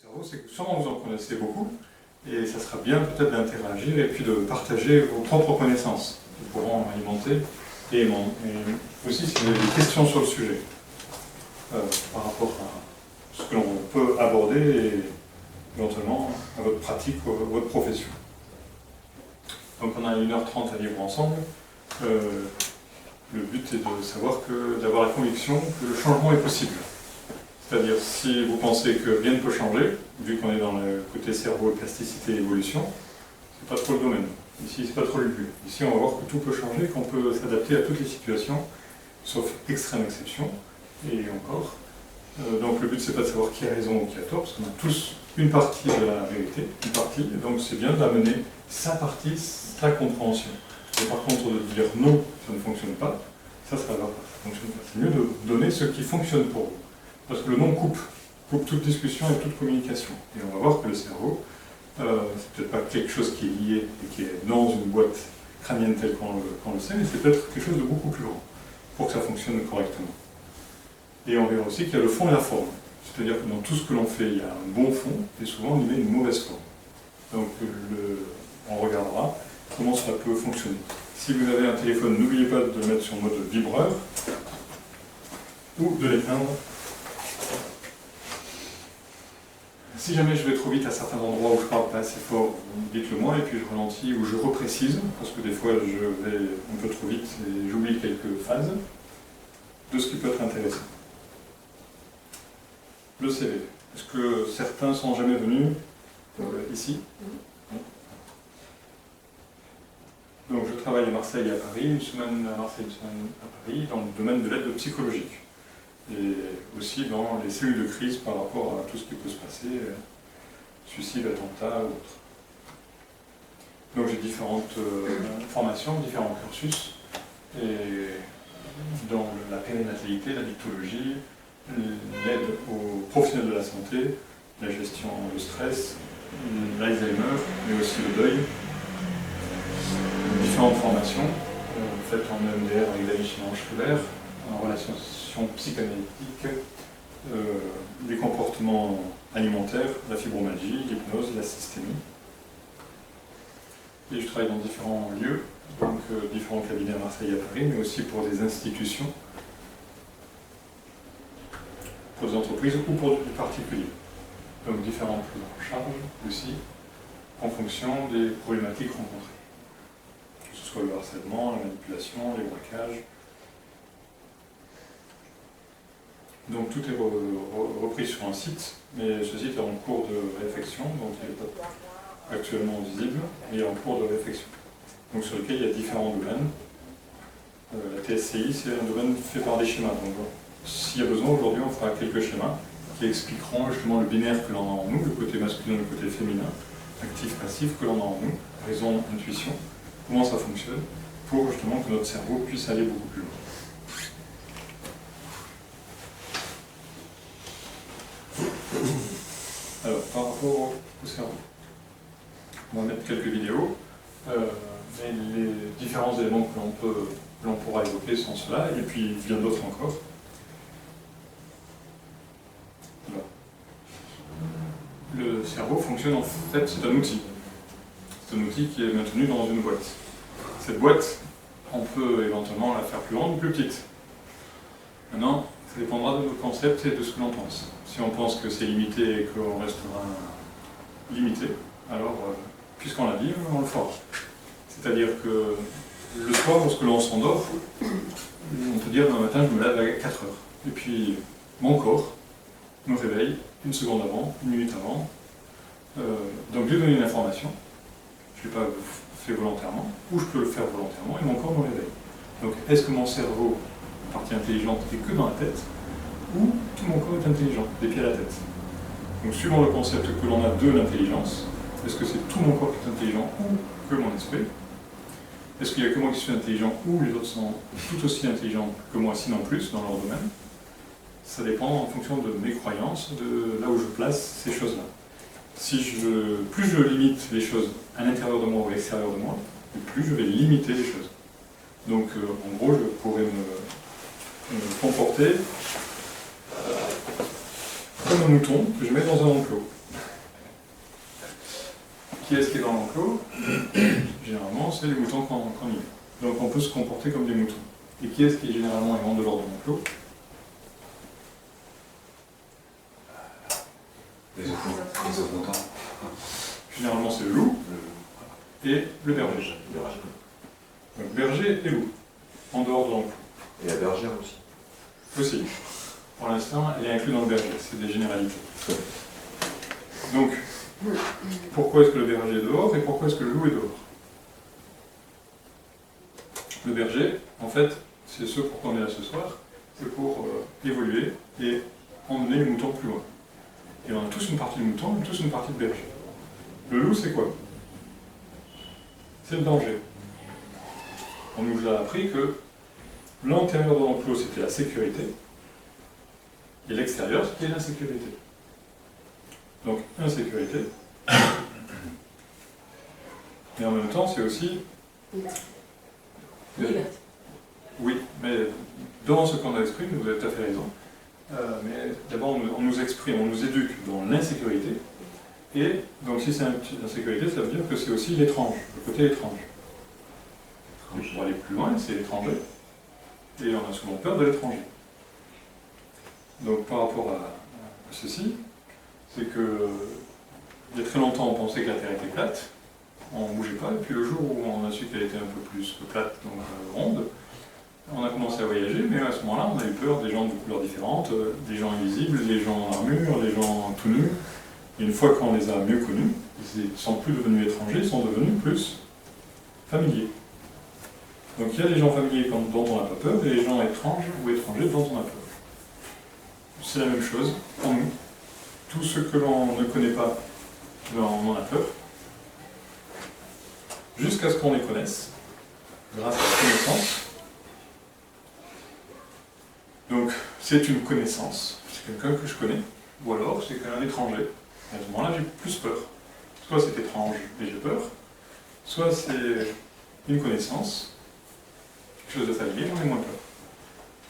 cerveau, c'est que sûrement vous en connaissez beaucoup, et ça sera bien peut-être d'interagir et puis de partager vos propres connaissances, qui pourront alimenter et aussi si vous avez des questions sur le sujet, par rapport à ce que l'on peut aborder et éventuellement à votre pratique ou à votre profession. Donc on a 1h30 à vivre ensemble. Le but est de savoir d'avoir la conviction que le changement est possible. C'est-à-dire, si vous pensez que rien ne peut changer, vu qu'on est dans le côté cerveau, plasticité et évolution, c'est pas trop le domaine. Ici, c'est pas trop le but. Ici, on va voir que tout peut changer, qu'on peut s'adapter à toutes les situations, sauf extrême exception, et encore. Donc le but, c'est pas de savoir qui a raison ou qui a tort, parce qu'on a tous une partie de la vérité, une partie, et donc c'est bien d'amener sa partie, sa compréhension. Et par contre, de dire non, ça ne fonctionne pas, ça va pas, ça fonctionne pas. C'est mieux de donner ce qui fonctionne pour vous. Parce que le non coupe toute discussion et toute communication. Et on va voir que le cerveau, c'est peut-être pas quelque chose qui est lié et qui est dans une boîte crânienne telle qu'on le sait, mais c'est peut-être quelque chose de beaucoup plus grand pour que ça fonctionne correctement. Et on verra aussi qu'il y a le fond et la forme. C'est-à-dire que dans tout ce que l'on fait, il y a un bon fond et souvent on y met une mauvaise forme. Donc on regardera comment cela peut fonctionner. Si vous avez un téléphone, n'oubliez pas de le mettre sur mode vibreur ou de l'éteindre. Si jamais je vais trop vite à certains endroits où je ne parle pas assez fort, dites-le moi et puis je ralentis ou je reprécise, parce que des fois je vais un peu trop vite et j'oublie quelques phases de ce qui peut être intéressant. Le CV. Est-ce que certains sont jamais venus ici? Donc je travaille à Marseille et à Paris, une semaine à Marseille, une semaine à Paris, dans le domaine de l'aide psychologique. Et aussi dans les cellules de crise par rapport à tout ce qui peut se passer, suicide, attentat ou autre. Donc j'ai différentes formations, différents cursus, et dans la périnatalité, la dictologie, l'aide aux professionnels de la santé, la gestion du stress, l'Alzheimer, mais aussi le deuil. Différentes formations, faites en EMDR avec David Schiller, en relation psychanalytique, des comportements alimentaires, la fibromagie, l'hypnose, la systémie. Et je travaille dans différents lieux, donc différents cabinets à Marseille et à Paris, mais aussi pour des institutions, pour des entreprises ou pour des particuliers. Donc différentes prises en charge aussi, en fonction des problématiques rencontrées. Que ce soit le harcèlement, la manipulation, les braquages. Donc tout est repris sur un site, mais ce site est en cours de réflexion, donc il n'est pas actuellement visible, mais il est en cours de réflexion. Donc sur lequel il y a différents domaines. La TSCI, c'est un domaine fait par des schémas. Donc s'il y a besoin, aujourd'hui on fera quelques schémas qui expliqueront justement le binaire que l'on a en nous, le côté masculin, le côté féminin, actif-passif que l'on a en nous, raison, intuition, comment ça fonctionne, pour justement que notre cerveau puisse aller beaucoup plus loin. Alors, par rapport au cerveau, on va mettre quelques vidéos, mais les différents éléments que l'on pourra évoquer sont ceux-là, et puis bien d'autres encore. Alors, le cerveau fonctionne en fait, c'est un outil. C'est un outil qui est maintenu dans une boîte. Cette boîte, on peut éventuellement la faire plus grande ou plus petite. Maintenant, ça dépendra de nos concepts et de ce que l'on pense. Si on pense que c'est limité et qu'on restera limité, alors, puisqu'on l'a dit, on le fera. C'est-à-dire que le soir, lorsque l'on s'endort, on peut dire, demain matin, je me lève à 4 heures. Et puis, mon corps me réveille une seconde avant, une minute avant. Donc, je lui donne une information. Je ne l'ai pas fait volontairement, ou je peux le faire volontairement, et mon corps me réveille. Donc, est-ce que mon cerveau, partie intelligente, est que dans la tête, ou tout mon corps est intelligent, des pieds à la tête? Donc, suivant le concept que l'on a de l'intelligence, est-ce que c'est tout mon corps qui est intelligent, ou que mon esprit? Est-ce qu'il n'y a que moi qui suis intelligent, ou les autres sont tout aussi intelligents que moi, sinon plus, dans leur domaine? Ça dépend en fonction de mes croyances, de là où je place ces choses-là. Plus je limite les choses à l'intérieur de moi ou à l'extérieur de moi, plus je vais limiter les choses. Donc, en gros, je pourrais me comporter comme un mouton que je mets dans un enclos. qui est-ce qui est dans l'enclos? Généralement, c'est les moutons qu'on y met. Donc on peut se comporter comme des moutons. Et qui est-ce qui est généralement en dehors de l'enclos? Les occupants. Généralement, c'est le loup et le berger. Donc berger et loup, en dehors de l'enclos. Et la bergère aussi. Aussi. Pour l'instant, elle est inclue dans le berger, c'est des généralités. Donc, pourquoi est-ce que le berger est dehors et pourquoi est-ce que le loup est dehors? Le berger, en fait, c'est ce pour quoi on est là ce soir, c'est pour évoluer et emmener les moutons plus loin. Et on a tous une partie de mouton et tous une partie de berger. Le loup, c'est quoi? C'est le danger. On nous a appris que l'intérieur de l'enclos, c'était la sécurité, et l'extérieur, c'était l'insécurité. Donc, insécurité. Mais en même temps, c'est aussi... Oui, mais dans ce qu'on exprime, vous avez tout à fait raison. Mais d'abord, on nous exprime, on nous éduque dans l'insécurité. Et donc, si c'est l'insécurité, ça veut dire que c'est aussi l'étrange, le côté étrange. Et pour aller plus loin, c'est l'étranger. Et on a souvent peur de l'étranger. Donc, par rapport à ceci, c'est que il y a très longtemps, on pensait que la Terre était plate. On ne bougeait pas. Et puis, le jour où on a su qu'elle était un peu plus plate, donc ronde, on a commencé à voyager, mais à ce moment-là, on a eu peur des gens de couleurs différentes, des gens invisibles, des gens en armure, des gens tout nus. Et une fois qu'on les a mieux connus, ils ne sont plus devenus étrangers, ils sont devenus plus familiers. Donc il y a des gens familiers dont on n'a pas peur, et des gens étranges ou étrangers dont on a peur. C'est la même chose pour nous. Tout ce que l'on ne connaît pas, on en a peur. Jusqu'à ce qu'on les connaisse, grâce à la connaissance. Donc, c'est une connaissance, c'est quelqu'un que je connais, ou alors c'est un étranger. Et à ce moment-là, j'ai plus peur. Soit c'est étrange et j'ai peur, soit c'est une connaissance, quelque chose de familier, j'en ai moins peur.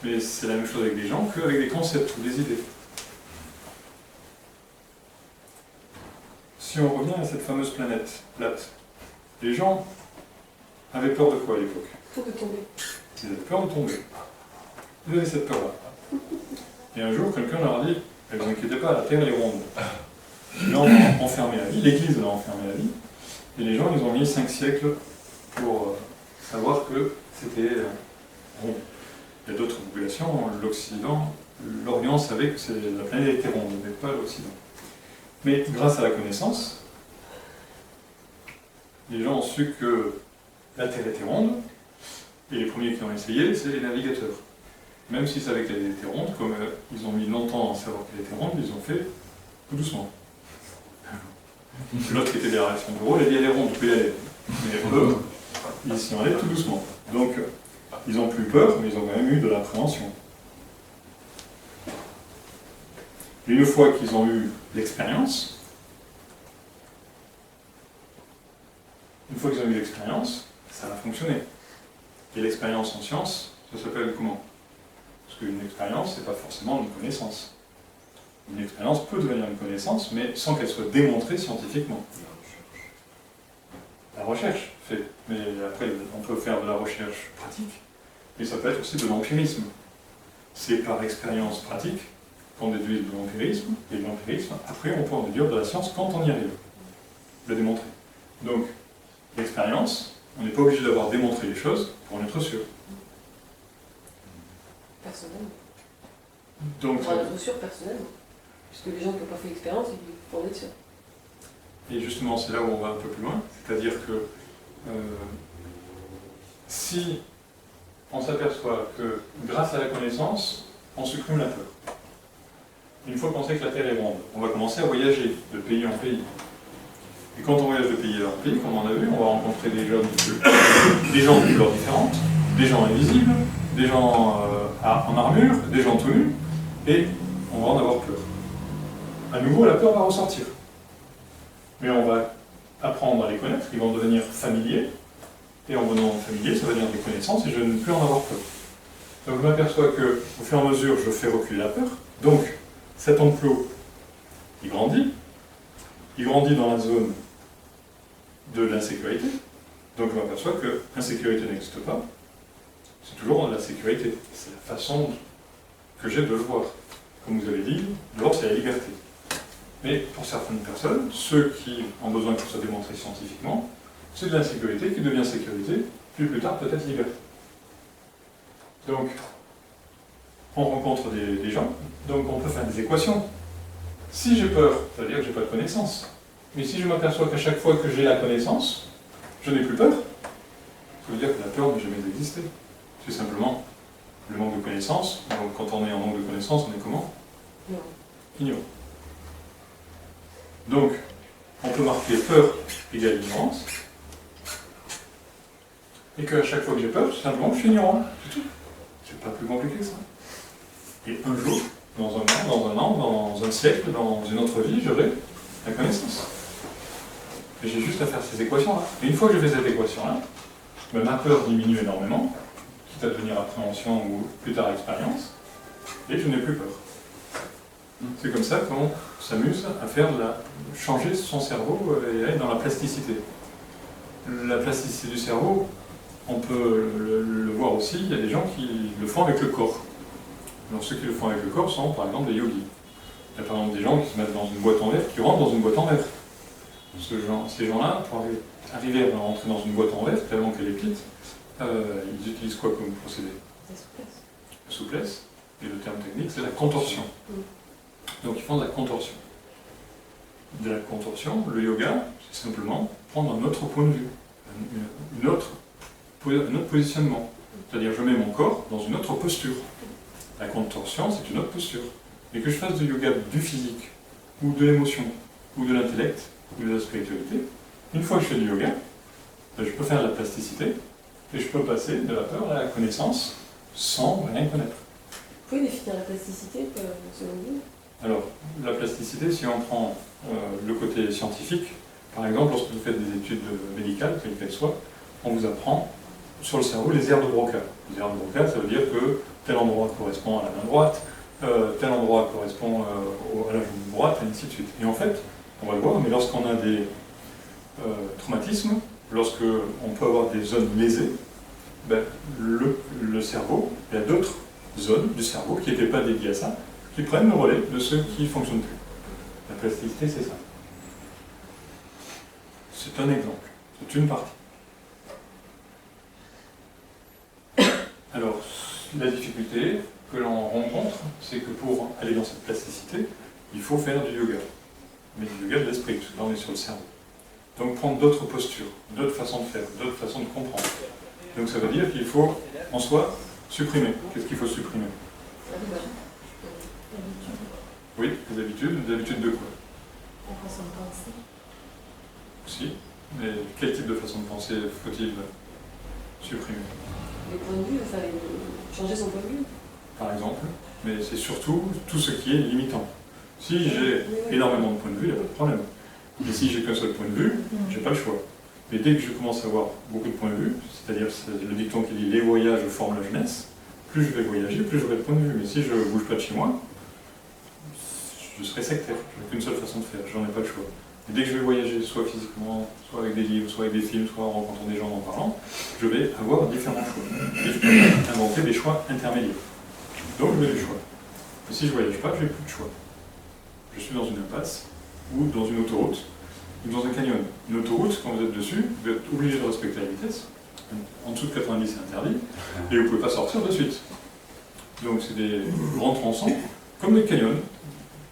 Mais c'est la même chose avec des gens qu'avec des concepts ou des idées. Si on revient à cette fameuse planète plate, les gens avaient peur de quoi à l'époque? Peur de tomber. Ils avaient peur de tomber. Ils avaient cette peur-là. Et un jour, quelqu'un leur a dit, ne vous inquiétez pas, la Terre est ronde. Là, on a enfermé la vie, l'Église a enfermé la vie, et les gens, ils ont mis 5 siècles pour savoir que c'était rond. Il y a d'autres populations, l'Occident, l'Orient savait que la planète était ronde, mais pas l'Occident. Mais grâce à la connaissance, les gens ont su que la Terre était ronde, et les premiers qui ont essayé, c'est les navigateurs. Même s'ils savaient qu'elle était ronde, comme ils ont mis longtemps à savoir qu'elle était ronde, ils ont fait tout doucement. L'autre qui était derrière la du rôle, il a dit elle est ronde, tu peux y aller. Mais eux, ils s'y sont allés tout doucement. Donc, ils ont plus peur, mais ils ont quand même eu de l'appréhension. Une fois qu'ils ont eu l'expérience, ça a fonctionné. Et l'expérience en science, ça s'appelle comment? Parce qu'une expérience, c'est pas forcément une connaissance. Une expérience peut devenir une connaissance, mais sans qu'elle soit démontrée scientifiquement. La recherche fait, mais après on peut faire de la recherche pratique, mais ça peut être aussi de l'empirisme. C'est par expérience pratique qu'on déduit de l'empirisme, et de l'empirisme, après on peut en déduire de la science quand on y arrive, le démontrer. Donc, l'expérience, on n'est pas obligé d'avoir démontré les choses pour en être sûr. Personnellement. Donc, Pour en être sûr personnellement. Puisque les gens qui n'ont pas fait l'expérience, ils peuvent en être sûrs. Et justement, c'est là où on va un peu plus loin, c'est-à-dire que si on s'aperçoit que grâce à la connaissance, on supprime la peur. Une fois qu'on sait que la Terre est ronde, on va commencer à voyager de pays en pays. Et quand on voyage de pays en pays, comme on a vu, on va rencontrer des gens de couleurs différentes, des gens invisibles, des gens en armure, des gens tout nus, et on va en avoir peur. À nouveau, la peur va ressortir. Mais on va apprendre à les connaître, ils vont devenir familiers, et en devenant familiers, ça va devenir des connaissances, et je ne vais plus en avoir peur. Donc je m'aperçois qu'au fur et à mesure, je fais reculer la peur. Donc, cet enclos, il grandit dans la zone de l'insécurité. Donc je m'aperçois que l'insécurité n'existe pas, c'est toujours la sécurité. C'est la façon que j'ai de le voir. Comme vous avez dit, l'ordre c'est la liberté. Mais pour certaines personnes, ceux qui ont besoin que ça soit démontré scientifiquement, c'est de l'insécurité qui devient sécurité, puis plus tard peut-être liberté. Donc, on rencontre des gens, donc on peut faire des équations. Si j'ai peur, ça veut dire que je n'ai pas de connaissance. Mais si je m'aperçois qu'à chaque fois que j'ai la connaissance, je n'ai plus peur, ça veut dire que la peur n'a jamais existé. C'est simplement le manque de connaissance. Donc quand on est en manque de connaissance, on est comment? Ignorant. Donc, on peut marquer peur égale ignorance, et qu'à chaque fois que j'ai peur, c'est simplement que je suis ignorant. C'est tout. C'est pas plus compliqué que ça. Et un jour, dans un an, dans un siècle, dans une autre vie, j'aurai la connaissance. Et j'ai juste à faire ces équations-là. Et une fois que je fais cette équation-là, ben, ma peur diminue énormément, quitte à devenir appréhension ou plus tard expérience, et je n'ai plus peur. C'est comme ça qu'on s'amuse à faire changer son cerveau et aller dans la plasticité. La plasticité du cerveau, on peut le voir aussi, il y a des gens qui le font avec le corps. Alors ceux qui le font avec le corps sont par exemple des yogis. Il y a par exemple des gens qui se mettent dans une boîte en verre, qui rentrent dans une boîte en verre. Ces gens-là, pour arriver à rentrer dans une boîte en verre, tellement qu'elle est petite, ils utilisent quoi comme procédé? La souplesse. La souplesse, et le terme technique, c'est la contorsion. Donc ils font de la contorsion. De la contorsion, le yoga, c'est simplement prendre un autre point de vue, un autre positionnement. C'est-à-dire je mets mon corps dans une autre posture. La contorsion, c'est une autre posture. Et que je fasse du yoga du physique, ou de l'émotion, ou de l'intellect, ou de la spiritualité, une fois que je fais du yoga, je peux faire de la plasticité, et je peux passer de la peur à la connaissance sans rien connaître. Vous pouvez définir la plasticité, selon vous? Alors, la plasticité, si on prend le côté scientifique, par exemple, lorsque vous faites des études médicales, quelles qu'elles soient, on vous apprend sur le cerveau les aires de Broca. Les aires de Broca, ça veut dire que tel endroit correspond à la main droite, tel endroit correspond à la jambe droite, et ainsi de suite. Et en fait, on va le voir, mais lorsqu'on a des traumatismes, lorsqu'on peut avoir des zones lésées, ben, le cerveau, il y a d'autres zones du cerveau qui n'étaient pas dédiées à ça, qui prennent le relais de ceux qui ne fonctionnent plus. La plasticité, c'est ça. C'est un exemple, c'est une partie. Alors, la difficulté que l'on rencontre, c'est que pour aller dans cette plasticité, il faut faire du yoga. Mais du yoga de l'esprit, parce que là on est sur le cerveau. Donc prendre d'autres postures, d'autres façons de faire, d'autres façons de comprendre. Donc ça veut dire qu'il faut, en soi, supprimer. Qu'est-ce qu'il faut supprimer? Oui, les habitudes de quoi? La façon de penser. Aussi. Mais quel type de façon de penser faut-il supprimer? Les points de vue, enfin, changer son point de vue. Par exemple. Mais c'est surtout tout ce qui est limitant. Si j'ai énormément de points de vue, il n'y a pas de problème. Et si j'ai qu'un seul point de vue, j'ai pas le choix. Mais dès que je commence à avoir beaucoup de points de vue, c'est-à-dire le dicton qui dit « les voyages forment la jeunesse », plus je vais voyager, plus j'aurai de points de vue. Mais si je ne bouge pas de chez moi, je serai sectaire. Je n'ai qu'une seule façon de faire, j'en ai pas le choix. Et dès que je vais voyager, soit physiquement, soit avec des livres, soit avec des films, soit en rencontrant des gens en parlant, je vais avoir différents choix. Et je peux inventer des choix intermédiaires. Donc je vais du choix. Et si je ne voyage pas, je n'ai plus de choix. Je suis dans une impasse, ou dans une autoroute, ou dans un canyon. Une autoroute, quand vous êtes dessus, vous êtes obligé de respecter la vitesse. En dessous de 90, c'est interdit. Et vous ne pouvez pas sortir de suite. Donc c'est des grands tronçons, comme des canyons.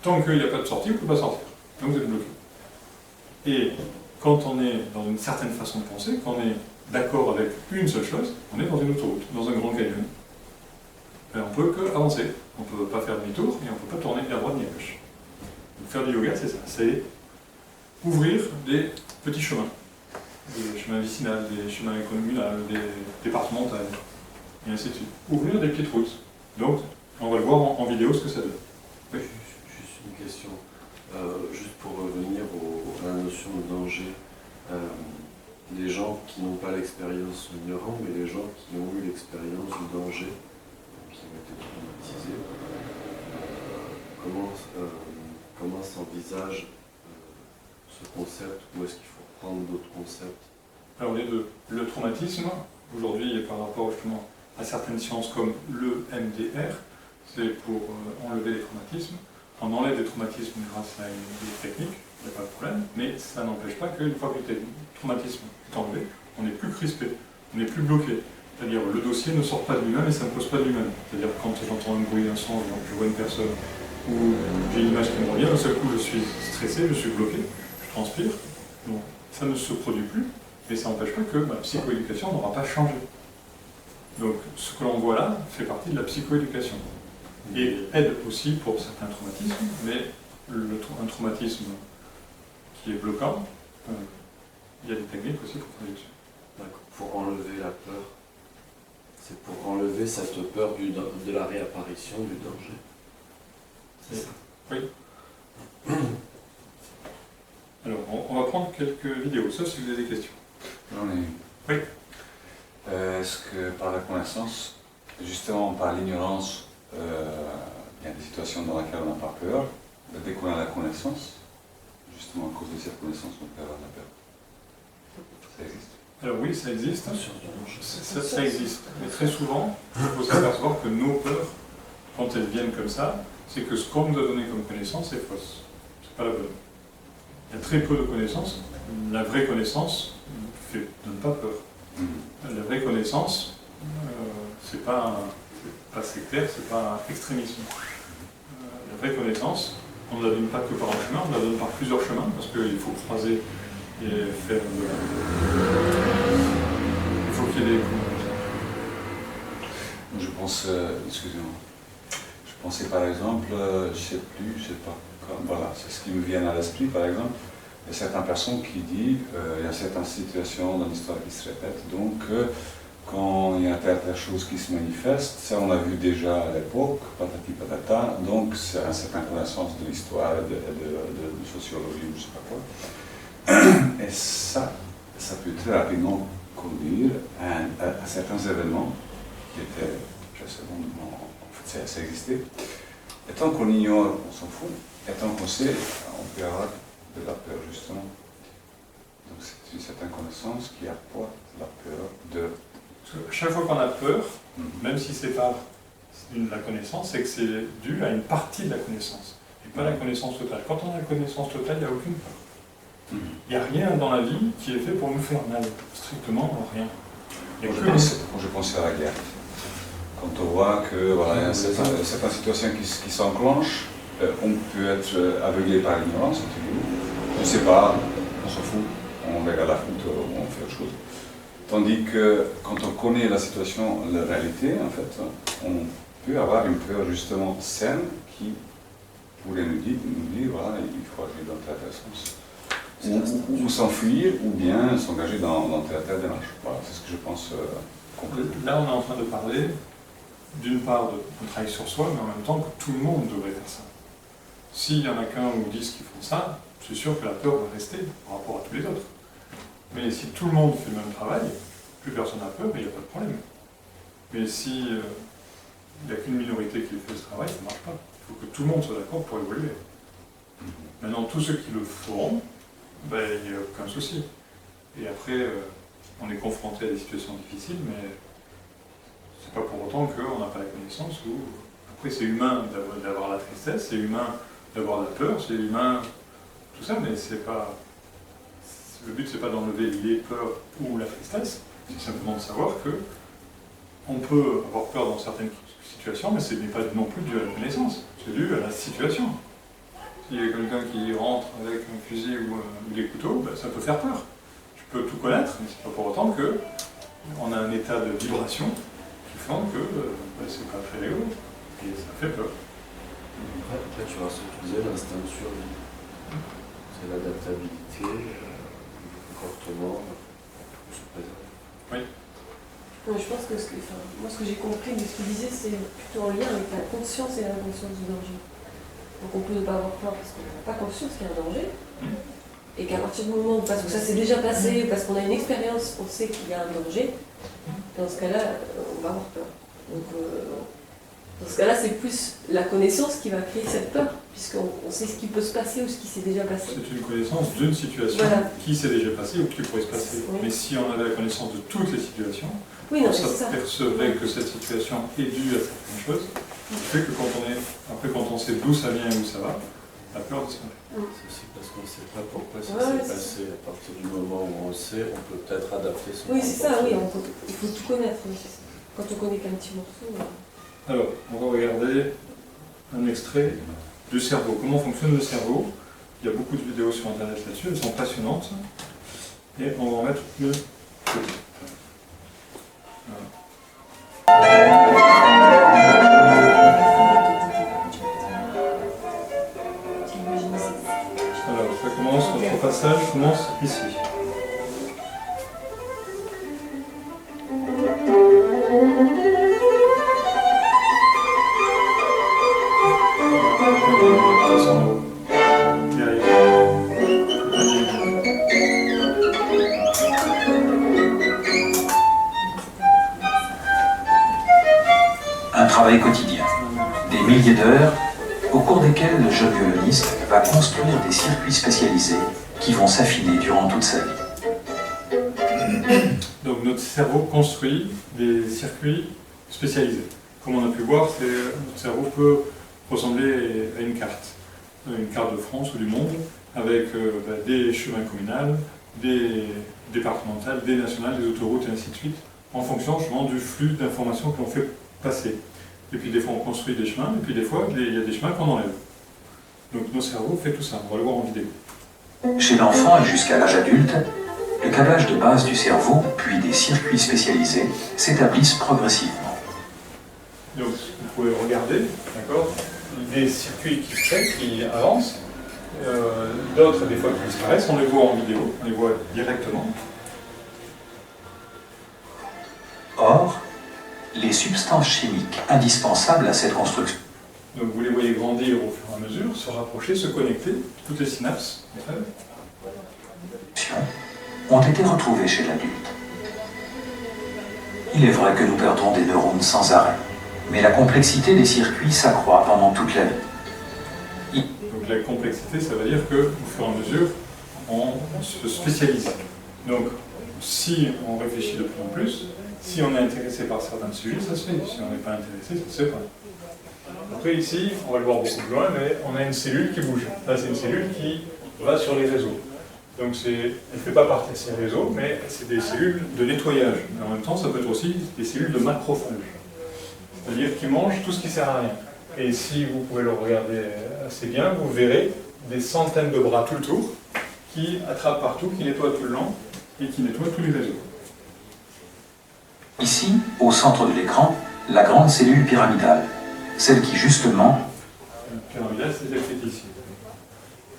Tant qu'il n'y a pas de sortie, vous ne pouvez pas sortir. Donc vous êtes bloqué. Et quand on est dans une certaine façon de penser, quand on est d'accord avec une seule chose, on est dans une autoroute, dans un grand canyon. Et on ne peut qu'avancer. On ne peut pas faire demi-tour et on ne peut pas tourner ni à droite ni à gauche. Donc faire du yoga, c'est ça. C'est ouvrir des petits chemins. Des chemins vicinales, des chemins communaux, des départementales, et ainsi de suite. Ouvrir des petites routes. Donc, on va le voir en vidéo ce que ça donne. Oui. Juste une question. Juste pour revenir à la notion de danger. Les gens qui n'ont pas l'expérience sont ignorants, mais les gens qui ont eu l'expérience du danger, qui ont été traumatisés, comment s'envisage ce concept? Où est-ce qu'il faut reprendre d'autres concepts? Alors les deux. Le traumatisme, aujourd'hui, par rapport justement à certaines sciences comme le MDR, c'est pour enlever les traumatismes. On enlève les traumatismes grâce à des techniques, il n'y a pas de problème, mais ça n'empêche pas qu'une fois que le traumatisme est enlevé, on n'est plus crispé, on n'est plus bloqué. C'est-à-dire le dossier ne sort pas de lui-même et ça ne pose pas de lui-même. C'est-à-dire quand j'entends un bruit, un son, je vois une personne ou j'ai une image qui me revient, d'un seul coup je suis stressé, je suis bloqué, je transpire. Donc ça ne se produit plus, mais ça n'empêche pas que ma psychoéducation n'aura pas changé. Donc ce que l'on voit là fait partie de la psychoéducation. Et aide aussi pour certains traumatismes, mais un traumatisme qui est bloquant, il y a des techniques aussi pour travailler dessus. D'accord. Pour enlever la peur. C'est pour enlever cette peur de la réapparition du danger. C'est ça. Oui. Alors, on va prendre quelques vidéos, sauf si vous avez des questions. J'en ai une. Oui. Est-ce que par la connaissance, justement par l'ignorance, il y a des situations dans lesquelles on n'a pas peur, dès qu'on a la connaissance, justement à cause de cette connaissance, on peut avoir de la peur. Ça existe? Alors oui, ça existe. Conscience du danger. Ça existe. Mais très souvent, il faut s'apercevoir que nos peurs, quand elles viennent comme ça, c'est que ce qu'on nous a donné comme connaissance est fausse. C'est pas la bonne. Il y a très peu de connaissances. La vraie connaissance donne pas peur. La vraie connaissance, c'est pas sectaire, c'est pas un extrémisme. La vraie connaissance, on ne la donne pas que par un chemin, on la donne par plusieurs chemins, parce qu'il faut croiser et faire il faut qu'il y ait des... Je pense, excusez-moi, je pensais par exemple, je sais pas, voilà, c'est ce qui me vient à l'esprit par exemple. Il y a certaines personnes qui disent, il y a certaines situations dans l'histoire qui se répètent, donc quand il y a telle chose qui se manifeste, ça on a vu déjà à l'époque, patati patata, donc c'est une certaine connaissance de l'histoire, de sociologie, je ne sais pas quoi. Et ça peut très rapidement conduire à certains événements qui étaient précédemment, en fait ça existait. Et tant qu'on ignore, on s'en fout, et tant qu'on sait, on peut avoir de la peur justement. Donc c'est une certaine connaissance qui apporte la peur de... Parce que chaque fois qu'on a peur, même si c'est pas de la connaissance, c'est que c'est dû à une partie de la connaissance, et pas la connaissance totale. Quand on a la connaissance totale, il n'y a aucune peur. Il n'y a rien dans la vie qui est fait pour nous faire mal, strictement rien. Je pense à la guerre. Quand on voit que voilà, il y a certaines situations qui s'enclenchent, on peut être aveuglé par l'ignorance, on ne sait pas, on s'en fout, on regarde la foot ou on fait autre chose. Tandis que quand on connaît la situation, la réalité, en fait, on peut avoir une peur justement saine qui pourrait nous dire voilà, il faut agir dans tel sens. Ou s'enfuir, ou bien s'engager dans telle démarche. Voilà, c'est ce que je pense concrètement. Là, on est en train de parler, d'une part, d'un travail sur soi, mais en même temps que tout le monde devrait faire ça. S'il y en a qu'un ou 10 qui font ça, c'est sûr que la peur va rester par rapport à tous les autres. Mais si tout le monde fait le même travail, plus personne n'a peur, mais il n'y a pas de problème. Mais si il n'y a qu'une minorité qui fait ce travail, ça ne marche pas. Il faut que tout le monde soit d'accord pour évoluer. Maintenant, tous ceux qui le feront, ben, il n'y a aucun souci. Et après, on est confronté à des situations difficiles, mais c'est pas pour autant qu'on n'a pas la connaissance. Ou... Après, c'est humain d'avoir la tristesse, c'est humain d'avoir la peur, c'est humain, tout ça, mais c'est pas... Le but, c'est pas d'enlever les peurs ou la tristesse, c'est simplement de savoir que on peut avoir peur dans certaines situations, mais ce n'est pas non plus dû à la connaissance, c'est dû à la situation. S'il y a quelqu'un qui rentre avec un fusil ou des couteaux, ben, ça peut faire peur. Je peux tout connaître, mais c'est pas pour autant qu'on a un état de vibration qui fait que ben, c'est pas très rigolo, et ça fait peur. Après, tu vois ce que tu disais, l'instinct de survie. C'est l'adaptabilité, le comportement, pour se préserver. Oui. Non, je pense que moi, ce que j'ai compris de ce que tu disais, c'est plutôt en lien avec la conscience et l'inconscience du danger. Donc on peut ne pas avoir peur parce qu'on n'a pas conscience qu'il y a un danger. Et qu'à partir du moment, parce que ça s'est déjà passé, parce qu'on a une expérience, on sait qu'il y a un danger, dans ce cas-là, on va avoir peur. Donc Dans ce cas-là, c'est plus la connaissance qui va créer cette peur, puisqu'on sait ce qui peut se passer ou ce qui s'est déjà passé. C'est une connaissance d'une situation Voilà. qui s'est déjà passée ou qui pourrait se passer. Oui. Mais si on avait la connaissance de toutes les situations, Oui, non, on mais c'est ça. s'apercevrait que cette situation est due à certaines choses, ce qui fait que quand on sait d'où ça vient et où ça va, la peur disparaît. C'est aussi parce qu'on ne sait pas pourquoi ça Ouais, s'est c'est passé. À partir du moment où on le sait, on peut peut-être adapter son Oui, c'est ça, oui, comportement. il faut tout connaître. Oui, c'est ça. Quand on connaît qu'un petit morceau. Alors, on va regarder un extrait du cerveau. Comment fonctionne le cerveau? Il y a beaucoup de vidéos sur Internet là-dessus, elles sont passionnantes. Et on va en mettre une petite. Alors, ça commence, notre passage commence ici. Un travail quotidien, des milliers d'heures, au cours desquelles le jeune violoniste va construire des circuits spécialisés qui vont s'affiner durant toute sa vie. Donc notre cerveau construit des circuits spécialisés. Comme on a pu voir, notre cerveau peut ressembler à une carte de France ou du monde, avec des chemins communaux, des départementales, des nationales, des autoroutes et ainsi de suite, en fonction justement du flux d'informations que l'on fait passer. Et puis des fois on construit des chemins, et puis des fois il y a des chemins qu'on enlève. Donc nos cerveaux fait tout ça, on va le voir en vidéo. Chez l'enfant et jusqu'à l'âge adulte, le câblage de base du cerveau, puis des circuits spécialisés, s'établissent progressivement. Donc vous pouvez regarder, d'accord, des circuits qui se créent, qui avancent, d'autres des fois qui disparaissent, on les voit en vidéo, on les voit directement. Or, les substances chimiques indispensables à cette construction Donc vous les voyez grandir au fur et à mesure, se rapprocher, se connecter, toutes les synapses entre elles. ont été retrouvées chez l'adulte. Il est vrai que nous perdons des neurones sans arrêt, mais la complexité des circuits s'accroît pendant toute la vie. Donc la complexité, ça veut dire qu'au fur et à mesure, on se spécialise. Donc si on réfléchit de plus en plus, si on est intéressé par certains sujets, ça se fait. Si on n'est pas intéressé, ça ne se fait pas. Après ici, on va le voir beaucoup plus loin, mais on a une cellule qui bouge. Là, c'est une cellule qui va sur les réseaux. Donc elle ne fait pas partie de ces réseaux, mais c'est des cellules de nettoyage. Mais en même temps, ça peut être aussi des cellules de macrophages. C'est-à-dire qui mangent tout ce qui ne sert à rien. Et si vous pouvez le regarder assez bien, vous verrez des centaines de bras tout le tour qui attrapent partout, qui nettoient tout le long et qui nettoient tous les réseaux. Ici, au centre de l'écran, la grande cellule pyramidale, celle qui justement La pyramidale, c'est celle qui est ici.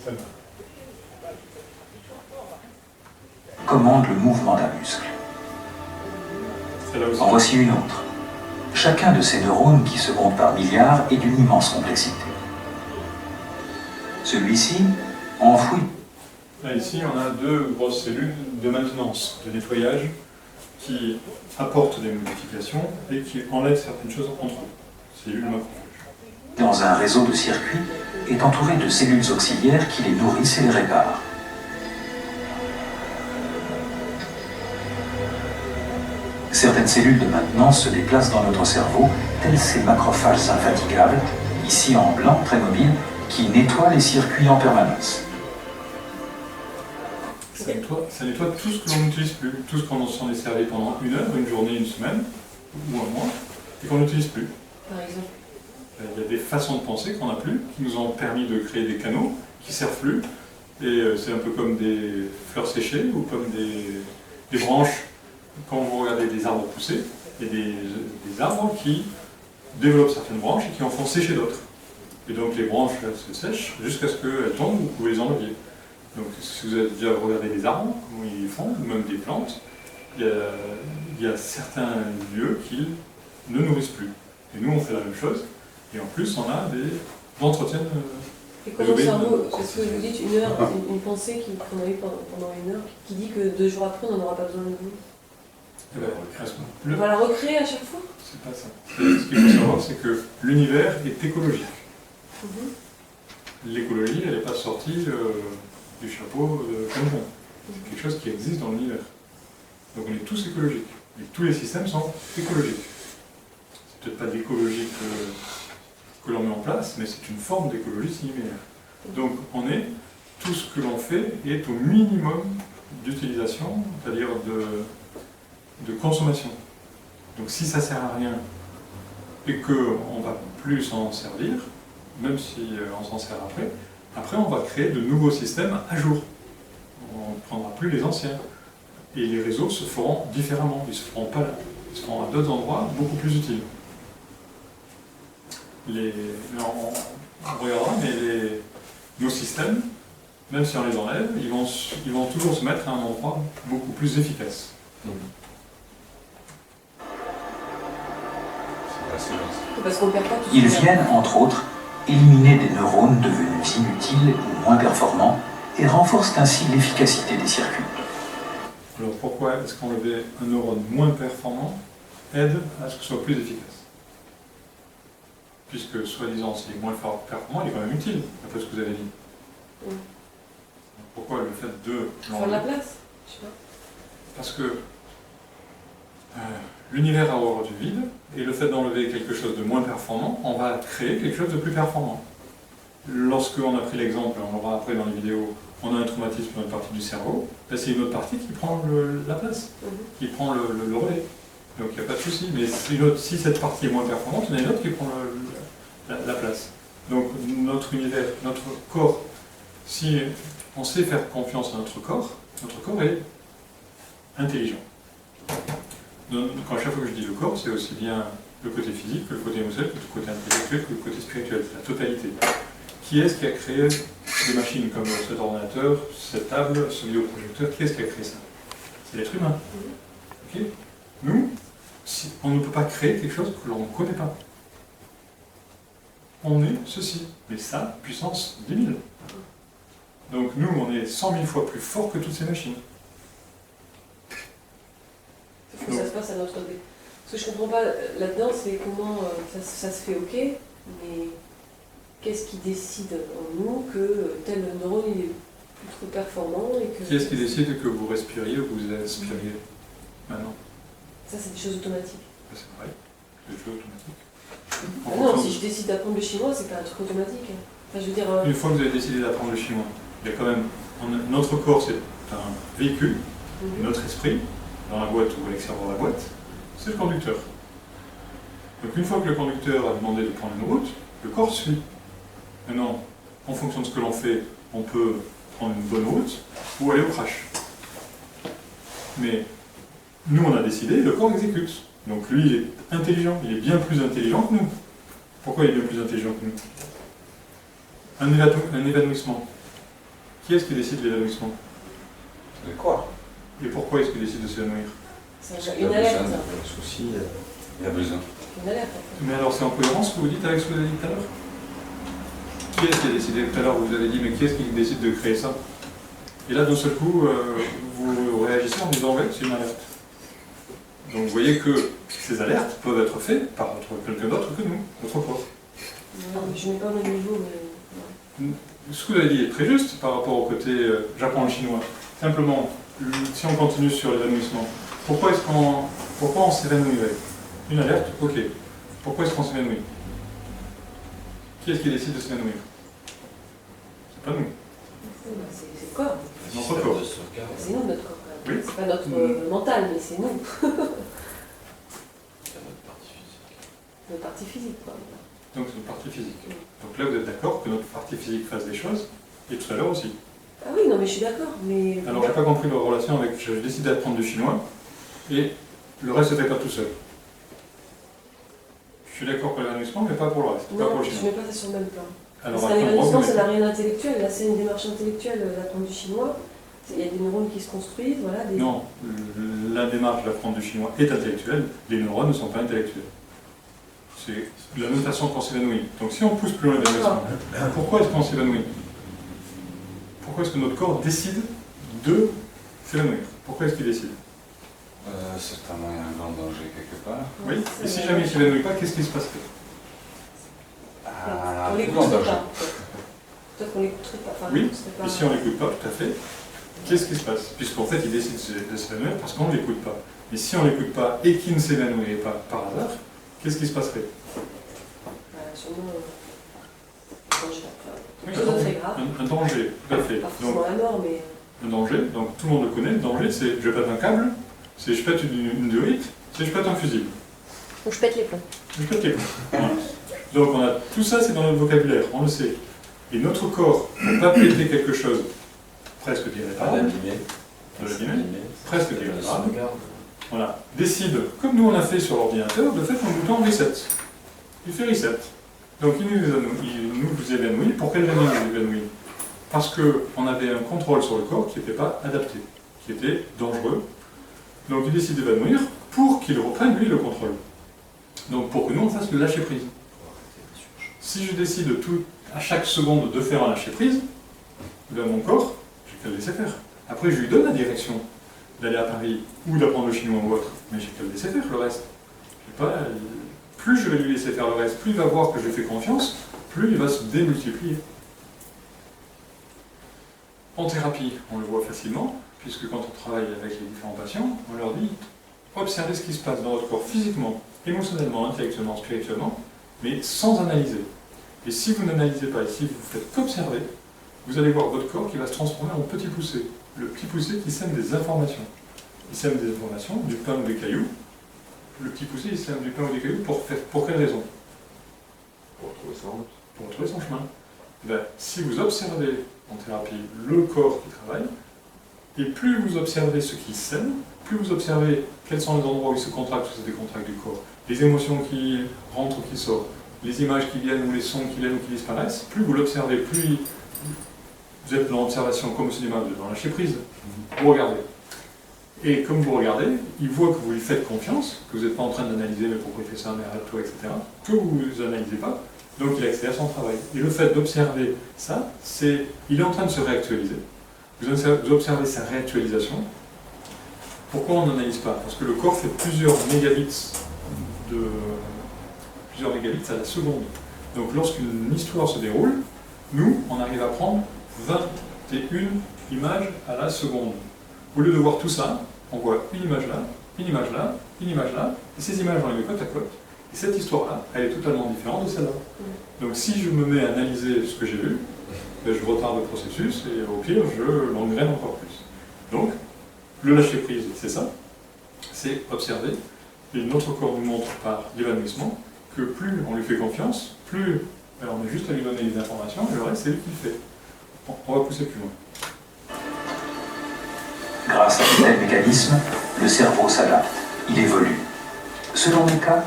Celle-là. commande le mouvement d'un muscle. Celle-là aussi. En voici une autre. Chacun de ces neurones qui se compte par milliards est d'une immense complexité. Celui-ci, enfoui. Là, ici, on a deux grosses cellules de maintenance, de nettoyage, qui apportent des modifications et qui enlèvent certaines choses entre eux. Cellules macrophages. Dans un réseau de circuits, est entouré de cellules auxiliaires qui les nourrissent et les réparent. Certaines cellules de maintenance se déplacent dans notre cerveau, tels ces macrophages infatigables, ici en blanc, très mobiles, qui nettoient les circuits en permanence. Ça nettoie tout ce que l'on n'utilise plus, tout ce qu'on s'en est servi pendant une heure, une journée, une semaine, ou un mois, et qu'on n'utilise plus. Par exemple. Il y a des façons de penser qu'on n'a plus, qui nous ont permis de créer des canaux qui ne servent plus. Et c'est un peu comme des fleurs séchées ou comme des branches. Quand vous regardez des arbres pousser, il y a des arbres qui développent certaines branches et qui en font sécher d'autres. Et donc les branches elles se sèchent jusqu'à ce qu'elles tombent, vous pouvez les enlever. Donc si vous avez déjà regardé des arbres, comment ils font, ou même des plantes, il y a certains lieux qui ne nourrissent plus. Et nous on fait la même chose. Et en plus, on a des entretiennent. Et quand le cerveau, parce que vous dites une heure, une pensée qu'on a eue pendant une heure, qui dit que 2 jours après, on n'en aura pas besoin de vous. Eh ben, à ce moment- On le- va la recréer à chaque fois. C'est pas ça. Ce qu'il faut savoir, c'est que l'univers est écologique. L'écologie, elle n'est pas sortie du chapeau de Conjon. C'est quelque chose qui existe dans l'univers. Donc on est tous écologiques. Et tous les systèmes sont écologiques. C'est peut-être pas de l'écologie que l'on met en place, mais c'est une forme d'écologie similaire. Donc on est, tout ce que l'on fait est au minimum d'utilisation, c'est-à-dire de consommation. Donc si ça ne sert à rien et qu'on ne va plus s'en servir, même si on s'en sert après on va créer de nouveaux systèmes à jour. On ne prendra plus les anciens. Et les réseaux se feront différemment, ils ne se feront pas là. Ils se feront à d'autres endroits beaucoup plus utiles. On regardera, mais nos systèmes, même si on les enlève, ils vont toujours se mettre à un endroit beaucoup plus efficace. C'est assez bien. Parce qu'on perd pas tout Ils ça. viennent, entre autres, éliminer des neurones devenus inutiles ou moins performants et renforcent ainsi l'efficacité des circuits. Alors pourquoi est-ce qu'enlever un neurone moins performant aide à ce que ce soit plus efficace? Puisque, soi-disant, s'il est moins performant, il est quand même utile, d'après ce que vous avez dit. Oui. Pourquoi le fait de... Faire de la place, je sais pas. Parce que l'univers a horreur du vide, et le fait d'enlever quelque chose de moins performant, on va créer quelque chose de plus performant. Lorsque on a pris l'exemple, on le verra après dans les vidéos, on a un traumatisme dans une partie du cerveau, ben c'est une autre partie qui prend la place, qui prend le relais. Donc il n'y a pas de souci, mais si cette partie est moins performante, il y en a une autre qui prend la place. Donc notre univers, notre corps, si on sait faire confiance à notre corps est intelligent. Donc, à chaque fois que je dis le corps, c'est aussi bien le côté physique, que le côté émotionnel, que le côté intellectuel, que le côté spirituel, la totalité. Qui est-ce qui a créé des machines comme cet ordinateur, cette table, ce vidéoprojecteur? Qui est-ce qui a créé ça? C'est l'être humain. Ok? Nous, on ne peut pas créer quelque chose que l'on ne connaît pas. On est ceci, mais ça, puissance 10 000. Donc nous, on est 100 000 fois plus fort que toutes ces machines. Il faut que ça se passe à notre côté. Ce que je comprends pas là-dedans, c'est comment ça se fait, ok, mais qu'est-ce qui décide en nous que tel neurone il est plus trop performant et que... Qui est-ce qui décide que vous respiriez ou que vous inspiriez maintenant? Ça, c'est des choses automatiques. C'est vrai, c'est des choses automatiques. En Ah non, fonction si je décide d'apprendre le chinois, c'est pas un truc automatique. Enfin, je veux dire... Une fois que vous avez décidé d'apprendre le chinois, il y a quand même... Notre corps, c'est un véhicule, notre esprit, dans la boîte ou à l'extérieur de la boîte, c'est le conducteur. Donc une fois que le conducteur a demandé de prendre une route, le corps suit. Maintenant, en fonction de ce que l'on fait, on peut prendre une bonne route ou aller au crash. Mais nous, on a décidé, le corps exécute. Donc lui, il est intelligent, il est bien plus intelligent que nous. Pourquoi il est bien plus intelligent que nous? Un évanouissement. Qui est-ce qui décide de l'évanouissement? C'est le corps. Et pourquoi est-ce qu'il décide de s'évanouir? C'est Il y a une alerte. besoin de soucis, il y a besoin. Une alerte, en fait. Mais alors c'est en cohérence ce que vous dites avec ce que vous avez dit tout à l'heure? Qui est-ce qui a décidé tout à l'heure? Vous avez dit, mais qui est-ce qui décide de créer ça? Et là, d'un seul coup, vous réagissez en disant, ouais, c'est une alerte. Donc vous voyez que ces alertes peuvent être faites par quelqu'un d'autre que nous, notre corps. Non, mais je ne mets pas au même niveau, mais... Ce que vous avez dit est très juste par rapport au côté j'apprends le chinois. Simplement, si on continue sur l'évanouissement, pourquoi on s'évanouirait? Une alerte, ok. Pourquoi est-ce qu'on s'évanouit? Qui est-ce qui décide de s'évanouir? C'est pas nous. C'est le corps. Notre corps. C'est nous, notre corps. Quand même. Oui. C'est pas notre mental, mais c'est nous. Notre partie physique, quoi. Donc c'est notre partie physique. Donc là, vous êtes d'accord que notre partie physique fasse des choses, et tout à l'heure aussi. Ah oui, non, mais je suis d'accord, mais... Alors j'ai pas compris leur relation avec je décide d'apprendre du chinois, et le reste se fait pas tout seul. Je suis d'accord pour l'évanouissement, mais pas pour le reste, pas pour Non, le je ne chinois. mets pas ça sur le même plan. Alors Parce qu'un attends, évanouissement, vous ça n'a rien d'intellectuel. Là, c'est une démarche intellectuelle d'apprendre du chinois. Il y a des neurones qui se construisent, voilà. Des... Non, la démarche d'apprendre du chinois est intellectuelle, les neurones ne sont pas intellectuels. C'est de la même façon qu'on s'évanouit. Donc si on pousse plus loin l'évanouissement, pourquoi est-ce qu'on s'évanouit? Pourquoi est-ce que notre corps décide de s'évanouir? Pourquoi est-ce qu'il décide? Certainement, il y a un grand danger quelque part. Oui. Et si jamais il ne s'évanouit pas, qu'est-ce qui se passerait? Ah, On plus grand l'écouterait danger. pas. Peut-être qu'on l'écouterait pas. Enfin, Oui. on serait pas- Et si on ne l'écoute pas, tout à fait, qu'est-ce qui se passe? Puisqu'en fait, il décide de s'évanouir parce qu'on ne l'écoute pas. Mais si on ne l'écoute pas et qu'il ne s'évanouirait pas par hasard, qu'est-ce qui se passerait? Sûrement un danger. Oui, Quelque chose de très grave. un danger, tout à fait. Pas Donc, forcément la mort, mais un danger, donc tout le monde le connaît, le danger, c'est je pète un câble, c'est je pète une durite, c'est je pète un fusible. Ou je pète les plombs. Je pète les plombs. Voilà. Donc on a, tout ça, c'est dans notre vocabulaire, on le sait. Et notre corps, pour ne pas péter quelque chose presque Pas d'irréparable, l'abîmer. presque d'irréparable, voilà, décide, comme nous on a fait sur l'ordinateur, de faire un bouton reset. Il fait reset. Donc il nous évanouit. Pour quelle raison il nous évanouit? Parce qu'on avait un contrôle sur le corps qui n'était pas adapté, qui était dangereux. Donc il décide d'évanouir pour qu'il reprenne lui le contrôle. Donc pour que nous on fasse le lâcher prise. Si je décide à chaque seconde de faire un lâcher prise, mon corps, j'ai qu'à le laisser faire. Après je lui donne la direction d'aller à Paris ou d'apprendre le chinois ou autre, mais j'ai qu'à le laisser faire le reste. Plus je vais lui laisser faire le reste, plus il va voir que je lui fais confiance, plus il va se démultiplier. En thérapie, on le voit facilement, puisque quand on travaille avec les différents patients, on leur dit observez ce qui se passe dans votre corps physiquement, émotionnellement, intellectuellement, spirituellement, mais sans analyser. Et si vous n'analysez pas, et si vous faites qu'observer, vous allez voir votre corps qui va se transformer en petit poussé. Le petit poussé qui sème des informations. Il sème des informations, du pain ou des cailloux. Le petit poussé, il sème du pain ou des cailloux pour quelle raison? Pour retrouver sa route. Pour retrouver son chemin. Eh bien, si vous observez en thérapie le corps qui travaille, et plus vous observez ce qui sème, plus vous observez quels sont les endroits où il se contracte ou se décontracte du corps, les émotions qui rentrent ou qui sortent, les images qui viennent ou les sons qui viennent ou qui disparaissent, plus vous l'observez, plus vous êtes dans l'observation comme au cinéma, vous êtes dans lâcher prise, vous regardez. Et comme vous regardez, il voit que vous lui faites confiance, que vous n'êtes pas en train d'analyser mais pourquoi il fait ça, mais arrête-toi, etc. Que vous n'analysez pas, donc il accélère son travail. Et le fait d'observer ça, il est en train de se réactualiser. Vous observez sa réactualisation. Pourquoi on n'analyse pas? Parce que le corps fait plusieurs mégabits à la seconde. Donc lorsqu'une histoire se déroule, nous, on arrive à prendre 21 images à la seconde. Au lieu de voir tout ça, on voit une image là, une image là, une image là, et ces images, on les met côte à côte. Et cette histoire-là, elle est totalement différente de celle-là. Donc si je me mets à analyser ce que j'ai vu, ben, je retarde le processus et au pire, je l'engraine encore plus. Donc, le lâcher-prise, c'est ça, c'est observer. Et notre corps nous montre par l'évanouissement que plus on lui fait confiance, plus on a juste à lui donner des informations et le reste, c'est lui qui le fait. Bon, on va pousser plus loin. Grâce à de tels mécanismes, le cerveau s'adapte, il évolue. Selon les cas,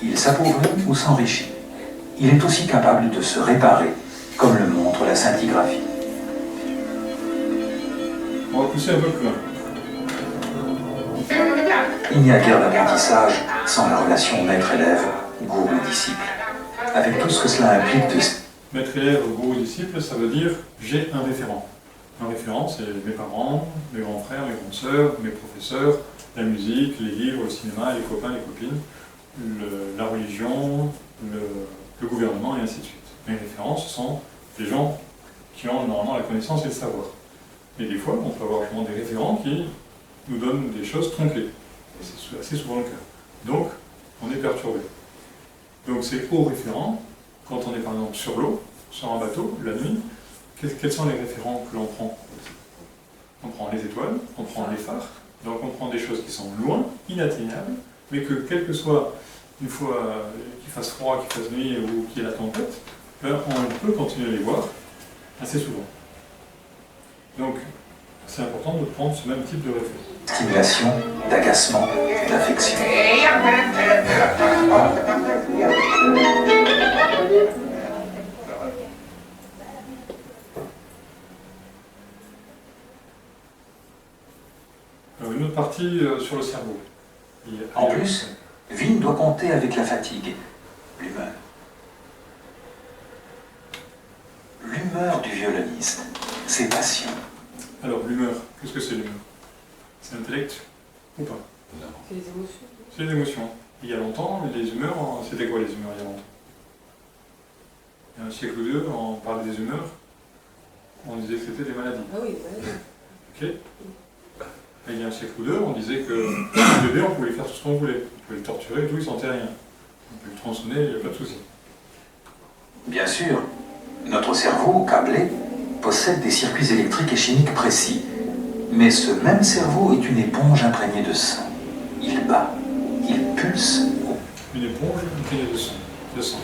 il s'appauvrit ou s'enrichit. Il est aussi capable de se réparer, comme le montre la scintigraphie. On va pousser un peu plus loin. Il n'y a guère d'apprentissage sans la relation maître-élève, gourou-disciple. Avec tout ce que cela implique de... Maître-élève, gourou-disciple, ça veut dire j'ai un référent. Un référent, c'est mes parents, mes grands frères, mes grandes sœurs, mes professeurs, la musique, les livres, le cinéma, les copains, les copines, la religion, le gouvernement et ainsi de suite. Mes référents, ce sont des gens qui ont normalement la connaissance et le savoir. Et des fois, on peut avoir justement des référents qui nous donnent des choses tronquées. Et c'est assez souvent le cas. Donc, on est perturbé. Donc c'est aux référents, quand on est par exemple sur l'eau, sur un bateau, la nuit, quels sont les référents que l'on prend? On prend les étoiles, on prend les phares, donc on prend des choses qui sont loin, inatteignables, mais que quel que soit, une fois qu'il fasse froid, qu'il fasse nuit ou qu'il y ait la tempête, ben, on peut continuer à les voir assez souvent. Donc c'est important de prendre ce même type de référent. Stimulation, d'agacement, d'affection. Une autre partie sur le cerveau. En plus, Wien doit compter avec la fatigue, l'humeur. L'humeur du violoniste, ses passions. Alors l'humeur, qu'est-ce que c'est l'humeur? C'est intellect ou pas? C'est les émotions. C'est les émotions. Il y a longtemps, les humeurs, c'était quoi les humeurs il y a longtemps? Il y a un siècle ou deux, on parlait des humeurs, on disait que c'était des maladies. Ah oui, voilà. Ok. Et il y a un siècle ou deux, on disait que le bébé, on pouvait lui faire tout ce qu'on voulait. On pouvait le torturer et tout, il sentait rien. On pouvait le tronçonner, il n'y a pas de souci. Bien sûr, notre cerveau, câblé, possède des circuits électriques et chimiques précis. Mais ce même cerveau est une éponge imprégnée de sang. Il bat, il pulse. Une éponge imprégnée de sang.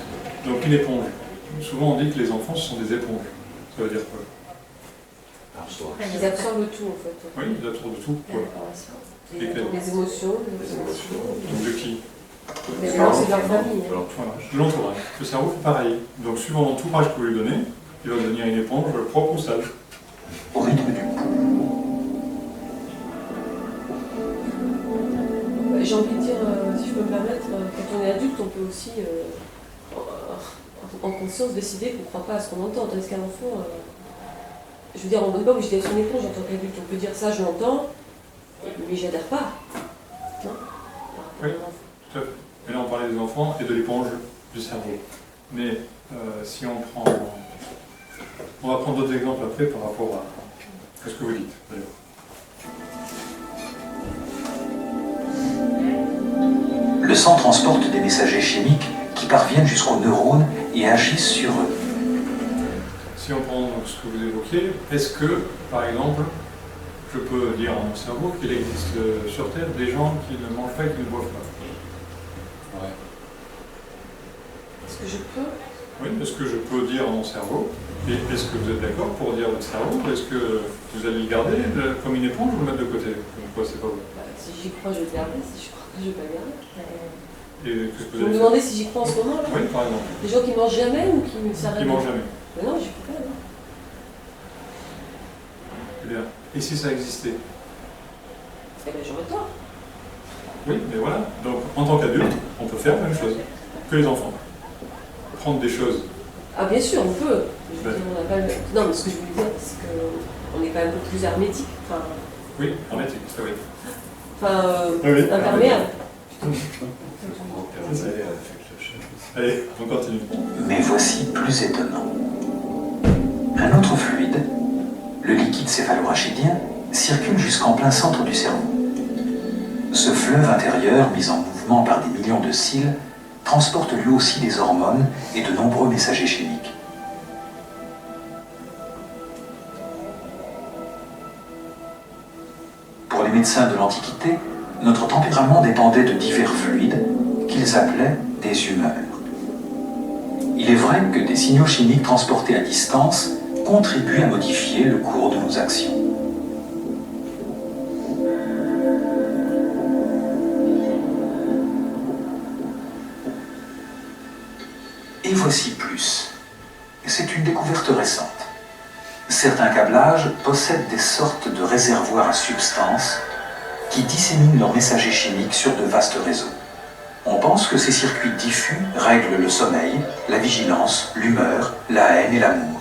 Donc une éponge. Souvent on dit que les enfants ce sont des éponges. Ça veut dire quoi? Ils absorbent tout en fait. Oui, ils absorbent tout. Quoi. Les émotions, Donc de qui? les émotions de leur famille. Voilà, de l'entourage. Le cerveau fait pareil. Donc suivant l'entourage que vous lui donnez, il va devenir une éponge propre ou sale. Au rythme du pouls. J'ai envie de dire, si je peux me permettre, quand on est adulte, on peut aussi, en conscience, décider qu'on ne croit pas à ce qu'on entend. Tandis qu'un enfant, je veux dire, on ne donne pas obligé d'être une éponge en tant qu'adulte. On peut dire ça, je l'entends, mais j'adhère pas. Non? Oui, tout à fait. Mais là, on parlait des enfants et de l'éponge du cerveau. Mais si on prend... On va prendre d'autres exemples après par rapport à ce que vous dites, d'ailleurs. Le sang transporte des messagers chimiques qui parviennent jusqu'aux neurones et agissent sur eux. Si on prend donc, ce que vous évoquiez, est-ce que, par exemple, je peux dire à mon cerveau qu'il existe sur Terre des gens qui ne mangent pas et qui ne boivent pas? Ouais. Est-ce que je peux? Oui, est-ce que je peux dire à mon cerveau? Et est-ce que vous êtes d'accord pour dire à votre cerveau? Est-ce que vous allez le garder comme une éponge ou le mettre de côté? Comme quoi, c'est pas vous. Si j'y crois, je vais le garder. Si je crois pas, je vais pas le garder. Et qu'est-ce que Vous vous me allez faire? demandez si j'y crois en ce moment là? Oui, par exemple. Des gens qui mangent jamais ou qui ne s'arrêtent Qui ne mangent jamais. Mais non, j'y crois pas. Non. Eh bien, et si ça existait? Eh bien, j'aurais tort. Oui, mais voilà. Donc, en tant qu'adulte, on peut faire la même chose que les enfants. Prendre des choses. Ah, bien sûr, on peut. Je veux Ouais. dire, on n'a pas le... Non, mais ce que je voulais dire, c'est qu'on est quand même un peu plus hermétique. Enfin, Oui, en éthique, ça oui. Oui. imperméable. Allez, on continue. Mais voici plus étonnant. Un autre fluide, le liquide céphalorachidien, circule jusqu'en plein centre du cerveau. Ce fleuve intérieur, mis en mouvement par des millions de cils, transporte lui aussi des hormones et de nombreux messagers chimiques. Pour les médecins de l'Antiquité, notre tempérament dépendait de divers fluides qu'ils appelaient des humeurs. Il est vrai que des signaux chimiques transportés à distance contribuent à modifier le cours de nos actions. Et voici plus. C'est une découverte récente. Certains câblages possèdent des sortes de réservoirs à substances qui disséminent leurs messagers chimiques sur de vastes réseaux. On pense que ces circuits diffus règlent le sommeil, la vigilance, l'humeur, la haine et l'amour.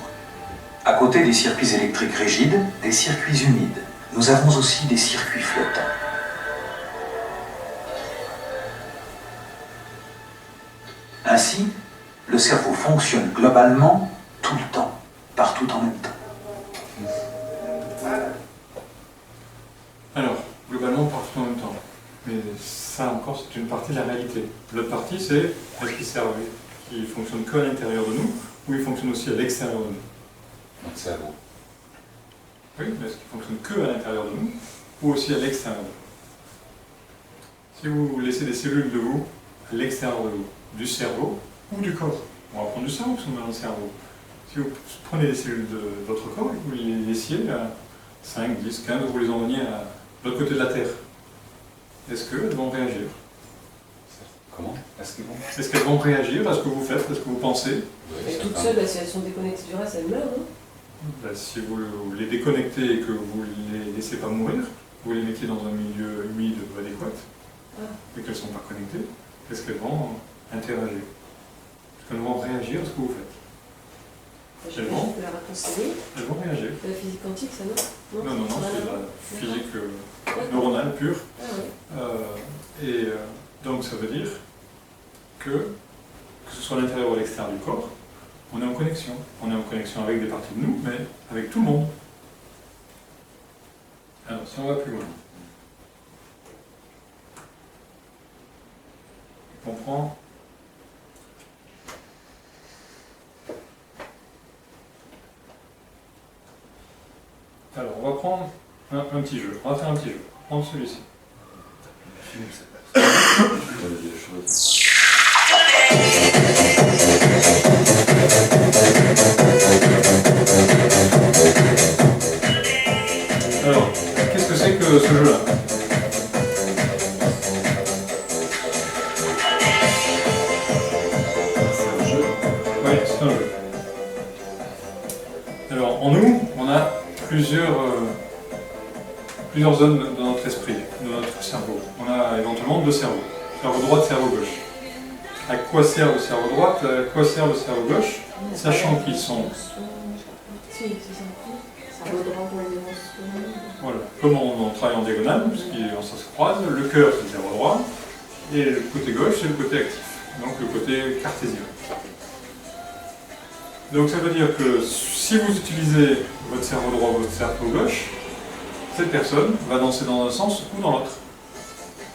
À côté des circuits électriques rigides, des circuits humides. Nous avons aussi des circuits flottants. Ainsi, le cerveau fonctionne globalement tout le temps, partout en même temps. Alors, globalement, partout en même temps. Mais ça encore, c'est une partie de la réalité. L'autre partie, c'est est-ce qu'il fonctionne que à l'intérieur de nous, ou il fonctionne aussi à l'extérieur de nous? Notre cerveau. Oui, mais est-ce qu'il fonctionne que à l'intérieur de nous, ou aussi à l'extérieur de nous? Si vous laissez des cellules de vous à l'extérieur de vous, du cerveau ou du corps, on va prendre du cerveau, parce qu'on est dans le cerveau. Si vous prenez des cellules de votre corps et que vous les laissiez à 5, 10, 15, vous les emmeniez à l'autre côté de la Terre, est-ce qu'elles vont réagir? Comment? Est-ce qu'ils vont? Est-ce qu'elles vont réagir à ce que vous faites, à ce que vous pensez? Mais toutes seules, si elles sont déconnectées du reste, elles meurent, non? Ben, si vous les déconnectez et que vous ne les laissez pas mourir, vous les mettiez dans un milieu humide ou adéquat, et qu'elles ne sont pas connectées, est-ce qu'elles vont interagir? Est-ce qu'elles vont réagir à ce que vous faites? J'ai bon. la réponse est oui. Elles vont réagir. C'est la physique quantique, ça, non? Non, c'est c'est pas la physique neuronale pure. Ah oui. Donc ça veut dire que ce soit à l'intérieur ou à l'extérieur du corps, on est en connexion. On est en connexion avec des parties de nous, mais avec tout le monde. Alors, si on va plus loin, on comprend. Alors, on va prendre un petit jeu. On va faire un petit jeu. On va prendre celui-ci. Alors, qu'est-ce que c'est que ce jeu-là? C'est un jeu. Oui, c'est un jeu. Alors, en nous, on a plusieurs zones de notre esprit, de notre cerveau. On a éventuellement deux cerveaux, cerveau droit et cerveau gauche. À quoi sert le cerveau droit, à quoi sert le cerveau gauche, sachant qu'ils sont, Si, c'est ça. Ça vaut droit pour les émotions. voilà, comme on travaille en diagonale, parce qu'on se croise, le cœur c'est le cerveau droit, et le côté gauche c'est le côté actif, donc le côté cartésien. Donc ça veut dire que si vous utilisez votre cerveau droit ou votre cerveau gauche, cette personne va danser dans un sens ou dans l'autre.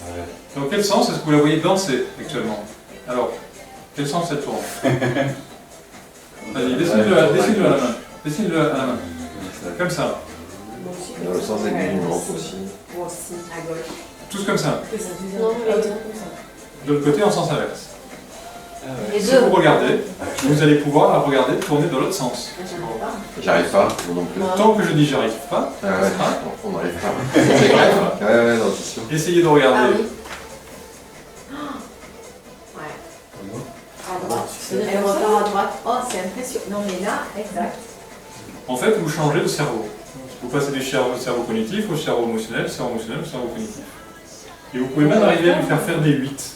Ouais. Dans quel sens est-ce que vous la voyez danser actuellement? Alors, quel sens elle tourne? Vas-y, dessine-le à la main. Dessine-le à la main. Comme ça. Moi aussi, Dans le sens aiguille, moi aussi. Moi aussi, à gauche. Tous comme ça. Non, mais comme ça. De l'autre côté en sens inverse. Les Si deux. vous regardez, vous allez pouvoir la regarder tourner dans l'autre sens. J'arrive pas, moi non plus. Tant que je dis j'arrive pas, Ah ouais, hein, on n'arrive pas. C'est grave. Ouais, non, c'est sûr. essayez de Ah regarder. oui. Ouais. À droite. C'est-à-dire Elle comme ça repart à droite. Oh, c'est impressionnant. Non, mais là, exact. En fait, vous changez de cerveau. Vous passez du cerveau cognitif au cerveau émotionnel, cerveau émotionnel au cerveau cognitif. Et vous pouvez même arriver à lui faire des 8.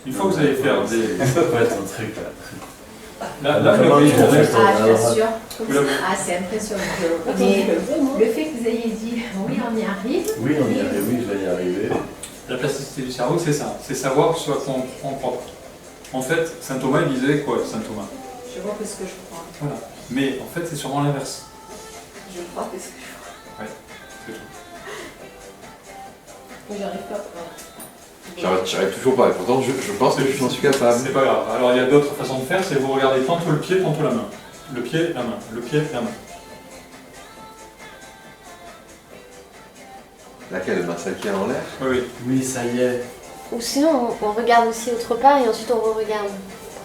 Une fois que vous allez faire des... Ça peut être un truc là. Là, vous la voyez tourner. Ah, je t'assure. Vous la- Ah, c'est impressionnant. Attends, Mais moi. le fait que vous ayez dit oui, on y arrive. Oui, on y arrive, oui, je vais y arriver. La plasticité du cerveau, c'est ça. C'est savoir ce à quoi on croit. En fait, saint Thomas il disait quoi, saint Thomas? Je vois que ce que je crois. Voilà. Mais en fait, c'est sûrement l'inverse. Je crois que ce que je crois. C'est tout. Mais j'arrive pas. J'arrive toujours pas, et pourtant je pense que je m'en suis capable. C'est pas grave. Alors il y a d'autres façons de faire, c'est vous regardez tantôt le pied, tantôt la main. Le pied, la main. Le pied, la main. Laquelle, celle qui est en l'air? Oui, oui. Oui, ça y est. Ou sinon, on regarde aussi autre part et ensuite on re-regarde.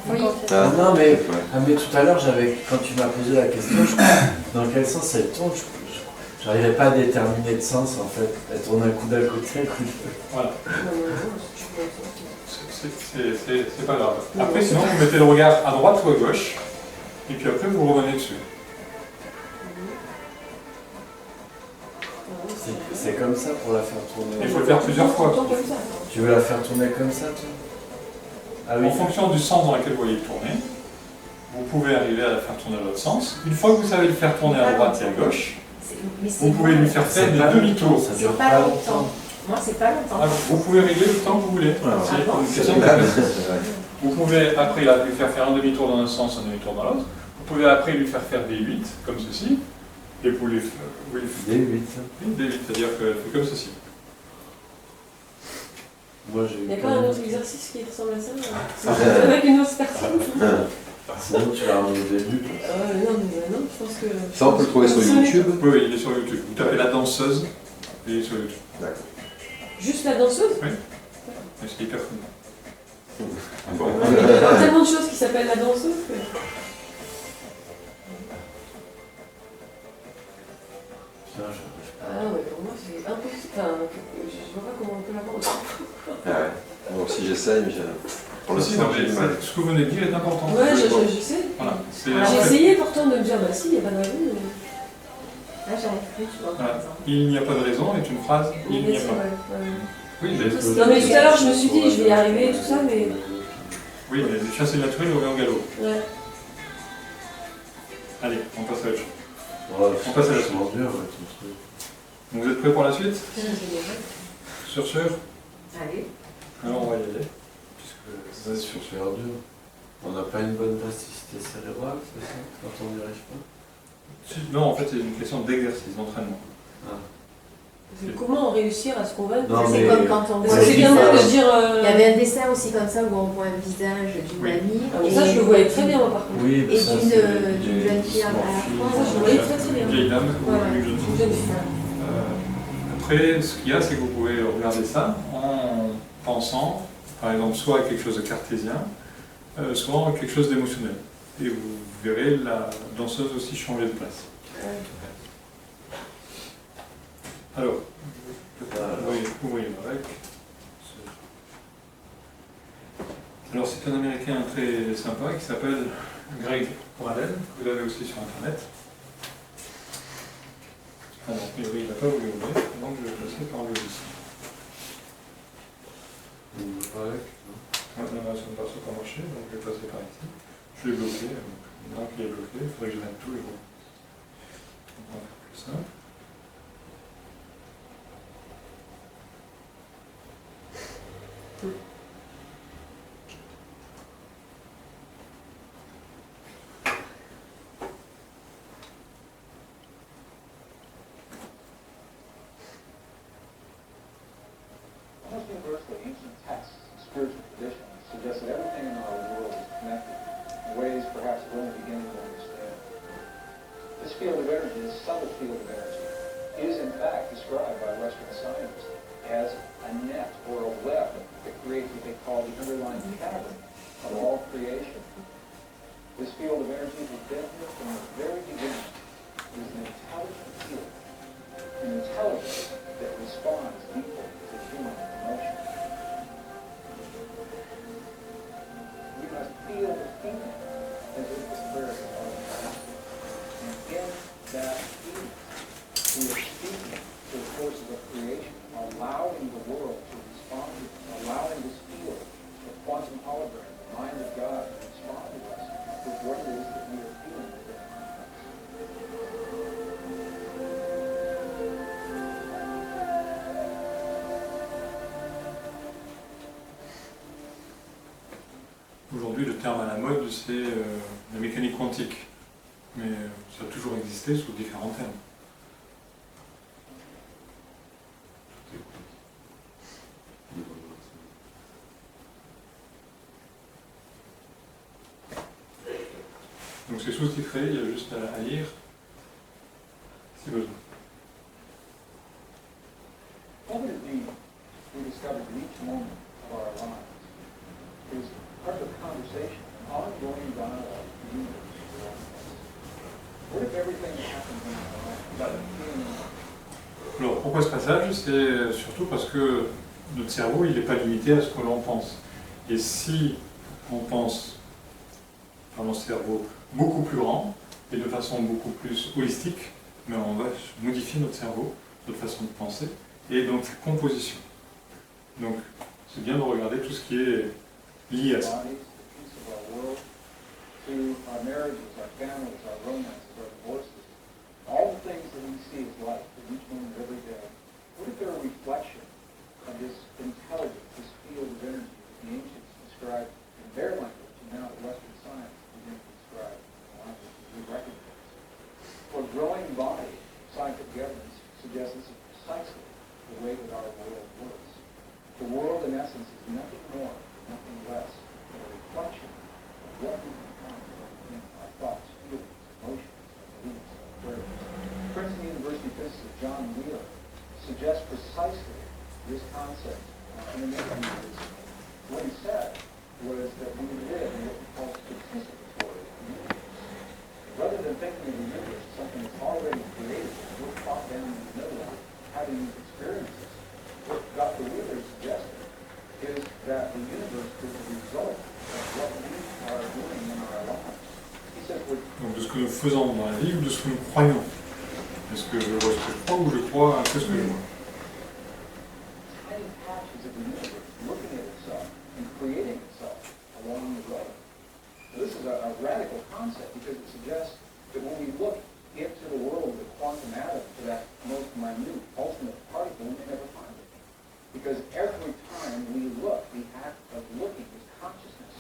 Oui. Ah, Non, mais, ouais. mais tout à l'heure, quand tu m'as posé la question, dans quel sens elle tourne, j'arrivais pas à déterminer de sens en fait. Elle tourne un coup d'un côté, un coup de l'autre. Voilà. Non, je pense que C'est pas grave. Après, sinon, vous mettez le regard à droite ou à gauche, et puis après, vous revenez dessus. C'est comme ça pour la faire tourner. Il faut le faire plusieurs fois. Tout le temps comme ça. Tu veux la faire tourner comme ça, toi? Ah oui. En fonction du sens dans lequel vous voyez tourner, vous pouvez arriver à la faire tourner à l'autre sens. Une fois que vous savez le faire tourner à droite et à gauche, Mais c'est vous pouvez lui faire C'est faire pas des demi-tours. longtemps, ça C'est dure pas pas longtemps. longtemps. Moi, c'est pas longtemps. Ah, vous pouvez régler le temps que vous voulez. Voilà. C'est Ah bon une C'est question de vrai. capacité. Vous pouvez après là, lui faire un demi-tour dans un sens, un demi-tour dans l'autre. Vous pouvez après lui faire des 8, comme ceci. Et vous les Des 8. des 8, c'est-à-dire qu'elle fait comme ceci. Moi, j'ai Il n'y a eu pas quand un même- autre exercice qui ressemble à ça Ah. avec une autre personne. Sinon, tu l'as remis au début. quoi. Non, mais non, je pense que. Ça, on peut le trouver sur YouTube. Oui, oui, il est sur YouTube. Vous tapez la danseuse, il est sur YouTube. D'accord. Juste la danseuse. Mais c'est hyper cool. Bon. Il y a tellement de choses qui s'appellent la danseuse que. Putain, j'arrive pas. Ah ouais, pour moi c'est impossible. Enfin, je vois pas comment on peut l'avoir autant. Ah ouais. Moi aussi j'essaye, mais pour Si, l'instant non, j'ai mais du mal. ce que vous venez de dire est important. Ouais, je sais. Voilà. C'est- Ah, en J'ai fait, essayé pourtant de me dire, bah si, il n'y a pas de raison. Mais... Là, j'arrive plus, tu vois, par Voilà. exemple. Il n'y a pas de raison est une phrase, il n'y a c'est pas. vrai, ouais. Oui, mais, Non mais tout à l'heure je me suis dit, je vais y arriver et tout ça, mais. oui, mais le chasser le naturel revient au galop. Ouais. Allez, on passe à la chose. Ouais, On passe à la c'est vachement dur, ouais, ton truc. Donc vous êtes prêts pour la suite? Sûr? Allez. Alors on va y aller. Puisque C'est super dur. On n'a pas une bonne plasticité cérébrale, c'est ça, quand on n'y arrive pas? Non, en fait, c'est une question d'exercice, d'entraînement. Comment réussir à se convaincre? Non, C'est mais- comme quand on Parce voit. que c'est bien beau de dire. Il y avait un dessin aussi comme ça où on voit un visage d'une Oui. amie. Ah, mais ça, je le voyais très bien, moi, par contre. Oui, mais Et ça, d'une c'est d'une jeune fille à la Ça, fois. je le voyais très très bien. Une vieille dame ou Ouais, une jeune fille. Une jeune fille. Après, ce qu'il y a, c'est que vous pouvez regarder ça en pensant, par exemple, soit à quelque chose de cartésien, soit à quelque chose d'émotionnel. Et vous verrez la danseuse aussi changer de place. Alors, oui, avec. Alors, c'est un Américain très sympa qui s'appelle Greg Braden, que vous avez aussi sur Internet. Alors, a priori, il n'a pas voulu ouvrir, donc je vais passer par le ici. Non, ça ne passe pas marcher, donc je vais passer par ici. Je l'ai bloqué, donc il est bloqué, il faudrait que je mette tout et voilà. Donc, on va faire plus simple. Almost universally, ancient texts and spiritual traditions suggest that everything in our world is connected in ways perhaps we're only beginning to understand. This field of energy, this subtle field of energy, is in fact described by Western scientists as a net or a web that creates what they call the underlying cavern of all creation. This field of energy has been here from the very beginning. It is an intelligent field, an intelligence that responds deeply to human emotion. We must feel the feeling as if the prayer is our God. And in that feeling, we are speaking to the forces of creation, allowing the world to respond to us, allowing this field, the quantum hologram, the mind of God, to respond to us with what it is that we are feeling within our hearts. Aujourd'hui, le terme à la mode, c'est la mécanique quantique. Mais ça a toujours existé sous différents termes. Donc c'est sous-titré, il y a juste à lire si besoin. What would it be if we discovered that each moment of our lives is part of a conversation, an ongoing dialogue with the universe around us? What if everything that happens in our life is about a feeling? Alors pourquoi ce passage? C'est surtout parce que notre cerveau, il n'est pas limité à ce que l'on pense. Et si on pense dans notre cerveau beaucoup plus grand et de façon beaucoup plus holistique, mais on va modifier notre cerveau, notre façon de penser et donc sa composition. Donc c'est bien de regarder tout ce qui est lié à ça. Bodies, the peace of our world, to our marriages, our families, our romances, our divorces, all the things that we see as life in each moment of every day. What if they're a reflection of this intelligence, this field of energy that the ancients described in their language, and now that Western science is beginning to describe in the language that we recognize? For a growing body, scientific evidence suggests this is precisely the way that our world works. The world, in essence, is nothing more, nothing less than a reflection of what we become in our thoughts, feelings, emotions, beliefs, and prayers. Princeton University physicist John Wheeler suggests precisely this concept in an interview recently. What he said was that we live in what we call participatory universe. Rather than thinking of the universe as something that's already created, we're caught down in the middle of having these experiences. What Dr. Wheeler suggested is that the universe is a result of what we are doing in our lives. He says we're Donc de ce que nous faisons dans la vie ou de ce que nous croyons. Est-ce que je vois ce que je crois ou je crois un peu ce que je vois? tiny patches of the universe looking at itself and creating itself along the way. Now, this is a radical concept because it suggests that when we look into the world of the quantum atom to that most minute ultimate particle, we may never find it. Because every time we look, the act of looking is consciousness,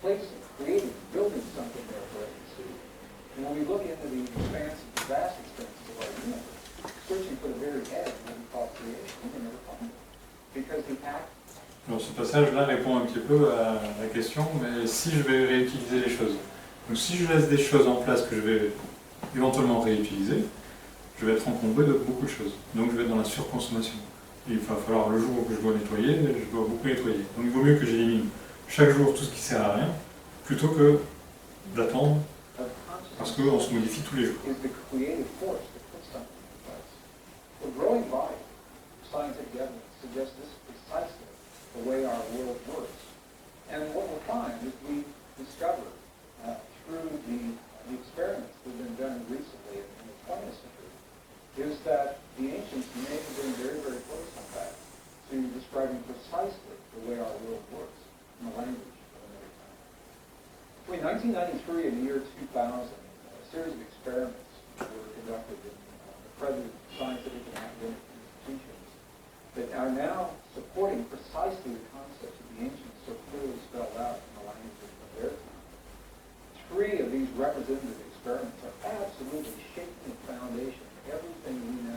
placing, creating, building something there for us to see. And when we look into the expanse, the vast expanses of our universe, searching for the very edge of what we call creation, we may never find it. Because the act. Alors ce passage-là répond un petit peu à la question, mais si je vais réutiliser les choses. Donc si je laisse des choses en place que je vais éventuellement réutiliser, je vais être encombré de beaucoup de choses. Donc je vais être dans la surconsommation. Et il va falloir, le jour où je dois nettoyer, je dois beaucoup nettoyer. Donc il vaut mieux que j'élimine chaque jour tout ce qui sert à rien, plutôt que d'attendre, parce qu'on se modifie tous les jours. Is the creative force that puts something in place. The growing body of scientific evidence suggests this is precisely the way our world works. And what we'll find is we discover through the experiments that have been done recently in the 20th century is that the ancients may have been very, very close, in fact, to describing precisely the way our world works in the language of another time. Between 1993 and the year 2000, a series of experiments were conducted in accredited scientific and academic institutions that are now supporting precisely the concepts that the ancients so clearly spelled out in the language of their time. 3 of these representative experiments are absolutely shaking the foundation of everything we now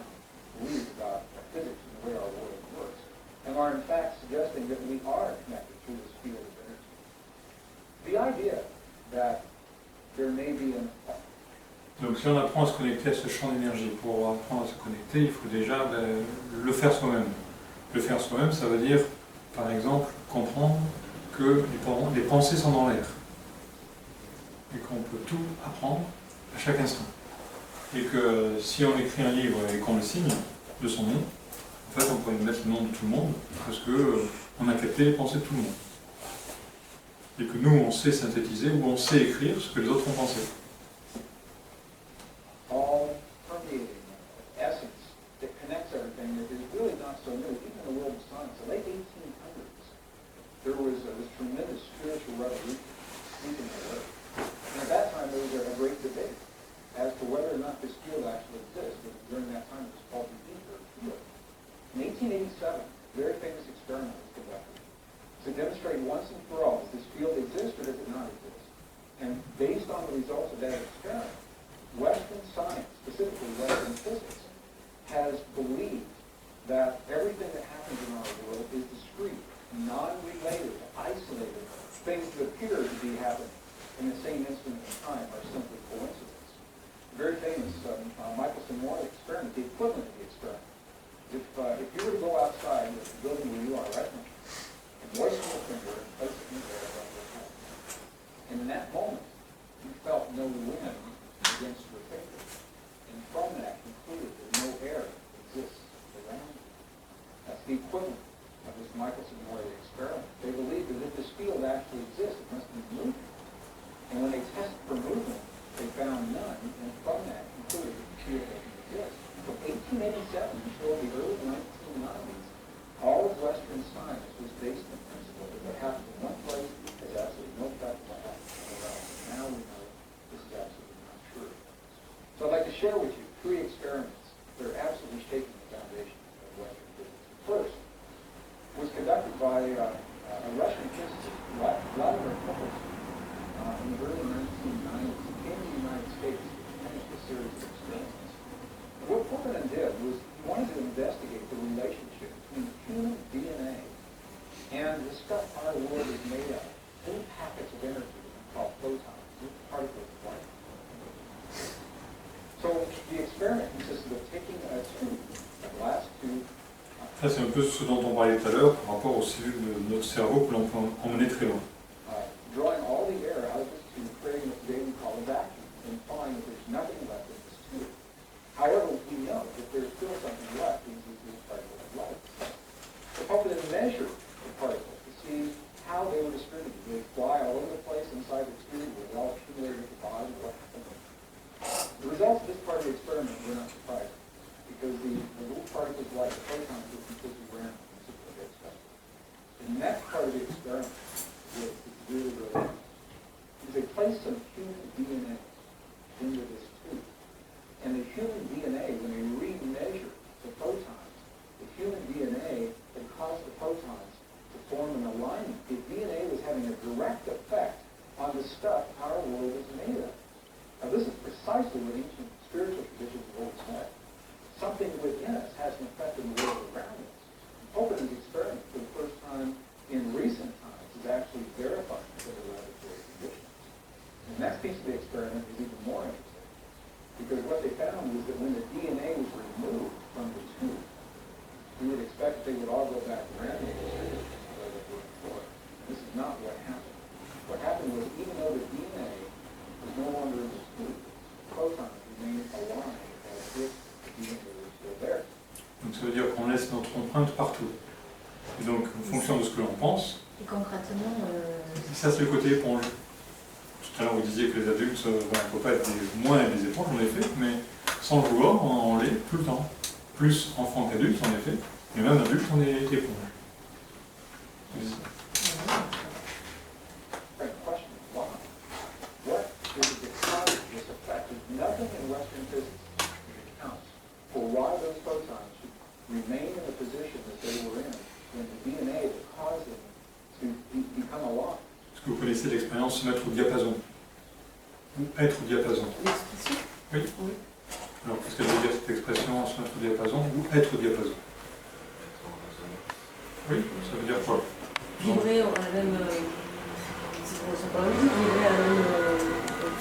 believe about physics and the way our world works, and are in fact suggesting that we are connected through this field of energy. The idea that there may be an Donc si on apprend à se connecter à ce champ d'énergie, pour apprendre à se connecter, il faut déjà le faire soi-même. Le faire soi-même, ça veut dire, par exemple, comprendre que les pensées sont dans l'air. Et qu'on peut tout apprendre à chaque instant. Et que si on écrit un livre et qu'on le signe de son nom, en fait on pourrait mettre le nom de tout le monde, parce qu'on a capté les pensées de tout le monde. Et que nous on sait synthétiser ou on sait écrire ce que les autres ont pensé. all permeating essence that connects everything that is really not so new. Even in the world of science, the late 1800s, there was this tremendous spiritual revolution sweeping the earth. And at that time, there was a great debate as to whether or not this field actually exists. And during that time, it was called the ether field. In 1887, a very famous experiment was conducted to demonstrate once and for all, does this field exist or does it not exist? And based on the results of that experiment, Western science, specifically Western physics, has believed that everything that happens in our world is discrete, non-related, isolated. Things that appear to be happening in the same instant in time are simply coincidence. The very famous Michelson-Morley experiment, the equivalent of the experiment. If you were to go outside of the building where you are right now, and moisten your finger and place it in there around your head, and in that moment, you felt no wind against your finger, and from that concluded that no air exists around you. That's the equivalent of this Michelson-Morley experiment. They believe that if this field actually exists, it must be moving. And when they tested for movement, they found none, and from that concluded that the field doesn't exist. From 1887 until the early 1990s, all of Western science was based on the principle that what happens in one place has absolutely no effect on what happens anywhere else. Now we know this is absolutely not true. So I'd like to share with you 3 experiments that are absolutely shaking the foundation of Western physics. The first was conducted by a Russian physicist, Vladimir Popovsky, in the early 1990s. He came to the United States to finish a series of experiments. And what Popovsky did was he wanted to investigate the relationship between human DNA and the stuff our world is made of, little packets of energy called photons, little particles of light. So the experiment consisted of taking a tube, a glass tube. Ça c'est un peu ce dont on parlait tout à l'heure par rapport aux cellules de notre cerveau que l'on peut emmener très loin. Drawing all the air out of this tube, creating what today we call a vacuum, and find that there's nothing left in this tube. However, we know that there's still something left in these particles of light. So Popovsky then measured the particles to see how they were distributed. Did they fly all over the place inside the tube? Were they all accumulated at the bottom? What happened? The results of this part of the experiment were not surprising, because the little particles of light, the photons, were completely random, and super expected. The next part of the experiment was honestly, what ancient spiritual traditions have always said. Something within us has an effect on the world around us. Hopenham's experiment for the first time in recent times is actually verifying the laboratory conditions. The next piece of the experiment is even more interesting, because what they found was that when the DNA was removed from the tube, we would expect that they would all go back randomly to where they were before. This is not what happened. What happened was, even though the DNA was no longer in the tube, protons remained alive as if the DNA was still there. Donc ça veut dire qu'on laisse notre empreinte partout. Et donc, en fonction de ce que l'on pense, Et concrètement, ça c'est le côté éponge. Tout à l'heure vous disiez que les adultes, il ne faut pas être moins des éponges, en effet, mais sans le vouloir, on l'est tout le temps. Plus enfant qu'adulte, en effet, mais même adulte, on est éponge. Great question. Why? What is the cause of this effect? There's nothing in Western physics that accounts for why those photons should remain in the position that they were in when the DNA that caused them to become alive. Est-ce que vous connaissez l'expérience se mettre au diapason? Ou être au diapason? L'expression. Oui. Oui. Alors, qu'est-ce qu'elle veut dire cette expression, se mettre au diapason ou être au diapason? Oui, ça veut dire quoi? Vibrer à la même. C'est pas la musique, vibrer à la même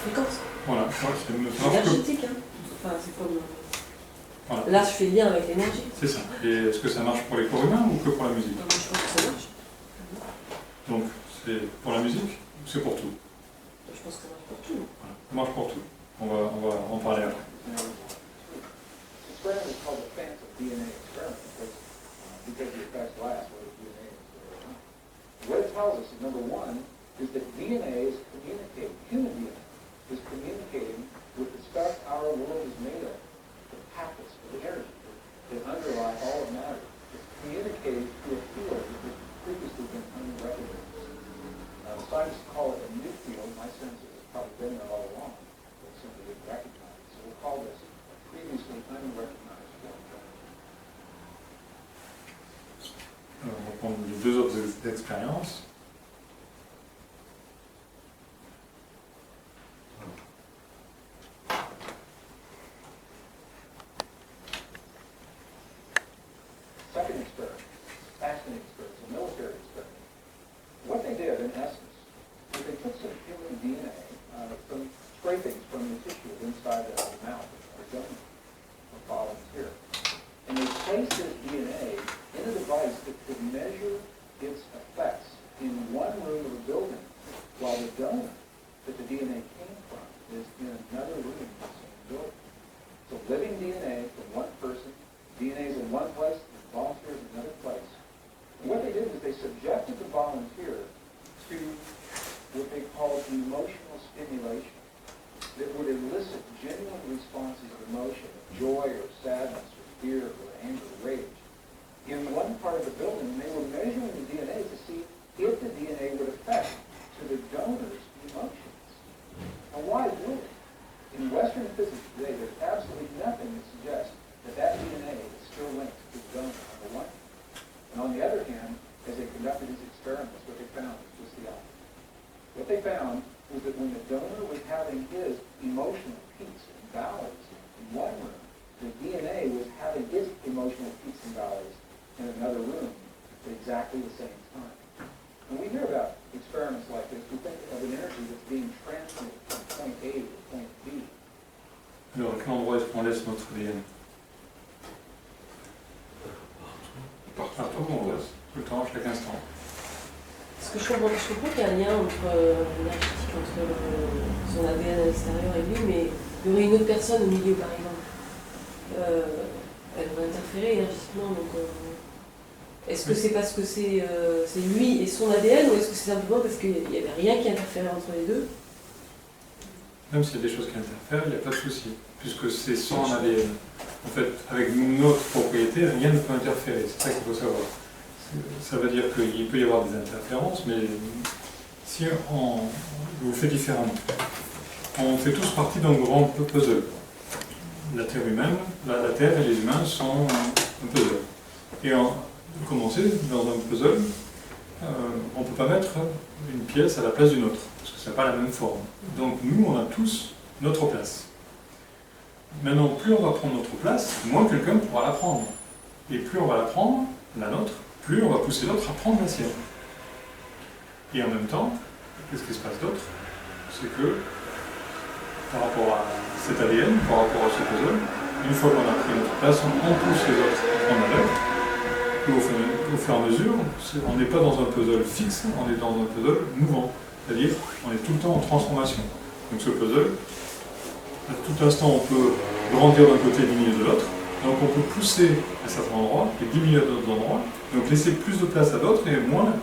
fréquence. Voilà, c'est C'est énergétique, hein. Enfin, c'est comme. Voilà. Là, je fais le lien avec l'énergie. C'est ça. Et est-ce que ça marche pour les corps humains ou que pour la musique? Moi, je pense que ça marche. Donc, c'est pour la musique ou c'est pour tout? Je pense que ça marche pour tout. Voilà. Ça marche pour tout. On va en parler après. This experiment is called the phantom DNA experiment because the effects last whether DNA is there or not. What it tells us is, number one, is that DNA is communicating, human DNA is communicating with the stuff our world is made of, the packets, the energy that underlie all of matter. It's communicating through a field that has previously been unrecognized. Scientists call it a new field. My sense is it's probably been there all along, but simply didn't recognize it. So we'll call this a previously unrecognized form of energy. On va prendre les deux autres expériences. Second experiment, fascinating experiment, a military experiment. What they did, in essence, is they took some human DNA, some scrapings from the tissue inside the mouth of a gunman, a volunteer, and they placed this DNA in a device that could measure its effects in one room of a building, while the donor that the DNA came from is in another room in the same building. So living DNA from one person, DNA is in one place, the volunteer is in another place. And what they did was they subjected the volunteer to what they called emotional stimulation that would elicit genuine responses of emotion, of joy or sadness or fear or anger or rage. In one part of the building, and they were measuring the DNA to see if the DNA would affect to the donor's emotions. Now why do it? In Western physics today, there's absolutely nothing that suggests that that DNA is still linked to the donor on the one hand. And on the other hand, as they conducted these experiments, what they found was just the opposite. What they found was that when the donor was having his emotional peaks and valleys in one room, the DNA was having its emotional peaks and valleys in another room at exactly the same time. When we hear about experiments like this, we think of an energy that's being transmitted from point A to point B. Alors, à quel endroit est-ce qu'on laisse notre ADN? Partout, on laisse. Tout le temps, chaque instant. Parce que je comprends qu'il y a un lien entre l'énergétique, entre son ADN à l'extérieur et lui, mais il y aurait une autre personne au milieu, par exemple. Elle va interférer énergétiquement, donc est-ce que c'est parce que c'est lui et son ADN, ou est-ce que c'est simplement parce qu'il n'y avait rien qui interférait entre les deux? Même s'il y a des choses qui interfèrent, il n'y a pas de souci, puisque c'est son ADN. En fait, avec notre propriété, rien ne peut interférer, c'est ça qu'il faut savoir. Ça veut dire qu'il peut y avoir des interférences, mais si on le fait différemment, on fait tous partie d'un grand puzzle. La Terre humaine, la Terre et les humains sont un puzzle. Et en commencer dans un puzzle, on ne peut pas mettre une pièce à la place d'une autre, parce que ça n'a pas la même forme. Donc nous, on a tous notre place. Maintenant, plus on va prendre notre place, moins quelqu'un pourra la prendre. Et plus on va la prendre, la nôtre, plus on va pousser l'autre à prendre la sienne. Et en même temps, qu'est-ce qui se passe d'autre? C'est que, par rapport à cet ADN, par rapport à ce puzzle, une fois qu'on a pris notre place, on pousse les autres à prendre la leur. Et au fur et à mesure, on n'est pas dans un puzzle fixe, on est dans un puzzle mouvant. C'est-à-dire, on est tout le temps en transformation. Donc ce puzzle, à tout instant, on peut grandir d'un côté et diminuer de l'autre. Donc on peut pousser à certains endroits et diminuer à d'autres endroits. Donc laisser plus de place à d'autres et moins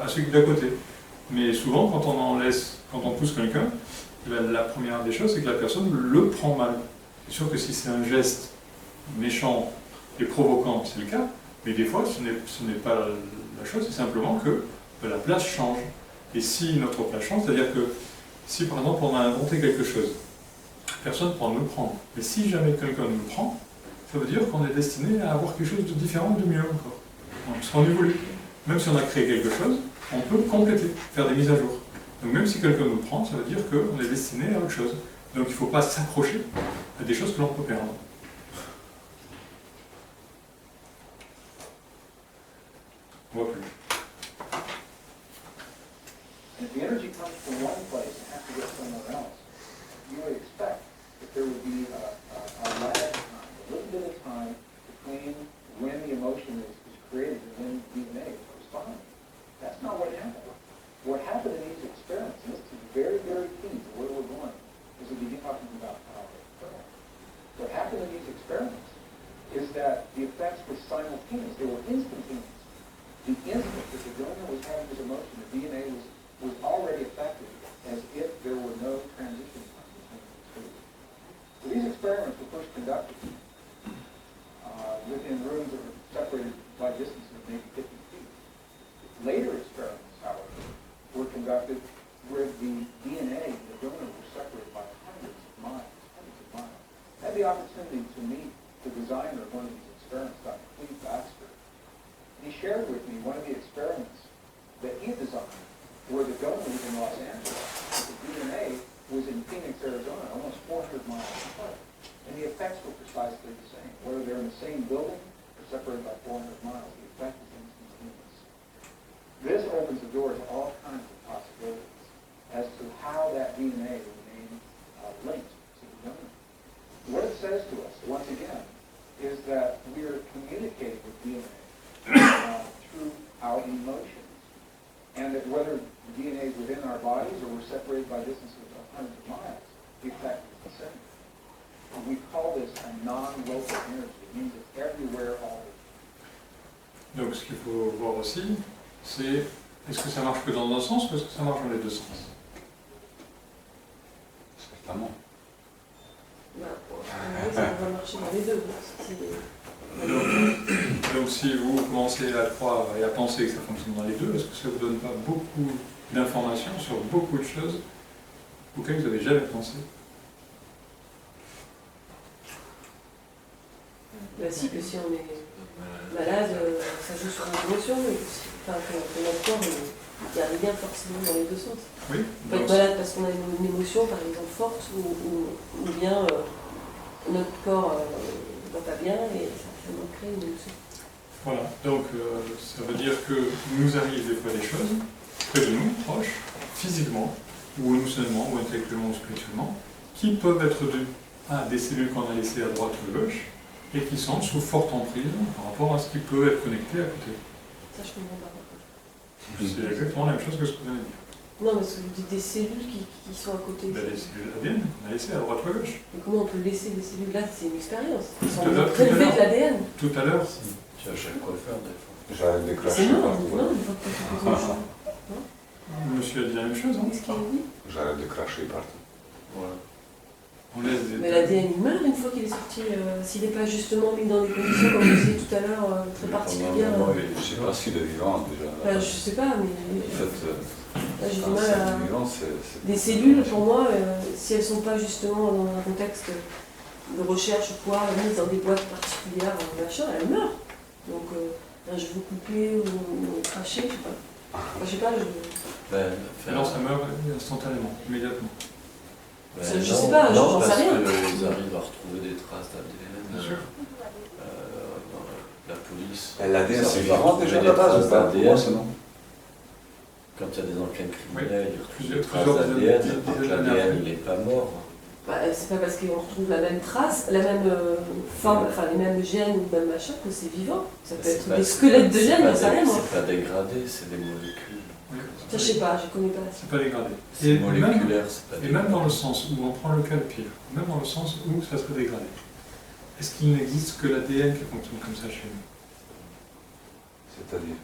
à ceux qui sont d'à côté. Mais souvent, quand on pousse quelqu'un, la première des choses, c'est que la personne le prend mal. C'est sûr que si c'est un geste méchant et provoquant, c'est le cas. Mais des fois, ce n'est pas la chose, c'est simplement que la place change. Et si notre place change, c'est-à-dire que si par exemple on a inventé quelque chose, personne ne pourra nous le prendre. Mais si jamais quelqu'un nous le prend, ça veut dire qu'on est destiné à avoir quelque chose de différent, de mieux encore. Parce qu'on évolue. Même si on a créé quelque chose, on peut compléter, faire des mises à jour. Donc même si quelqu'un nous le prend, ça veut dire qu'on est destiné à autre chose. Donc il ne faut pas s'accrocher à des choses que l'on peut perdre. On voit plus. If the energy comes from one place and has to go somewhere else, you would expect that there would be a lag time, a little bit of time between when the emotion is created and when DNA is responding. That's not what happened. What happened in these experiments, and this is very, very key to where we're going, is we begin talking about power. What happened in these experiments is that the effects were simultaneous. They were instantaneous. The instant that the donor was having his emotion, the DNA was already affected as if there were no transition time between the two. So these experiments were first conducted within rooms that were separated by distances of maybe 50 feet. Later experiments, however, were conducted where the DNA and the donor were separated by hundreds of miles. I had the opportunity to meet the designer of one of these experiments, Dr. Cleve Baxter. He shared with me one of the experiments that he designed where the donor was in Los Angeles, but the DNA was in Phoenix, Arizona, almost 400 miles apart. And the effects were precisely the same. Whether they're in the same building or separated by 400 miles, the effect is instantaneous. This opens the door to all kinds of possibilities as to how that DNA remains linked to the donor. What it says to us, once again, is that we are communicating with DNA through our emotions. And that whether DNA is within our bodies or we're separated by distances of hundreds of miles, the effect is the same. And we call this a non-local energy. It means it's everywhere all the time. Donc ce qu'il faut voir aussi, c'est est-ce que ça marche que dans un sens ou est-ce que ça marche dans les deux sens? Certainement. Ça va marcher dans les deux. Donc si vous commencez à croire et à penser que ça fonctionne dans les deux, est-ce que ça ne vous donne pas beaucoup d'informations sur beaucoup de choses auxquelles vous n'avez jamais pensé? Bah si, que si on est malade, ça joue sur nos émotions, mais enfin, que notre corps, il y a un lien forcément dans les deux sens. Oui. On peut être malade parce qu'on a une émotion, par exemple, forte, ou bien notre corps ne va pas bien et ça nous crée une émotion. Voilà, donc ça veut dire que nous arrivent des fois des choses près de nous, proches, physiquement, ou émotionnellement, ou intellectuellement, ou spirituellement, qui peuvent être dues à des cellules qu'on a laissées à droite ou à gauche, et qui sont sous forte emprise par rapport à ce qui peut être connecté à côté. Ça, je comprends pas. C'est exactement la même chose que ce que vous avez dit. Non, mais vous dites des cellules qui sont à côté. Ben, les cellules ADN qu'on a laissées à droite ou à gauche. Mais comment on peut laisser des cellules là? C'est une expérience. Ils sont Tout à l'heure. prélevés de l'ADN. Tout à l'heure, Tu as chaque quoi faire des fois. J'arrête de C'est cracher mort, partout. non, une fois que tu poses une chose. monsieur a dit la même chose. Hein. Qu'est-ce qu'il a dit? J'arrête de cracher partout. Voilà. On laisse des... Mais l'ADN il meurt une fois qu'il est sorti, s'il n'est pas justement mis dans des conditions, comme je disais tout à l'heure, très particulières. Je ne sais pas s'il est vivant déjà. Enfin, je sais pas, mais En fait, là, j'ai du quand mal c'est à... vivant, c'est... Des cellules, pour moi, si elles ne sont pas justement dans un contexte de recherche ou quoi, mises dans des boîtes particulières, machin, elles meurent. Donc, un cheveu coupé ou craché, je sais pas. Enfin, je sais pas, Alors ça meurt instantanément, immédiatement. Je sais pas, j'en sais rien. Parce qu'ils arrivent à retrouver l'ADN, Ça c'est va vivant déjà de retrouver la base les ou pas? traces Pour moi, d'ADN. c'est non. Quand il y a des enquêtes criminelles, ils retrouvent des traces Plusieurs d'ADN, dizaines donc d'années l'ADN après. il n'est pas mort. Bah, c'est pas parce qu'on retrouve la même trace, la même forme, enfin les mêmes gènes ou le même machin que c'est vivant. Ça peut C'est être pas- des squelettes de c'est gènes, pas j'en sais rien des- moi. C'est pas dégradé, c'est des molécules. Oui. Ça, je sais pas, je connais pas. C'est pas dégradé. C'est Et même, moléculaire, c'est pas et même dans le dégradé. sens où on prend le cas le pire, même dans le sens où ça serait dégradé, est-ce qu'il n'existe que l'ADN qui fonctionne comme ça chez nous? C'est-à-dire,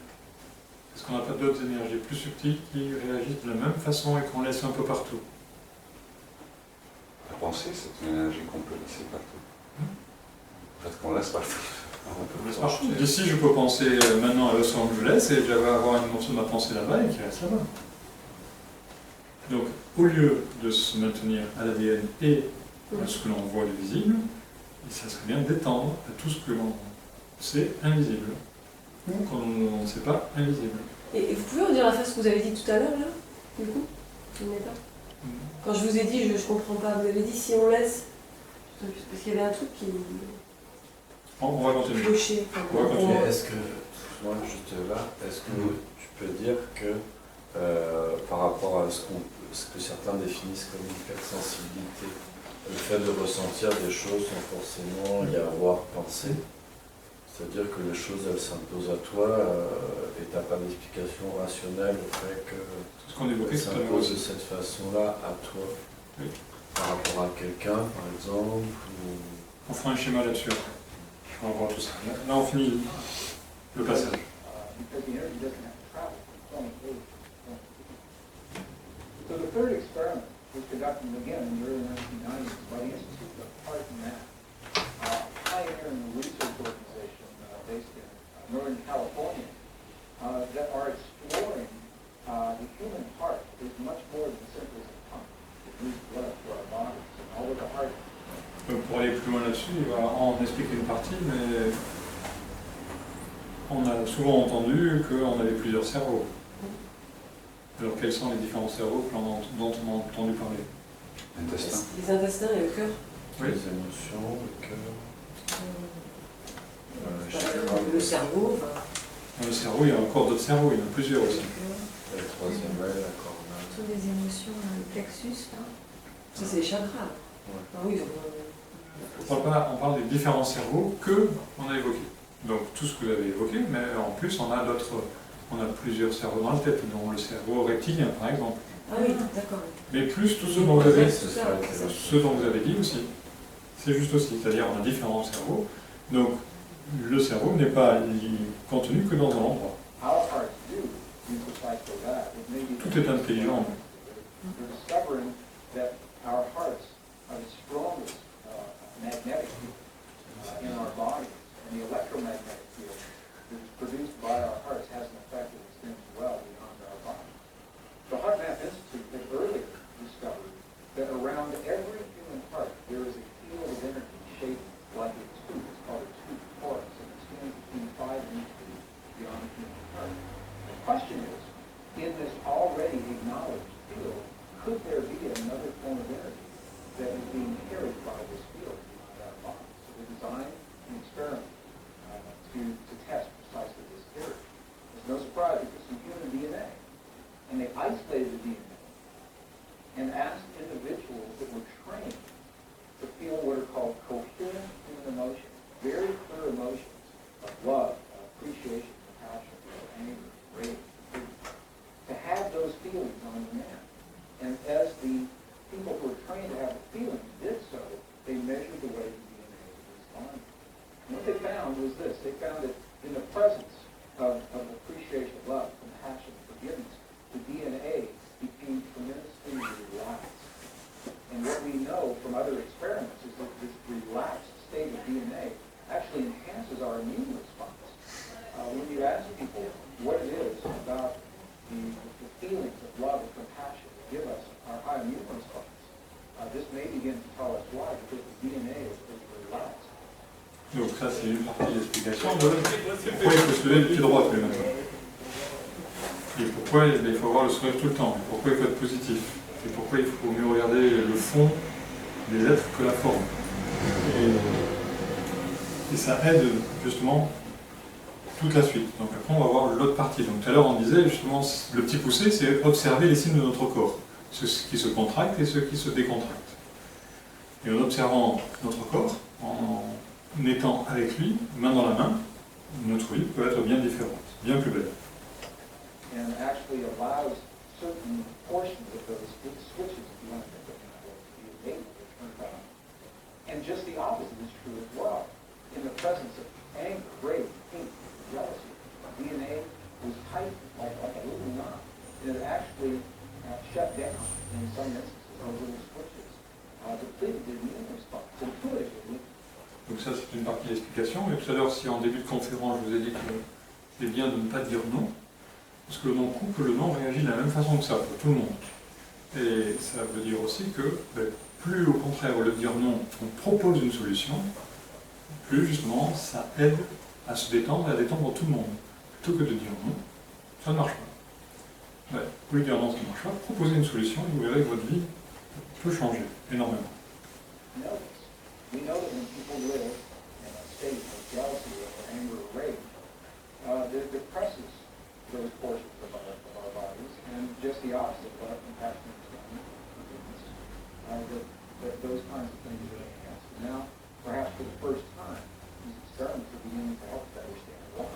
Est-ce qu'on n'a pas d'autres énergies plus subtiles qui réagissent de la même façon et qu'on laisse un peu partout? la pensée, c'est une énergie qu'on peut laisser partout. Peut-être qu'on laisse partout. On peut Laisse penser. partout. D'ici, je peux penser maintenant à Los Angeles et j'avais avoir une morceau de ma pensée là-bas et qui reste là-bas. Donc, au lieu de se maintenir à l'ADN et à ce que l'on voit de visible, ça serait bien d'étendre à tout ce que l'on sait invisible. Ou quand on ne sait pas invisible. Et vous pouvez redire la phrase que vous avez dit tout à l'heure là, du coup? Je n'ai pas. Quand je vous ai dit, je comprends pas, vous avez dit si on laisse. Parce qu'il y avait un truc qui On va continuer. clochait. Enfin, On va continuer. Mais est-ce que, moi juste là, est-ce que tu peux dire que par rapport à ce que certains définissent comme une hypersensibilité, le fait de ressentir des choses sans forcément y avoir pensé, c'est-à-dire que les choses elles s'imposent à toi et tu n'as pas d'explication rationnelle au fait que Tout ce qu'on évoquait elles tout à l'heure s'imposent de aussi. cette façon-là à toi, Oui. par rapport à quelqu'un par exemple, ou... On fera un schéma là-dessus après. On va voir tout ça. Là, on finit le passage. Because the energy doesn't have to travel from point A to point B. So the third experiment was conducted again in the early 1990s by the Institute of Heart and Math, pioneering a research organization based in Northern California that are exploring the human heart is much more than simply a pump. It moves blood to our bodies, and although the heart Donc pour aller plus loin là-dessus, il va en expliquer une partie, mais on a souvent entendu qu'on avait plusieurs cerveaux. Alors quels sont les différents cerveaux dont on a entendu parler? Intestin. Les intestins et le cœur. Oui. les émotions, le cœur, Le cerveau, enfin, Dans le cerveau, il y a encore d'autres cerveaux, il y en a plusieurs aussi. le troisième œil, la cornée. Tous les émotions, le plexus, là. ça c'est les chakras. Ah oui, On parle des différents cerveaux que on a évoqués. Donc tout ce que vous avez évoqué, mais en plus on a plusieurs cerveaux dans la tête, dont le cerveau reptilien par exemple. Ah oui, d'accord. Mais plus tout ce dont vous avez, C'est ça, c'est ça. ce dont vous avez dit aussi. C'est juste aussi, c'est-à-dire on a différents cerveaux. Donc le cerveau n'est pas contenu que dans un endroit. our hearts do precisely that. It may be Tout est intelligent. We're discovering that our hearts are the strongest magnetic field in our bodies, and the electromagnetic field that is produced by our hearts has an effect that extends well beyond our bodies. The Heart Math Institute had earlier discovered that around every human heart there is a field of energy shaped like a tube. It's called a tube torus, and it stands between 5 and 8 feet beyond the human heart. The question is, in this already acknowledged field, could there be another form of energy that is being carried by this field beyond our bodies? So they designed an experiment to test precisely this theory. There's no surprise, it was some human DNA. And they isolated the DNA and asked individuals that were trained to feel what are called coherent human emotions, very clear emotions of love, appreciation, compassion, anger, rage, grief, to have those feelings on demand. And as the people who were trained to have the feelings did so, they measured the way the DNA was responding. And what they found was this. They found that in the presence of appreciation, love, compassion, forgiveness, the DNA became tremendously relaxed. And what we know from other experiments is that this relaxed state of DNA actually enhances our immune response. When you ask people what it is about the feelings of love and compassion that give us our high immune response, this may begin to tell us why, because the DNA is relaxed. Donc ça c'est une partie de l'explication de pourquoi il faut se lever le pied droit tous les matins. Et pourquoi il faut avoir le sourire tout le temps. Et pourquoi il faut être positif. Et pourquoi il faut mieux regarder le fond des lettres que la forme. Et ça aide justement toute la suite. Donc après, on va voir l'autre partie. Donc tout à l'heure, on disait justement, le petit poussé, c'est observer les signes de notre corps, ceux qui se contractent et ceux qui se décontractent. Et en observant notre corps, en étant avec lui, main dans la main, notre vie peut être bien différente, bien plus belle. And actually allows certain portions of those big switches, if you want to think of them that way, to be enabled or turned on. And just the opposite is true as well. In the presence of anger, rage, hate, jealousy, DNA was tightened like a little knot. And it actually shut down, in some instances, those little switches, depleted the immune response intuitively. Donc ça, c'est une partie de l'explication. Mais tout à l'heure, si en début de conférence, je vous ai dit que c'est bien de ne pas dire non, parce que le non coupe, le non réagit de la même façon que ça pour tout le monde. Et ça veut dire aussi que plus au contraire, au lieu de dire non, on propose une solution, plus justement ça aide à se détendre et à détendre tout le monde. Plutôt que de dire non, ça ne marche pas. Vous pouvez dire non, ça ne marche pas, proposez une solution et vous verrez que votre vie peut changer énormément. We know that when people live in a state of jealousy or anger or rage, it depresses those portions of our bodies, and just the opposite of what compassion is done, that those kinds of things are enhanced. Now, perhaps for the first time, these experiments are beginning to help us understand why.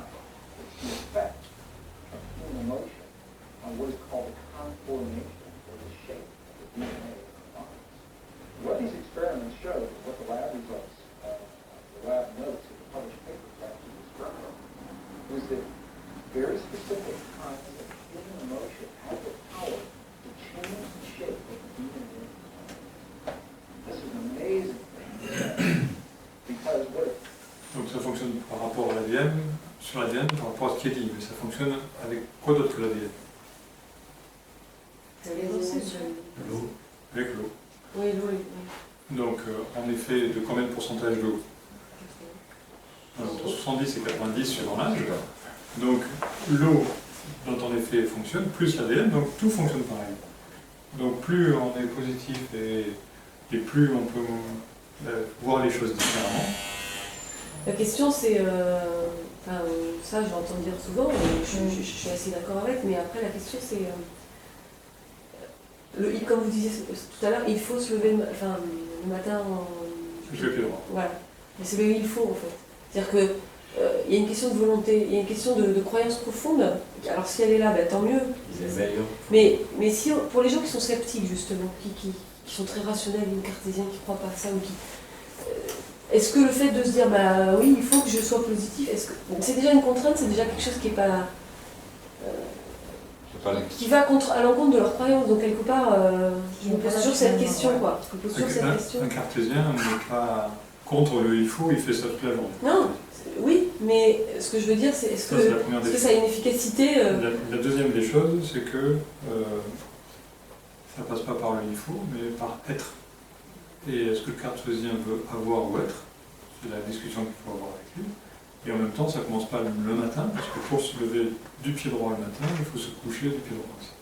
It's the effect of human emotion on what is called the conformation, or the shape of the DNA of our bodies. What these experiments show, what the lab results, the lab notes in the published papers actually describe, was that very specific kinds of human emotion have the power to change the shape of the DNA. This is an amazing thing. Because what Donc ça fonctionne par rapport à l'ADN, sur l'ADN, par rapport à ce qui est dit, mais ça fonctionne avec quoi d'autre que l'ADN? Les émotions. L'eau. Avec l'eau. Oui, l'eau. Donc en effet, de combien de pourcentage d'eau? Entre 70 et 90 suivant l'âge. Donc l'eau dont en effet fonctionne, plus l'ADN, donc tout fonctionne pareil. Donc plus on est positif et plus on peut voir les choses différemment. La question c'est, ça je l'entends dire souvent, et je suis assez d'accord avec, mais après la question c'est, comme vous disiez tout à l'heure, il faut se lever le matin Je le pied droit. Voilà, mais c'est le il faut en fait. C'est-à-dire que il y a une question de volonté, il y a une question de croyance profonde. Alors si elle est là, tant mieux. Mais si, pour les gens qui sont sceptiques justement, qui sont très rationnels, ou cartésiens, qui ne croient pas à ça, ou qui... est-ce que le fait de se dire, oui, il faut que je sois positif, c'est déjà une contrainte, c'est déjà quelque chose qui est pas... qui va à l'encontre de leur croyance. Donc quelque part, je me pose toujours cette question, quoi. Je me pose toujours cette question. Un cartésien n'est pas contre le il faut, il fait ça toute la journée. Non, oui, mais ce que je veux dire, c'est est-ce que ça a une efficacité La deuxième des choses, c'est que ça passe pas par le il faut, mais par être. Et est-ce que le cartésien veut avoir ou être? C'est la discussion qu'il faut avoir avec lui. Et en même temps, ça ne commence pas le matin, parce que pour se lever du pied droit le matin, il faut se coucher du pied droit aussi.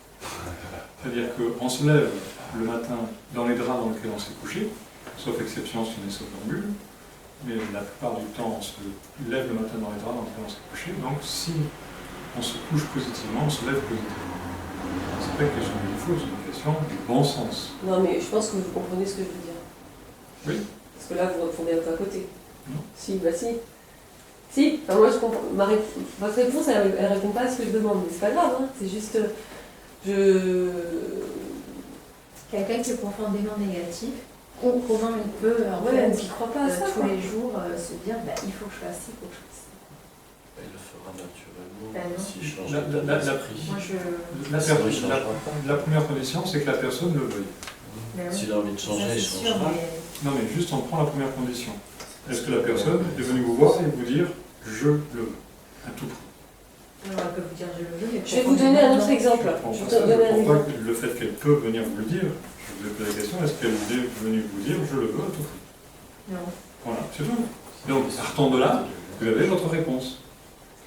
C'est-à-dire qu'on se lève le matin dans les draps dans lesquels on s'est couché, sauf exception si on est somnambule, mais la plupart du temps, on se lève le matin dans les draps dans lesquels on s'est couché. Donc si on se couche positivement, on se lève positivement. C'est pas une question de il faut, c'est une question du bon sens. Non, mais je pense que vous comprenez ce que je veux dire. Oui. Parce que là, vous répondez un peu à côté. Non. Si, si. Si, moi je comprends. Votre réponse, elle répond pas à ce que je demande, mais c'est pas grave, hein. C'est juste. Quelqu'un qui est profondément négatif, comment il peut, qui croit pas à ça, tous les jours, se dire il faut que je fasse ci, il faut que je fasse ça. Il le fera naturellement s'il change la première condition, c'est que la personne le veuille. S'il a envie de changer, il changera. Non, mais juste on prend la première condition. Est-ce que la personne est venue vous voir et vous dire « je le veux » à tout prix? Alors, elle peut vous dire je le veux, mais je vais vous donner un autre exemple. Pourquoi le fait qu'elle peut venir vous le dire, je vous ai posé la question, est-ce qu'elle est venue vous dire « je le veux » à tout prix? Non. Voilà, c'est tout. Donc, partant de là, vous avez votre réponse.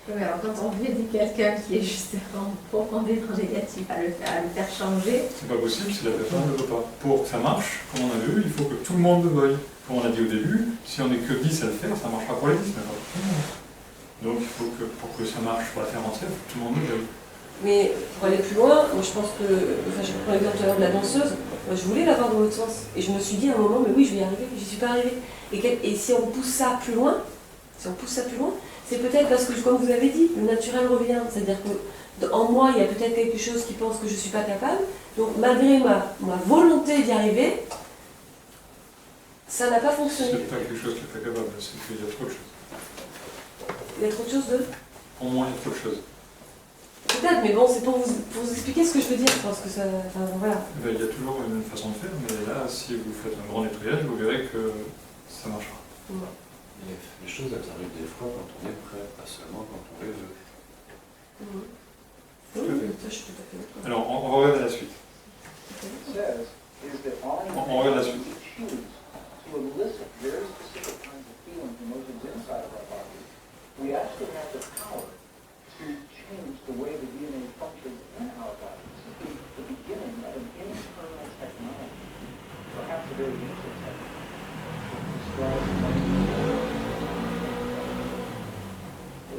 Oui, alors quand on veut dire quelqu'un qui est justement profondément négatif à le faire changer... C'est pas possible si la personne ne le veut pas. Pour que ça marche, comme on a vu, il faut que tout le monde le veuille. Comme on a dit au début, si on n'est que 10 à le faire, ça ne marchera pas pour les 10, mais pas pour tout le monde. Donc il faut que pour que ça marche sur la Terre entière, tout le monde le veuille. Mais pour aller plus loin, moi je pense que, enfin je prends l'exemple tout à l'heure de la danseuse, moi je voulais l'avoir dans l'autre sens. Et je me suis dit à un moment, mais oui je vais y arriver, j'y suis pas arrivée. Et si on pousse ça plus loin, c'est peut-être parce que, comme vous avez dit, le naturel revient. C'est-à-dire qu'en moi, il y a peut-être quelque chose qui pense que je ne suis pas capable. Donc malgré ma volonté d'y arriver, ça n'a pas fonctionné. C'est pas quelque chose qui n'est pas capable, c'est qu'il y a trop de choses. Il y a trop de choses de... Au moins, il y a trop de choses. Peut-être, mais bon, c'est pour vous expliquer ce que je veux dire. Je pense que ça... Enfin, voilà. Eh ben, il y a toujours une façon de faire, mais là, si vous faites un grand nettoyage, vous verrez que ça marchera. Ouais. Les choses, elles arrivent des fois quand on est prêt, pas seulement quand on les veut. Oui, ça, je suis tout à fait d'accord. Alors, on va regarder la suite. says is that our On regarde la suite. we choose to elicit very specific kinds of feelings and emotions inside of our body, we actually have the power to change the way the DNA functions in our bodies. It's the beginning of an internal technology, perhaps a very ancient technology.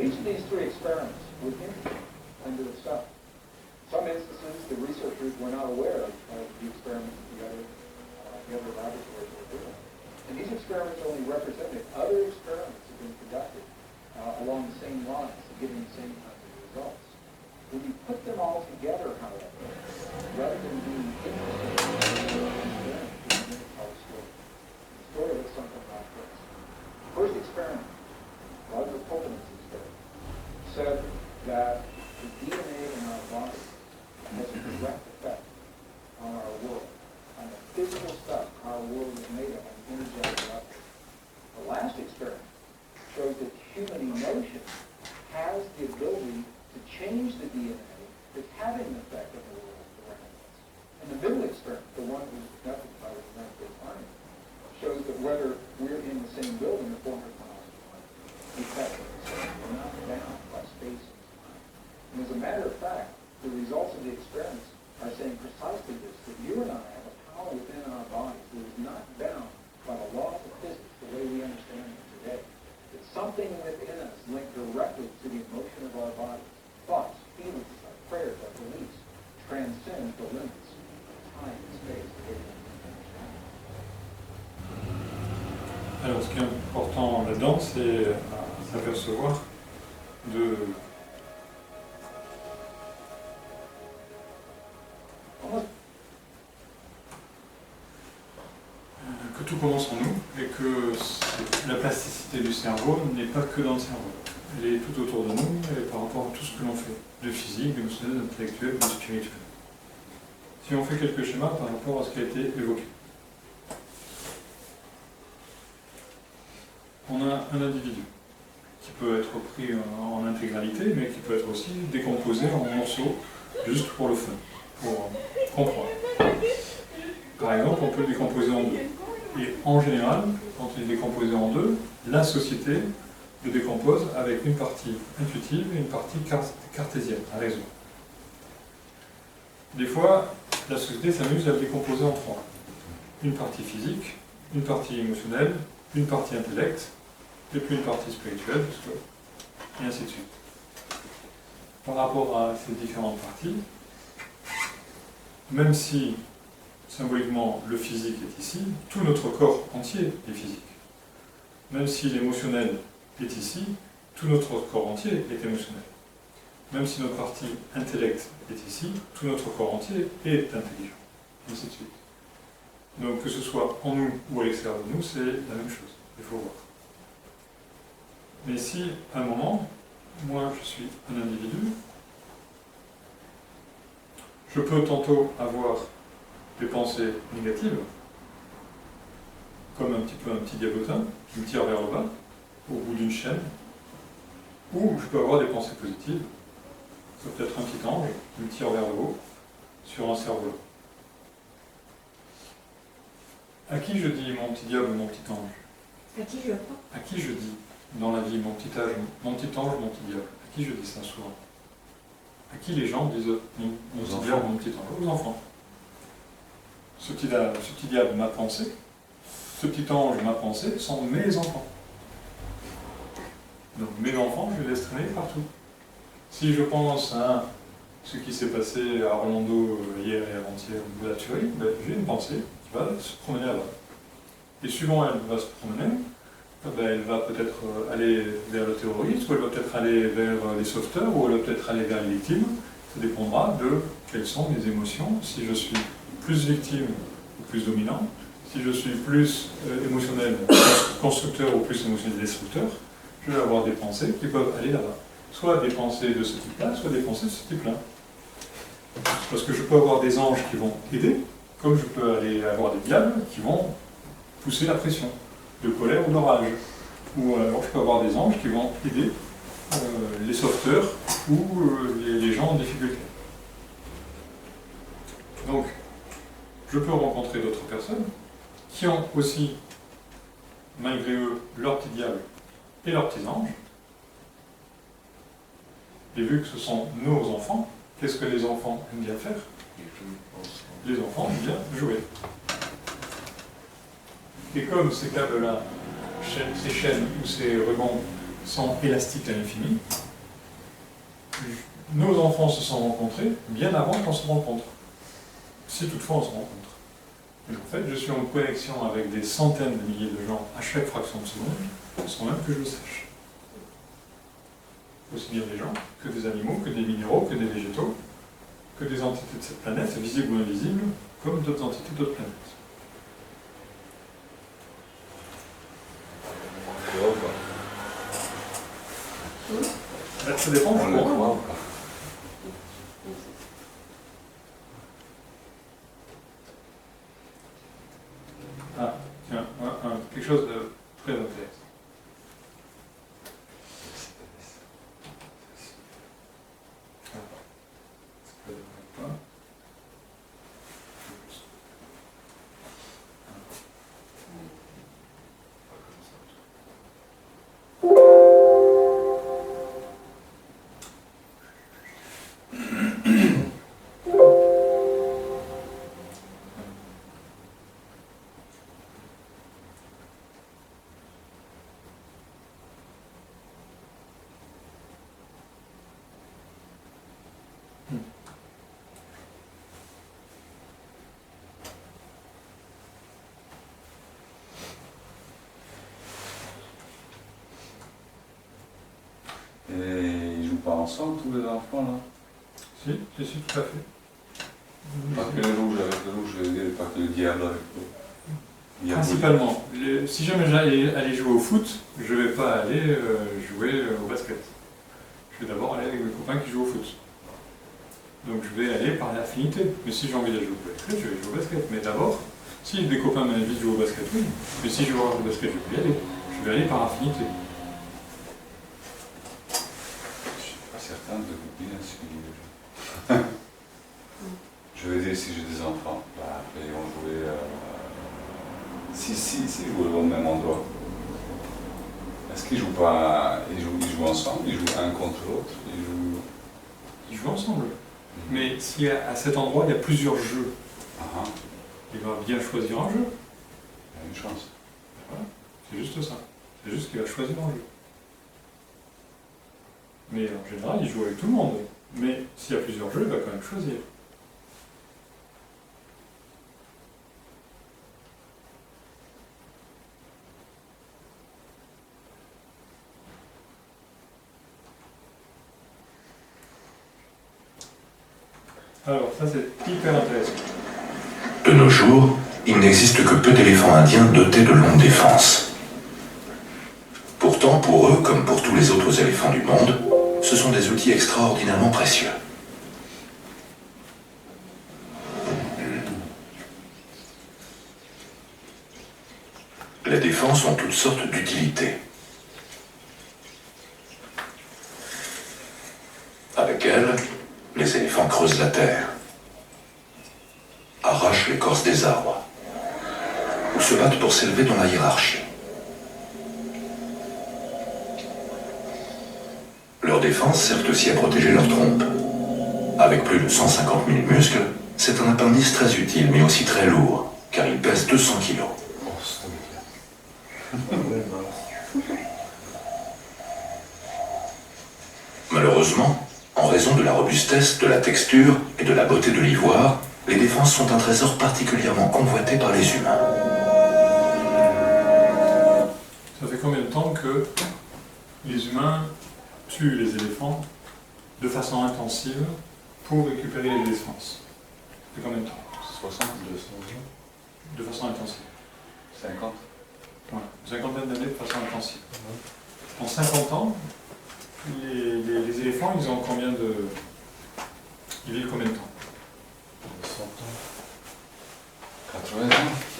Each of these three experiments was interesting unto itself. In some instances, the researchers were not aware of the experiments that the other laboratories were doing. And these experiments only represented other experiments that have been conducted along the same lines, giving the same kinds of results. When you put them all together, however, rather than being interesting, you tell a story. The story looks something like this. The first experiment, Roger Pulten's experiment, said that the DNA in our body has a direct effect on our world, on the physical stuff our world is made of on an energetic level. The last experiment shows that human emotion has the ability to change the DNA that's having an effect on the world around us. And the middle experiment, the one that was conducted by the United States Army, shows that whether we're in the same building or 400 miles apart, the effect of the same. We're not bound by space and time. And as a matter of fact, the results of the experiments are saying precisely this, that you and I have a power within our bodies that is not bound by the laws of physics the way we understand them today. It's something within us linked directly to the emotion of our bodies. Thoughts, feelings, our prayers, our beliefs transcend the limits of time and space the way we understand. Alors, ce qui est important là-dedans, c'est s'apercevoir que tout commence en nous et que la plasticité du cerveau n'est pas que dans le cerveau. Elle est tout autour de nous et par rapport à tout ce que l'on fait, de physique, d'émotionnel, d'intellectuel, de spirituel. Si on fait quelques schémas par rapport à ce qui a été évoqué. On a un individu qui peut être pris en intégralité, mais qui peut être aussi décomposé en morceaux, juste pour le fun, pour comprendre. Par exemple, on peut le décomposer en deux. Et en général, quand il est décomposé en deux, la société le décompose avec une partie intuitive et une partie cartésienne, à raison. Des fois, la société s'amuse à le décomposer en trois. Une partie physique, une partie émotionnelle, une partie intellect, et puis une partie spirituelle, et ainsi de suite. Par rapport à ces différentes parties, même si symboliquement le physique est ici, tout notre corps entier est physique. Même si l'émotionnel est ici, tout notre corps entier est émotionnel. Même si notre partie intellect est ici, tout notre corps entier est intelligent, et ainsi de suite. Donc que ce soit en nous ou à l'extérieur de nous, c'est la même chose, il faut voir. Mais si, à un moment, moi je suis un individu, je peux tantôt avoir des pensées négatives, comme un petit diabotin qui me tire vers le bas, au bout d'une chaîne, ou je peux avoir des pensées positives, c'est peut-être un petit ange qui me tire vers le haut, sur un cerveau. À qui je dis mon petit diable, mon petit ange? À qui je crois? À qui je dis dans la vie mon petit ange, mon petit diable? À qui je dis ça souvent? À qui les gens disent mon petit diable, mon petit ange? Aux enfants. Ce petit diable m'a pensé, ce petit ange m'a pensé sont mes enfants. Donc mes enfants, je les laisse traîner partout. Si je pense à ce qui s'est passé à Orlando hier et avant-hier au niveau de la tuerie, ben, j'ai une pensée qui va se promener là-bas. Et suivant elle va se promener, ben, elle va peut-être aller vers le terroriste, ou elle va peut-être aller vers les sauveteurs, ou elle va peut-être aller vers les victimes. Ça dépendra de quelles sont mes émotions, si je suis plus victime ou plus dominant, si je suis plus émotionnel constructeur ou plus émotionnel destructeur, je vais avoir des pensées qui peuvent aller là-bas. Soit des pensées de ce type-là, soit des pensées de ce type-là. Parce que je peux avoir des anges qui vont aider, comme je peux aller avoir des diables qui vont pousser la pression, de colère ou de rage. Ou alors je peux avoir des anges qui vont aider les sauveteurs ou les gens en difficulté. Donc, je peux rencontrer d'autres personnes qui ont aussi, malgré eux, leurs petits diables et leurs petits anges. Et vu que ce sont nos enfants, qu'est-ce que les enfants aiment bien faire? Les enfants aiment bien jouer. Et comme ces câbles-là, ces chaînes ou ces rubans sont élastiques à l'infini, nos enfants se sont rencontrés bien avant qu'on se rencontre. Si toutefois on se rencontre. Et en fait, je suis en connexion avec des centaines de milliers de gens à chaque fraction de seconde, sans même que je le sache. Aussi bien des gens, que des animaux, que des minéraux, que des végétaux, que des entités de cette planète, visibles ou invisibles, comme d'autres entités d'autres planètes. Ça dépend On le croit ou pas? Ah, tiens, quelque chose de très intéressant. Et ils jouent pas ensemble, tous les enfants, là? Si, tout à fait. Pas que les rouges avec le rouge, je veux dire, pas que le diable avec le... Principalement. Si jamais j'allais aller jouer au foot, je ne vais pas aller jouer au basket. Je vais d'abord aller avec mes copains qui jouent au foot. Donc je vais aller par l'affinité. Mais si j'ai envie d'aller jouer au basket, je vais jouer au basket. Mais d'abord, si des copains m'invitent à jouer au basket, oui. Mais si je veux jouer au basket, je vais y aller. Je vais aller par affinité. Je suis pas certain de bien suivre. Je veux dire, si j'ai des enfants, bah, après ils vont jouer... Si ils jouent au même endroit. Est-ce qu'ils jouent pas... Ils jouent ensemble, ils jouent un contre l'autre, Ils jouent ensemble. Mais si à cet endroit, il y a plusieurs jeux, il va bien choisir un jeu. Il y a une chance. Voilà. C'est juste ça. C'est juste qu'il va choisir un jeu. Mais en général, il joue avec tout le monde. Mais s'il y a plusieurs jeux, il va quand même choisir. Alors, ça c'est hyper intéressant. De nos jours, il n'existe que peu d'éléphants indiens dotés de longues défenses. Pourtant, pour eux, comme pour tous les autres éléphants du monde, ce sont des outils extraordinairement précieux. Les défenses ont toutes sortes d'utilités. Avec elles, les éléphants creusent la terre, arrachent l'écorce des arbres, ou se battent pour s'élever dans la hiérarchie. Leur défense sert aussi à protéger leur trompe. Avec plus de 150 000 muscles, c'est un appendice très utile, mais aussi très lourd, car il pèse 200 kilos. Malheureusement, en raison de la robustesse, de la texture et de la beauté de l'ivoire, les défenses sont un trésor particulièrement convoité par les humains. Ça fait combien de temps que les humains tuent les éléphants de façon intensive pour récupérer les défenses? Ça fait combien de temps? 60, 200 ans, De façon intensive. 50. Voilà, une cinquantaine d'années de façon intensive. En 50 ans, les éléphants, ils ont combien de... Ils vivent combien de temps? 100 ans. 80 ans.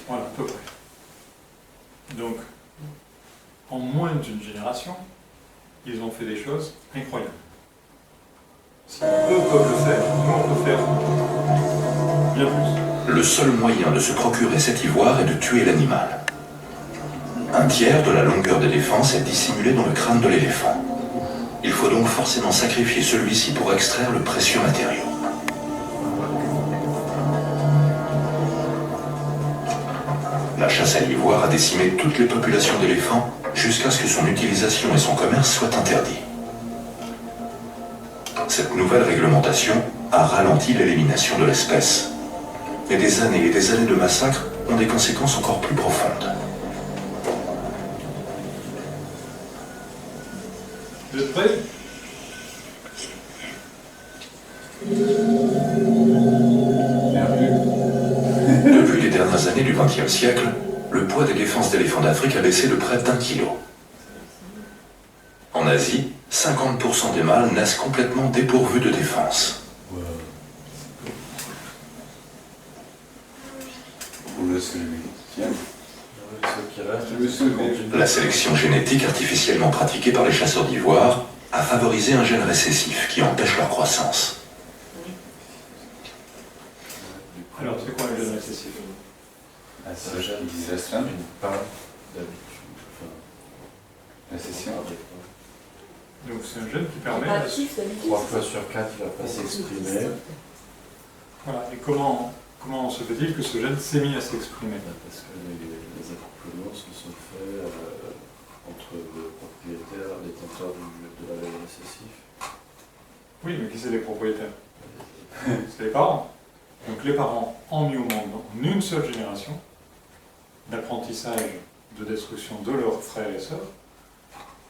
Voilà, à peu près. Donc, en moins d'une génération, ils ont fait des choses incroyables. Si eux peuvent le faire, nous on peut faire bien plus. Le seul moyen de se procurer cet ivoire est de tuer l'animal. Un tiers de la longueur des défenses est dissimulé dans le crâne de l'éléphant. Il faut donc forcément sacrifier celui-ci pour extraire le précieux matériau. La chasse à l'ivoire a décimé toutes les populations d'éléphants jusqu'à ce que son utilisation et son commerce soient interdits. Cette nouvelle réglementation a ralenti l'élimination de l'espèce. Mais des années et des années de massacres ont des conséquences encore plus profondes. Vous êtes prêts? Depuis les dernières années du XXe siècle, le poids des défenses d'éléphants d'Afrique a baissé de près d'1 kilo. En Asie, 50% des mâles naissent complètement dépourvus de défense. Ou le celui qui tient. Ceux qui restent, La sélection génétique artificiellement pratiquée par les chasseurs d'ivoire a favorisé un gène récessif qui empêche leur croissance. Alors, c'est quoi le gène récessif? C'est le gène qui restreint. pas d'habitude. Récession. Donc, c'est un gène qui permet... Pas actif d'habitude. 3 fois sur 4, il ne va pas s'exprimer. Voilà. Et comment se fait-il que ce gène s'est mis à s'exprimer? Parce que les accouplements se sont faits entre le propriétaire, détenteur de la gène récessif. Oui, mais qui c'est les propriétaires? C'est les parents. Donc les parents ont mis au monde en une seule génération d'apprentissage de destruction de leurs frères et sœurs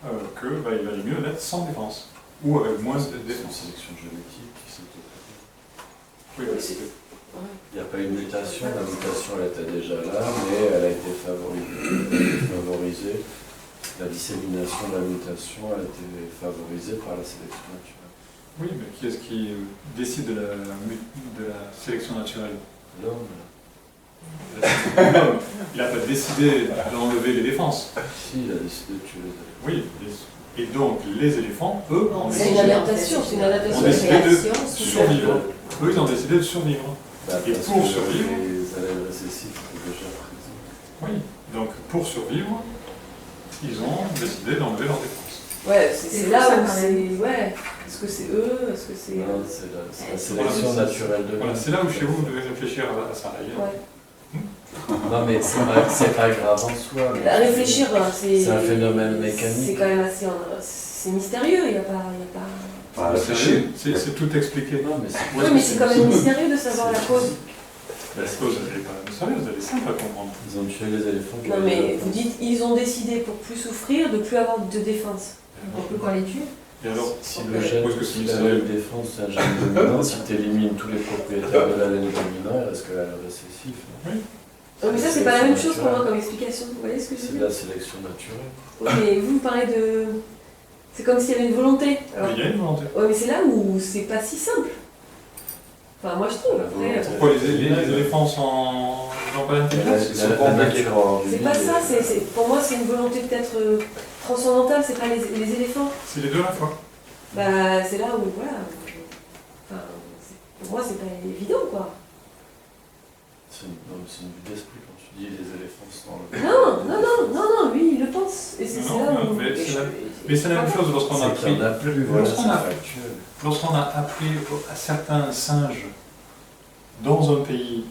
il valait mieux naître sans défense ou avec moins de C'est une défense. sélection génétique qui s'est opérée. Oui, Oui, c'est- Il n'y a pas eu de mutation, la mutation elle était déjà là, mais elle a été favorisée. La dissémination de la mutation a été favorisée par la sélection naturelle. oui, mais qui est-ce qui décide de la sélection naturelle? L'homme, L'homme. Il n'a pas décidé d'enlever les défenses. si, il a décidé de tuer les éléphants. Oui, et donc les éléphants, eux, ont C'est une décidé, adaptation, c'est une adaptation. ont décidé de réaction, survivre. Eux, ils ont décidé de survivre. Et Parce pour que survivre- les allèles récessifs étaient déjà présents. Oui, donc pour survivre, ils ont décidé d'enlever leurs défenses. Ouais, C'est c'est pour là ça où quand c'est... Ouais, est-ce que c'est eux? Est-ce que c'est... Non, c'est la c'est sélection naturelle de Voilà, l'homme. c'est là où chez vous, vous devez réfléchir à ça. Ouais. Non, mais c'est pas grave en soi. mais À réfléchir, c'est... C'est un phénomène C'est mécanique. quand même assez... C'est mystérieux, il n'y a pas... Pas réfléchir. C'est tout expliqué. Non, mais c'est Oui, mais c'est quand même mystérieux de savoir la cause. La cause, elle n'est pas sérieuse, elle est simple à comprendre. Ils ont tué les éléphants. qui Non avaient mais des vous dites, ils ont décidé pour plus souffrir, de plus avoir de défense. On peut qu'on les tue. Et alors, Si le gène, où est-ce que c'est si la mystérieux? laine défense c'est un gène dominant, si tu élimines tous les propriétaires de la laine dominant, il reste que la laine récessive. Mais ça, c'est pas la même chose pour moi comme explication. Vous voyez ce que je C'est veux de dire? la sélection naturelle. Oui, mais vous parlez de... C'est comme s'il y avait une volonté. Alors, Il y a une volonté. ouais, mais c'est là où c'est pas si simple. Enfin, moi je trouve. La Après, volonté. Pourquoi les éléphants n'ont pas La, d'intelligence? Ils sont la pas impliqués. nature hors du c'est pas vide, ça. Pour moi, c'est une volonté peut-être transcendantale. C'est pas les éléphants. C'est les deux à la fois. Bah, c'est là où, voilà. Enfin, pour moi, c'est pas évident, quoi. C'est une vue d'esprit quand tu dis les éléphants sont dans le... Non, lui, il le pense. Et c'est Non, là non, où... mais et c'est je- la- Mais c'est la même chose lorsqu'on a C'est qu'il appris. y en a plus, voilà, c'est Lorsqu'on a- factuel. Lorsqu'on a appris à certains singes dans un pays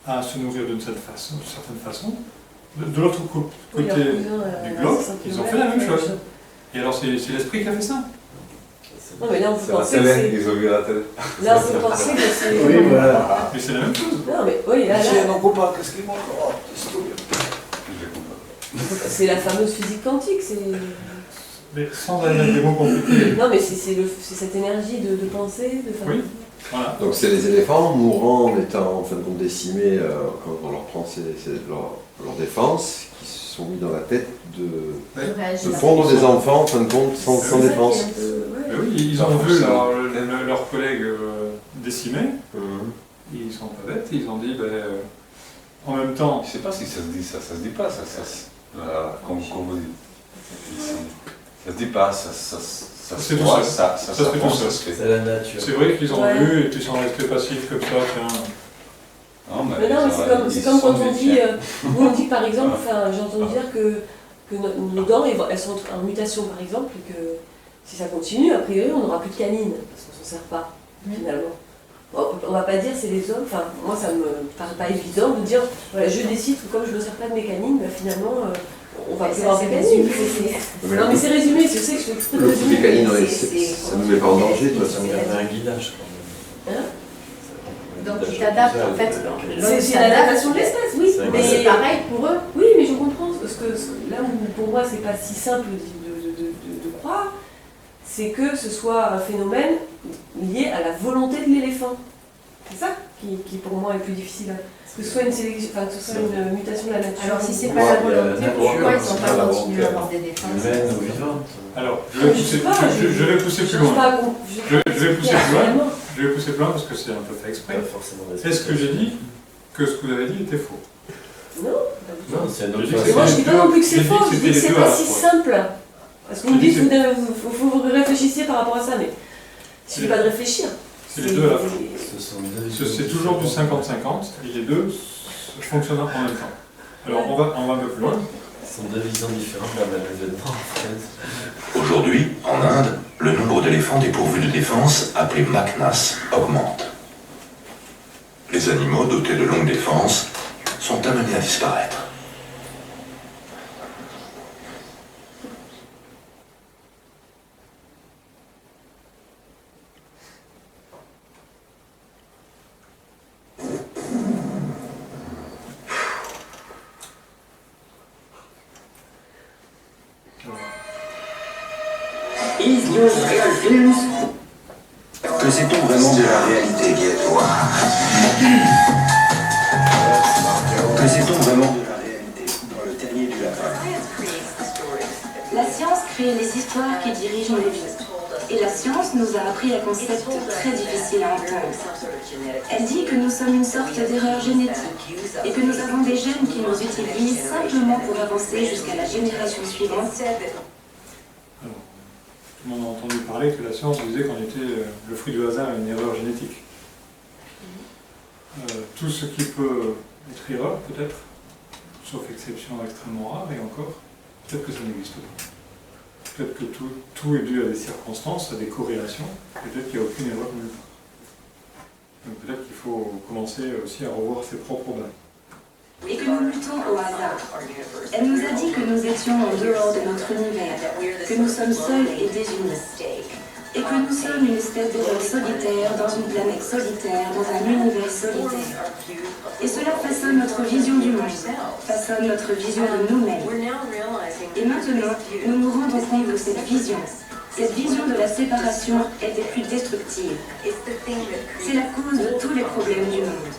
à se nourrir d'une certaine façon, de l'autre côté Oui, leur cousin, du globe, c'est ils ont simple, fait la même ouais, chose. Et alors c'est l'esprit qui a fait ça. C'est Non, mais là, on C'est peut la penser que télé, c'est. ils ont vu la télé. Là, on peut penser que c'est. Oui, voilà. Mais c'est la même chose. Non, mais oui, là, Mon copain, qu'est-ce qu'il manque? Oh, qu'est-ce qu'il y a? Je comprends. c'est la fameuse physique quantique. C'est. Mais sans aller dans des mots compliqués. Non, mais c'est cette énergie de penser, de faire. Oui. Voilà. Donc c'est les éléphants mourant en étant en fin de compte décimés quand on leur prend leur défense, qui se sont mis dans la tête de fondre des enfants en fin de compte sans C'est ça qui est défense. un peu- ouais. Mais oui, ils ont vu leurs collègues décimés, Mhm. ils sont pas bêtes, ils ont dit, en même temps, Je sais pas si ça se dit ça se dit pas, comme vous dites. Ça se dit pas, ça C'est se tout voit, seul. ça Ça se fait s'apprend, tout ça seul. se fait. C'est la nature. c'est vrai qu'ils ont Ouais. vu et qu'ils sont restés passifs comme ça, tiens. Non, Mais non, mais c'est comme quand on dit, nous on dit par exemple, enfin j'entends dire que nos dents elles sont en mutation par exemple, et que si ça continue, a priori on n'aura plus de canines, parce qu'on s'en sert pas finalement. Bon, on va pas dire c'est les hommes, enfin moi ça me paraît pas évident de dire voilà, je décide que comme je me sers pas de mes canines, finalement on va plus avoir des canines. Non mais c'est résumé, je sais que je fais exprès de Le coup des résumer. canines, mais ouais, c'est- ça nous met pas en danger de toute Ça façon. me met un guidage quand même. Hein Donc ils t'adaptent en fait. C'est l'adaptation de l'espèce, oui. C'est Mais c'est pareil pour eux. Oui, mais je comprends, parce que là où pour moi c'est pas si simple de croire, c'est que ce soit un phénomène lié à la volonté de l'éléphant. C'est ça qui pour moi est plus difficile. Que ce soit une sélection, enfin que ce soit une mutation de la nature. Alors si c'est Ouais, pas la il y a la volonté, nature, pourquoi ils sont c'est pas pas la continués à volonté. avoir des défenses? Humaine ou vivante. Alors, je vais pousser plus loin. Je vais pousser plus loin. Je vais pousser plus loin parce que c'est un peu fait exprès. Pas forcément Est-ce que j'ai dit que ce que vous avez dit était faux? Non, Non, c'est une autre J'ai dit que mais moi je dis pas non plus que c'est J'ai dit faux, que je dis que c'était c'est les deux à pas la si fois. simple. Parce que vous me J'ai dit dites que qu'il faut vous réfléchissiez par rapport à ça, mais il suffit pas de réfléchir. C'est les deux à la fois. Ce sont deux C'est toujours du 50-50 et les deux fonctionnent en même temps. Alors on va un peu plus loin. Ce sont deux visions différentes d'un même événement en fait. Aujourd'hui, en Inde, le nombre d'éléphants dépourvus de défense, appelés Maknas, augmente. Les animaux dotés de longues défenses sont amenés à disparaître. Que sait-on vraiment de la réalité, Guétois? Que sait-on vraiment de la réalité dans le terrier du lapin? La science crée les histoires qui dirigent nos vies. Et la science nous a appris un concept très difficile à entendre. Elle dit que nous sommes une sorte d'erreur génétique et que nous avons des gènes qui nous utilisent simplement pour avancer jusqu'à la génération suivante. Alors, tout le monde a entendu parler que la science disait qu'on était le fruit du hasard et une erreur génétique. Tout ce qui peut être erreur, peut-être, sauf exception extrêmement rare, et encore, peut-être que ça n'existe pas. Peut-être que tout est dû à des circonstances, à des corrélations, peut-être qu'il n'y a aucune erreur nulle part. Donc peut-être qu'il faut commencer aussi à revoir ses propres bases. Et que nous luttons au hasard. Elle nous a dit que nous étions en dehors de notre univers, que nous sommes seuls et désunis. Et que nous sommes une espèce d'erreur solitaire dans une planète solitaire, dans un univers solitaire. Et cela façonne notre vision du monde, façonne notre vision de nous-mêmes. Et maintenant, nous nous rendons compte que cette vision de la séparation est des plus destructives. C'est la cause de tous les problèmes du monde.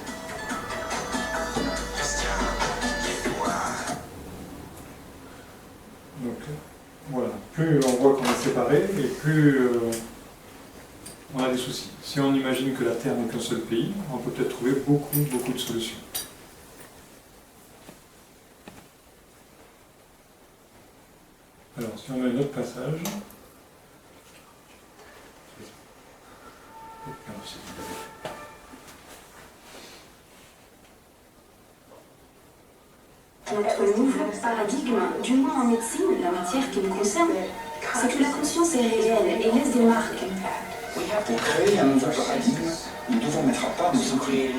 Donc voilà, plus on voit qu'on est séparés et plus on a des soucis. Si on imagine que la Terre n'est qu'un seul pays, on peut peut-être trouver beaucoup de solutions. Alors, si on a un autre passage. Notre nouveau paradigme, du moins en médecine, la matière qui nous concerne, c'est que la conscience est réelle et laisse des marques. Pour créer un nouveau paradigme, nous devons mettre à part nos inconnus.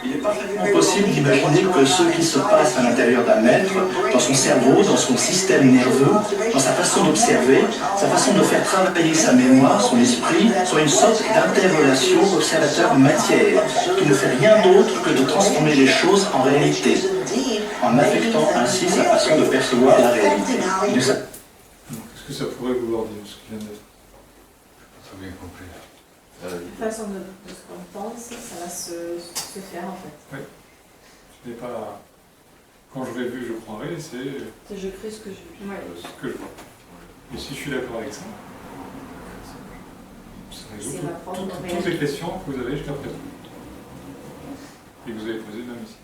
Il est parfaitement possible d'imaginer que ce qui se passe à l'intérieur d'un être, dans son cerveau, dans son système nerveux, dans sa façon d'observer, sa façon de faire travailler sa mémoire, son esprit, soit une sorte d'interrelation observateur-matière, qui ne fait rien d'autre que de transformer les choses en réalité, en affectant ainsi sa façon de percevoir la réalité. Qu'est-ce que ça pourrait vouloir dire, ce qui vient d'être? J'ai bien compris. La façon de ce qu'on pense, ça va se faire en fait. Oui. Ce n'est pas... Quand j'aurai vu, je croirai, c'est... Je crée ce que je vis. Ce que je vois. Et si je suis d'accord avec ça, ça résout toutes les questions que vous avez jusqu'à présent. Et que vous avez posées même ici.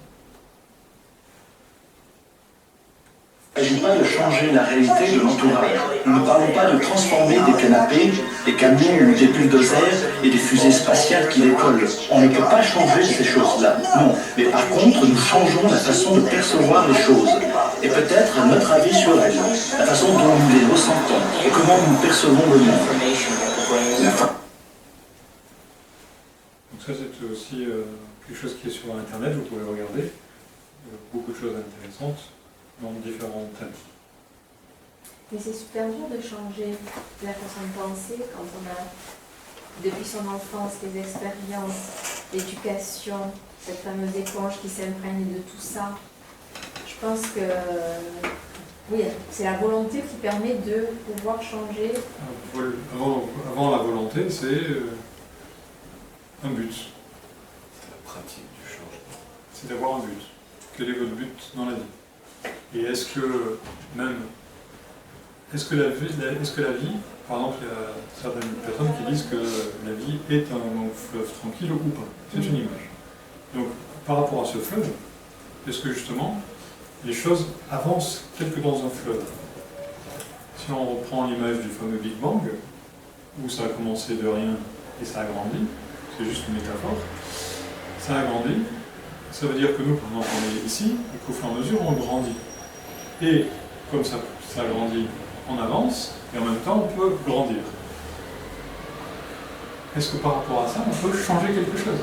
Il ne s'agit pas de changer la réalité de l'entourage. Nous ne parlons pas de transformer des canapés, des camions ou des bulldozers et des fusées spatiales qui décollent. On ne peut pas changer ces choses-là. Non. Mais par contre, nous changeons la façon de percevoir les choses. Et peut-être notre avis sur elles. La façon dont nous les ressentons. Et comment nous percevons le monde. Donc ça, c'est aussi quelque chose qui est sur Internet, vous pouvez regarder. Beaucoup de choses intéressantes dans différents thèmes. Mais c'est super dur de changer la façon de penser quand on a, depuis son enfance, les expériences, l'éducation, cette fameuse éponge qui s'imprègne de tout ça. Je pense que oui, c'est la volonté qui permet de pouvoir changer. Avant la volonté, c'est un but. C'est la pratique du changement. C'est d'avoir un but. Quel est votre but dans la vie? Et est-ce que la vie, par exemple, il y a certaines personnes qui disent que la vie est un long fleuve tranquille ou pas. C'est une image. Donc, par rapport à ce fleuve, est-ce que justement, les choses avancent tel que dans un fleuve? Si on reprend l'image du fameux Big Bang, où ça a commencé de rien et ça a grandi, c'est juste une métaphore, ça a grandi. Ça veut dire que nous, pendant qu'on est ici, et qu'au fur et à mesure, on grandit. Et comme ça grandit, on avance, et en même temps, on peut grandir. Est-ce que par rapport à ça, on peut changer quelque chose?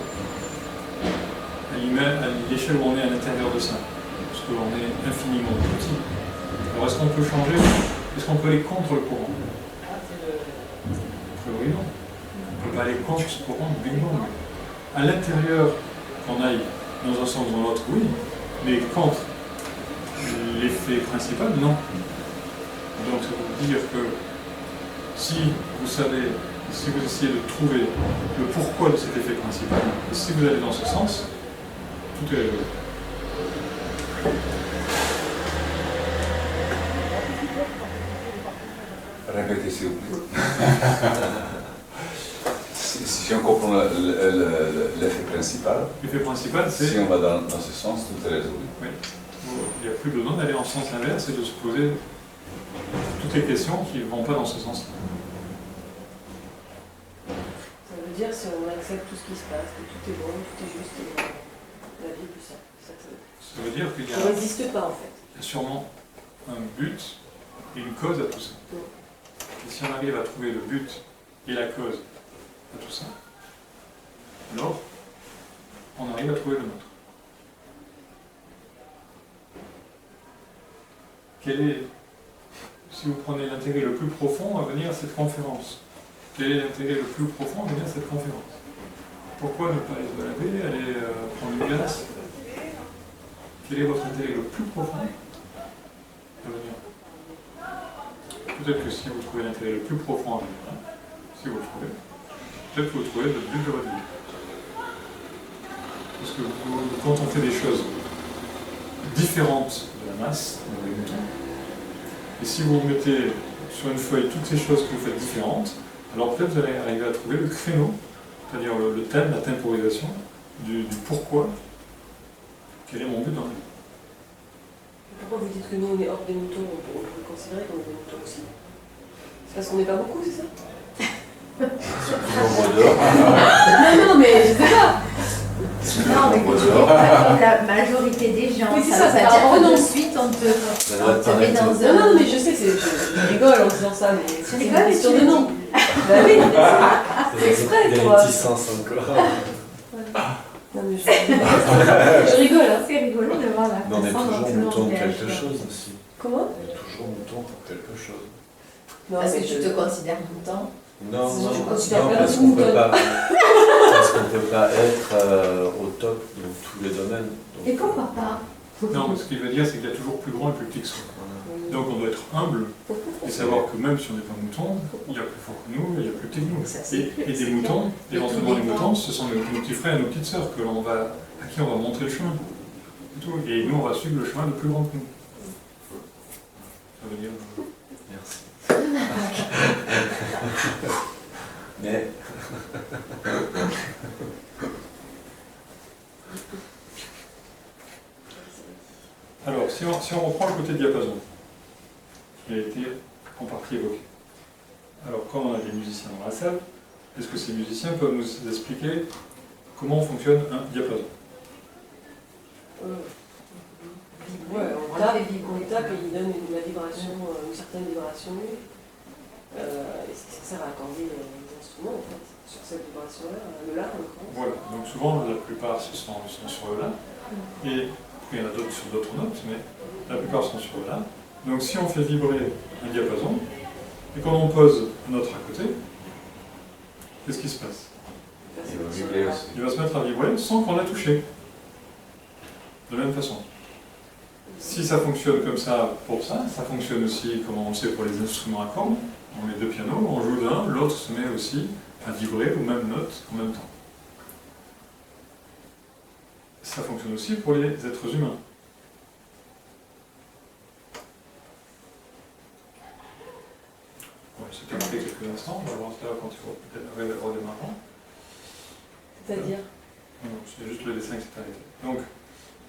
À l'échelle où on est à l'intérieur de ça, parce qu'on est infiniment petit. Alors est-ce qu'on peut changer? Est-ce qu'on peut aller contre le courant? A priori non. On ne peut pas aller contre ce courant du Big Bang. À l'intérieur, qu'on aille dans un sens ou dans l'autre, oui, mais contre l'effet principal, non. Donc ça veut dire que si vous savez, si vous essayez de trouver le pourquoi de cet effet principal, et si vous allez dans ce sens, tout est réglé. Répétez s'il vous plaît. Si on comprend l'effet principal, c'est... Si on va dans ce sens, tout est résolu. Oui. Il n'y a plus besoin d'aller en sens inverse et de se poser toutes les questions qui ne vont pas dans ce sens-là. Ça veut dire si on accepte tout ce qui se passe, que tout est bon, tout est juste, et la vie est plus simple. Ça veut dire qu'il y a... Ça n'existe pas en fait. Il y a sûrement un but et une cause à tout ça. Et si on arrive à trouver le but et la cause à tout ça, alors on arrive à trouver le nôtre. Quel est, si vous prenez l'intérêt le plus profond à venir à cette conférence, quel est l'intérêt le plus profond à venir à cette conférence? Pourquoi ne pas aller se balader, aller prendre une glace? Quel est votre intérêt le plus profond à venir? Peut-être que si vous trouvez l'intérêt le plus profond à venir, si vous le trouvez, peut-être que vous trouvez le but de votre vie. Parce que quand on fait des choses différentes de la masse, dans les moutons, et si vous mettez sur une feuille toutes ces choses que vous faites différentes, alors peut-être vous allez arriver à trouver le créneau, c'est-à-dire le thème, la temporisation, du pourquoi, quel est mon but dans la vie. Pourquoi vous dites que nous on est hors des moutons, on peut le considérer comme des moutons aussi? C'est parce qu'on n'est pas beaucoup, c'est ça? Non, mais je sais pas. Non, mais quand tu dis pas comme la majorité des gens, oui, ça veut dire que de suite on te met dans un... Non, mais je sais, je rigole en disant ça, mais c'est une question de nom. Bah oui, c'est exprès, il y a quoi. une réticence encore. Non, mais je rigole, hein. C'est rigolo de voir la Mais on est façon toujours dont mouton on de réagit. quelque chose aussi. Comment? On est toujours mouton pour quelque chose. Non, Parce mais que tu te considères mouton. Non, Si non, je non, considère pas parce tout qu'on mouton. peut pas, parce qu'on peut pas être au top dans tous les domaines. Donc, Et pourquoi pas? Non, mais ce qu'il veut dire, c'est qu'il y a toujours plus grand et plus petit que soi. Donc on doit être humble et savoir que même si on n'est pas mouton, il y a plus fort que nous, il y a plus petit que nous. Ça, c'est Et clair, des c'est moutons, clair. éventuellement De tous les les moutons, temps. ce sont nos petits frères et nos petites sœurs à qui on va montrer le chemin. C'est tout. Et nous, on va suivre le chemin de plus grand que nous. Ça veut dire... merci. Mais Alors, si on reprend le côté diapason, qui a été en partie évoqué. Alors, comme on a des musiciens dans la salle, est-ce que ces musiciens peuvent nous expliquer comment fonctionne un diapason? Ouais, on tape et il donne la vibration, une certaine vibration. Et ça sert à accorder les instruments, en fait, sur cette vibration-là, le La en l'occurrence. Voilà, donc souvent la plupart sont sur le La, et il y en a d'autres sur d'autres notes, mais la plupart sont sur le La. Donc si on fait vibrer un diapason, et quand on pose une autre à côté, qu'est-ce qui se passe? Il va vibrer aussi. Il va se mettre à vibrer sans qu'on l'a touché. De la même façon. Si ça fonctionne comme ça pour ça, ça fonctionne aussi, comme on le sait, pour les instruments à cordes. On met deux pianos, on joue d'un, l'autre se met aussi à vibrer aux mêmes notes en même temps. Ça fonctionne aussi pour les êtres humains. Bon, c'est marqué quelques instants, on va voir ça quand il faut peut-être redémarrer. C'est-à-dire? Non, c'est juste le dessin qui s'est arrêté. Donc,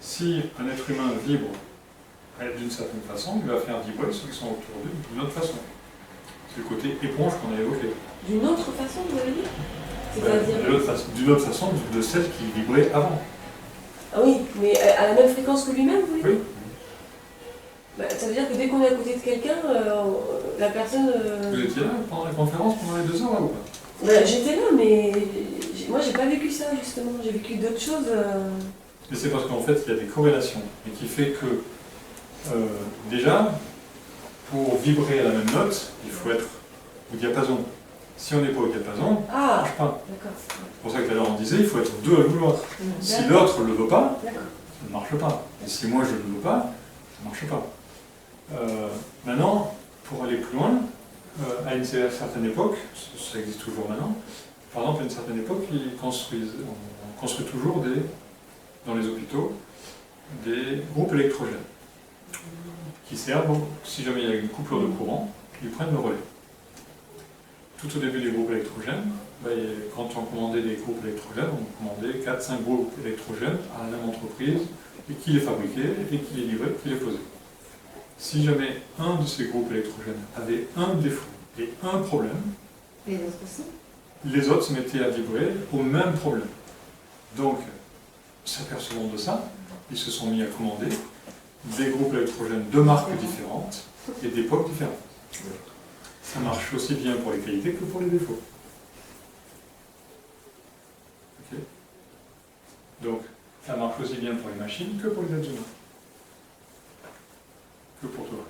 si un être humain vibre d'une certaine façon, il va faire vibrer ceux qui sont autour de lui d'une autre façon. C'est le côté éponge qu'on a évoqué. D'une autre façon, vous avez dit? Ben, C'est-à-dire? d'une autre façon de celle qui vibrait avant. Ah oui, mais à la même fréquence que lui-même, vous voulez dire? Oui. Bah, ça veut dire que dès qu'on est à côté de quelqu'un, la personne... Vous étiez là pendant la conférence, pendant les 2 heures, là, ou pas? Bah, j'étais là, mais moi j'ai pas vécu ça justement, j'ai vécu d'autres choses. Mais c'est parce qu'en fait, il y a des corrélations, et qui fait que, déjà, pour vibrer à la même note, il faut être au diapason. Si on n'est pas au diapason, ça ne marche pas. C'est pour ça que tout à l'heure on disait, il faut être deux à le vouloir. Si l'autre ne le veut pas, ça ne marche pas. Et si moi je ne le veux pas, ça ne marche pas. Maintenant, pour aller plus loin, à une certaine époque, ça existe toujours maintenant, par exemple à une certaine époque, on construit toujours dans les hôpitaux des groupes électrogènes qui servent, si jamais il y a une coupure de courant, ils prennent le relais. Tout au début des groupes électrogènes, quand on commandait des groupes électrogènes, on commandait 4-5 groupes électrogènes à la même entreprise et qui les fabriquait et qui les livrait, qui les posait. Si jamais un de ces groupes électrogènes avait un défaut et un problème, Les autres aussi? les autres se mettaient à vibrer au même problème. Donc, s'apercevant de ça, ils se sont mis à commander des groupes électrogènes de marques différentes et d'époques différentes. Ça marche aussi bien pour les qualités que pour les défauts. Okay. Donc, ça marche aussi bien pour les machines que pour les êtres humains. Que pour toi.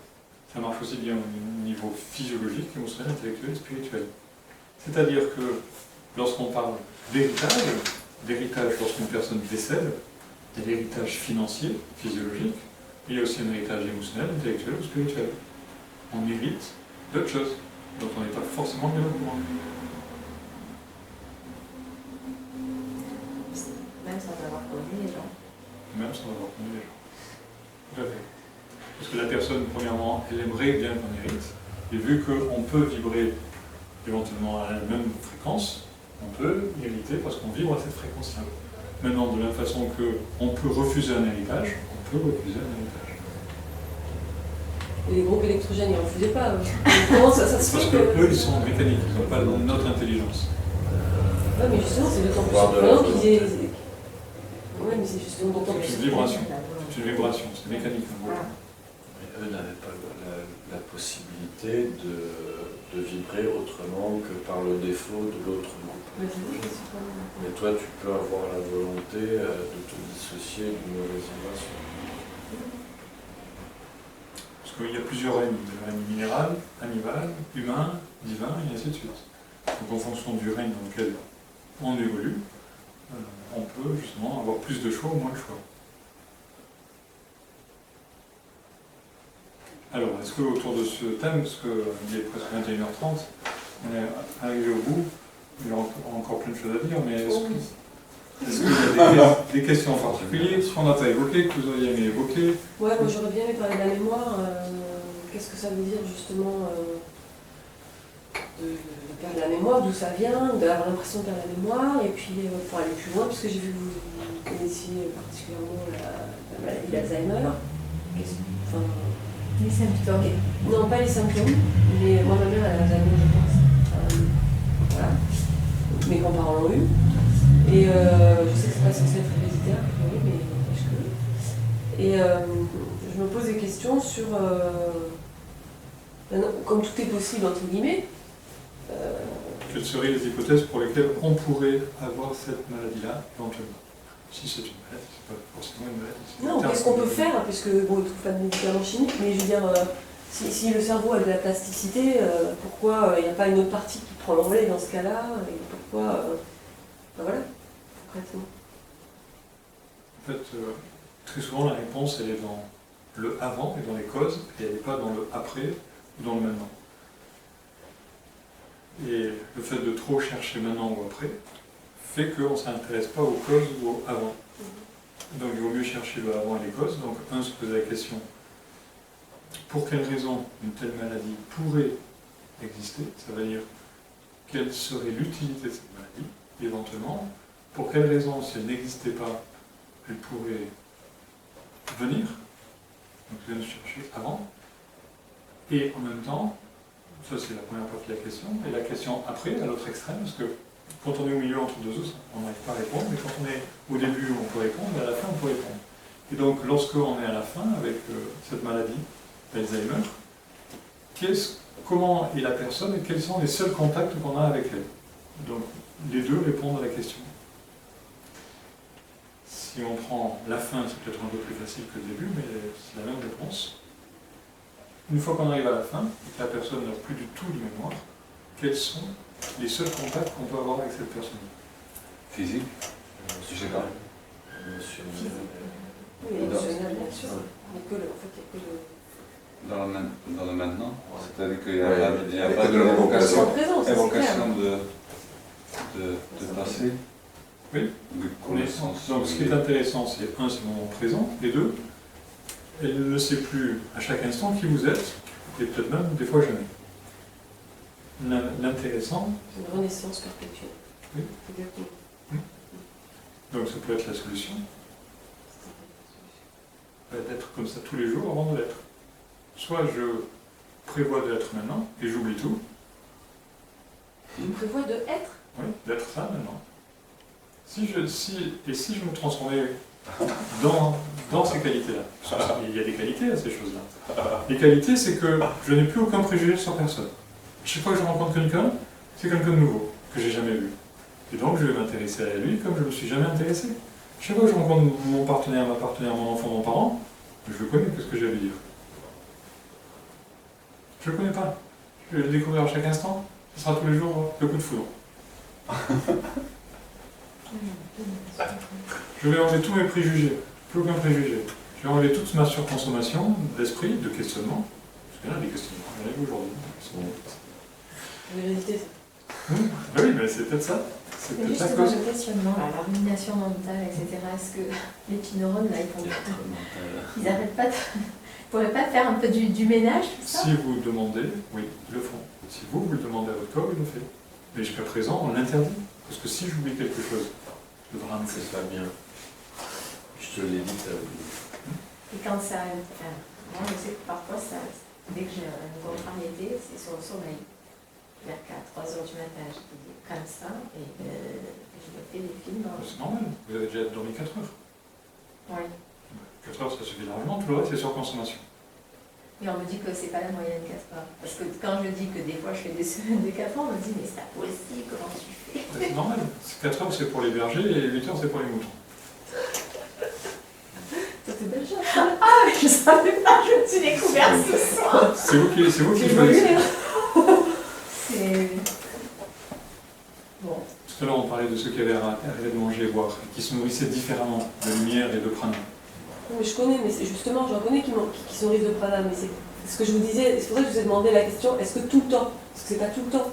Ça marche aussi bien au niveau physiologique, émotionnel, intellectuel et spirituel. C'est-à-dire que lorsqu'on parle d'héritage lorsqu'une personne décède, il y a l'héritage financier, physiologique, et il y a aussi un héritage émotionnel, intellectuel ou spirituel. On hérite d'autres choses, dont on n'est pas forcément bien au courant. Même sans avoir connu les gens. Même sans avoir connu les gens. Tout à fait. Parce que la personne, premièrement, elle aimerait bien qu'on hérite, et vu qu'on peut vibrer éventuellement à la même fréquence, on peut hériter parce qu'on vibre à cette fréquence-là. Maintenant, de la même façon qu'on peut refuser un héritage, on peut refuser un héritage. Et les groupes électrogènes, ils ne refusaient pas. Comment ça se Parce fait que eux, ils sont mécaniques, ils n'ont pas notre intelligence. Oui, mais justement, c'est d'autant plus surprenant qu'ils aient... Oui, mais c'est justement d'autant plus... C'est une vibration, c'est une vibration, c'est mécanique. Mais eux n'avaient pas la possibilité de de vibrer autrement que par le défaut de l'autre groupe. Mais toi, tu peux avoir la volonté de te dissocier d'une mauvaise vibration. Parce qu'il y a plusieurs règnes. Le règne minéral, animal, humain, divin, et ainsi de suite. Donc en fonction du règne dans lequel on évolue, on peut justement avoir plus de choix ou moins de choix. Alors, est-ce que autour de ce thème, parce qu'il est presque 21h30, on est arrivé au bout, il y a encore plein de choses à dire, mais est-ce qu'il y a des questions en particulier qu'on n'a pas évoquées, que vous auriez aimé évoquer? Ouais, moi j'aurais bien aimé parler de la mémoire. Qu'est-ce que ça veut dire justement de perdre la mémoire, d'où ça vient, d'avoir l'impression de perdre la mémoire, et puis pour aller plus loin, puisque j'ai vu que vous connaissiez particulièrement la maladie d'Alzheimer. Enfin, les symptômes. Non, pas les symptômes, mais moi ma mère elle a Alzheimer, je pense. Voilà. Mes grands-parents l'ont eu. Et je sais que c'est pas censé être héréditaire, oui, mais n'empêche que. Et je me pose des questions sur. Comme tout est possible, entre guillemets. Quelles seraient les hypothèses pour lesquelles on pourrait avoir cette maladie-là, éventuellement? Si c'est une maladie, c'est pas forcément une maladie. Non, qu'est-ce qu'on peut faire? Puisque, bon, ils ne trouvent pas de médicaments chimiques, mais je veux dire, si le cerveau a de la plasticité, pourquoi il n'y a pas une autre partie qui prend l'envolée dans ce cas-là? Et pourquoi. Ben voilà, concrètement. En fait, très souvent, la réponse, elle est dans le avant et dans les causes, et elle n'est pas dans le après ou dans le maintenant. Et le fait de trop chercher maintenant ou après fait qu'on ne s'intéresse pas aux causes ou au avant. Donc il vaut mieux chercher le avant et les causes. Donc se poser la question, pour quelle raison une telle maladie pourrait exister? Ça veut dire, quelle serait l'utilité de cette maladie, éventuellement? Pour quelle raison, si elle n'existait pas, elle pourrait venir? Donc je viens de chercher avant. Et en même temps, ça c'est la première partie de la question, et la question après, à l'autre extrême, parce que quand on est au milieu entre deux os, on n'arrive pas à répondre, mais quand on est au début, on peut répondre, et à la fin, on peut répondre. Et donc, lorsqu'on est à la fin, avec cette maladie d'Alzheimer, comment est la personne et quels sont les seuls contacts qu'on a avec elle? Donc, les deux répondent à la question. Si on prend la fin, c'est peut-être un peu plus facile que le début, mais c'est la même réponse. Une fois qu'on arrive à la fin, et que la personne n'a plus du tout de mémoire, quels sont les seuls contacts qu'on peut avoir avec cette personne? Physique? Je sais pas. Émotionnel. Oui, émotionnel, bien sûr. Mais que en fait, il n'y a que le... Dans le maintenant, c'est-à-dire qu'il n'y a pas de l'évocation de passé. Oui. De connaissance. Donc ce qui est intéressant, c'est c'est le moment présent, et deux, elle ne sait plus à chaque instant qui vous êtes, et peut-être même des fois jamais. L'intéressant... C'est une renaissance perpétuelle. Oui. Exactement. Donc ça peut être la solution. D'être comme ça tous les jours avant de l'être. Soit je prévois de l'être maintenant, et j'oublie tout. Tu prévois de être? Oui, d'être ça maintenant. Si je me transformais dans ces qualités-là, il y a des qualités à ces choses-là. Les qualités, c'est que je n'ai plus aucun préjugé sur personne. Chaque fois que je rencontre quelqu'un, c'est quelqu'un de nouveau, que j'ai jamais vu. Et donc je vais m'intéresser à lui comme je ne me suis jamais intéressé. Chaque fois que je rencontre mon partenaire, ma partenaire, mon enfant, mon parent, je le connais, qu'est-ce que j'ai à lui dire? Je ne le connais pas. Je vais le découvrir à chaque instant. Ce sera tous les jours le coup de foudre. Je vais enlever tous mes préjugés, plus aucun préjugé. Je vais enlever toute ma surconsommation d'esprit, de questionnement. Parce qu'il y en a des questionnements, il y en a aujourd'hui. L'hérédité, ça. Oui, mais c'est peut-être ça. C'est peut-être justement le questionnement, la rumination mentale, etc. Est-ce que les petits neurones, là, ils n'arrêtent pas de... Ils ne pourraient pas faire un peu du ménage, tout ça? Si vous le demandez, oui, ils le font. Si vous le demandez à votre corps, il le fait. Mais jusqu'à présent, on l'interdit. Parce que si j'oublie quelque chose, le drame, c'est pas bien. Je te l'ai dit, t'as oublié. Et quand ça... moi, je sais que parfois, dès que j'ai une contrariété, c'est sur le sommeil. Vers 3h du matin, j'étais comme ça, et je me fais des films. C'est normal, vous avez déjà dormi 4 heures. Oui. 4 heures, ça suffit largement, tout le reste, c'est surconsommation. Mais on me dit que c'est pas la moyenne, Gaspard. Parce que quand je dis que des fois je fais des semaines de 4 ans, on me dit mais c'est pas possible, comment tu fais? C'est normal. 4 heures c'est pour les bergers et 8 heures c'est pour les moutons. Ça c'est belle chose. Hein. Ah, mais je savais pas, je me suis découvert ce soir. C'est vous qui choisissez. C'est... Bon. Tout à l'heure on parlait de ceux qui avaient arrêté de manger et boire, et qui se nourrissaient différemment de lumière et de prana. Mais je connais, mais justement, j'en connais qui se nourrissent de prana, mais c'est ce que je vous disais, c'est pour ça que je vous ai demandé la question, est-ce que tout le temps? Parce que c'est pas tout le temps.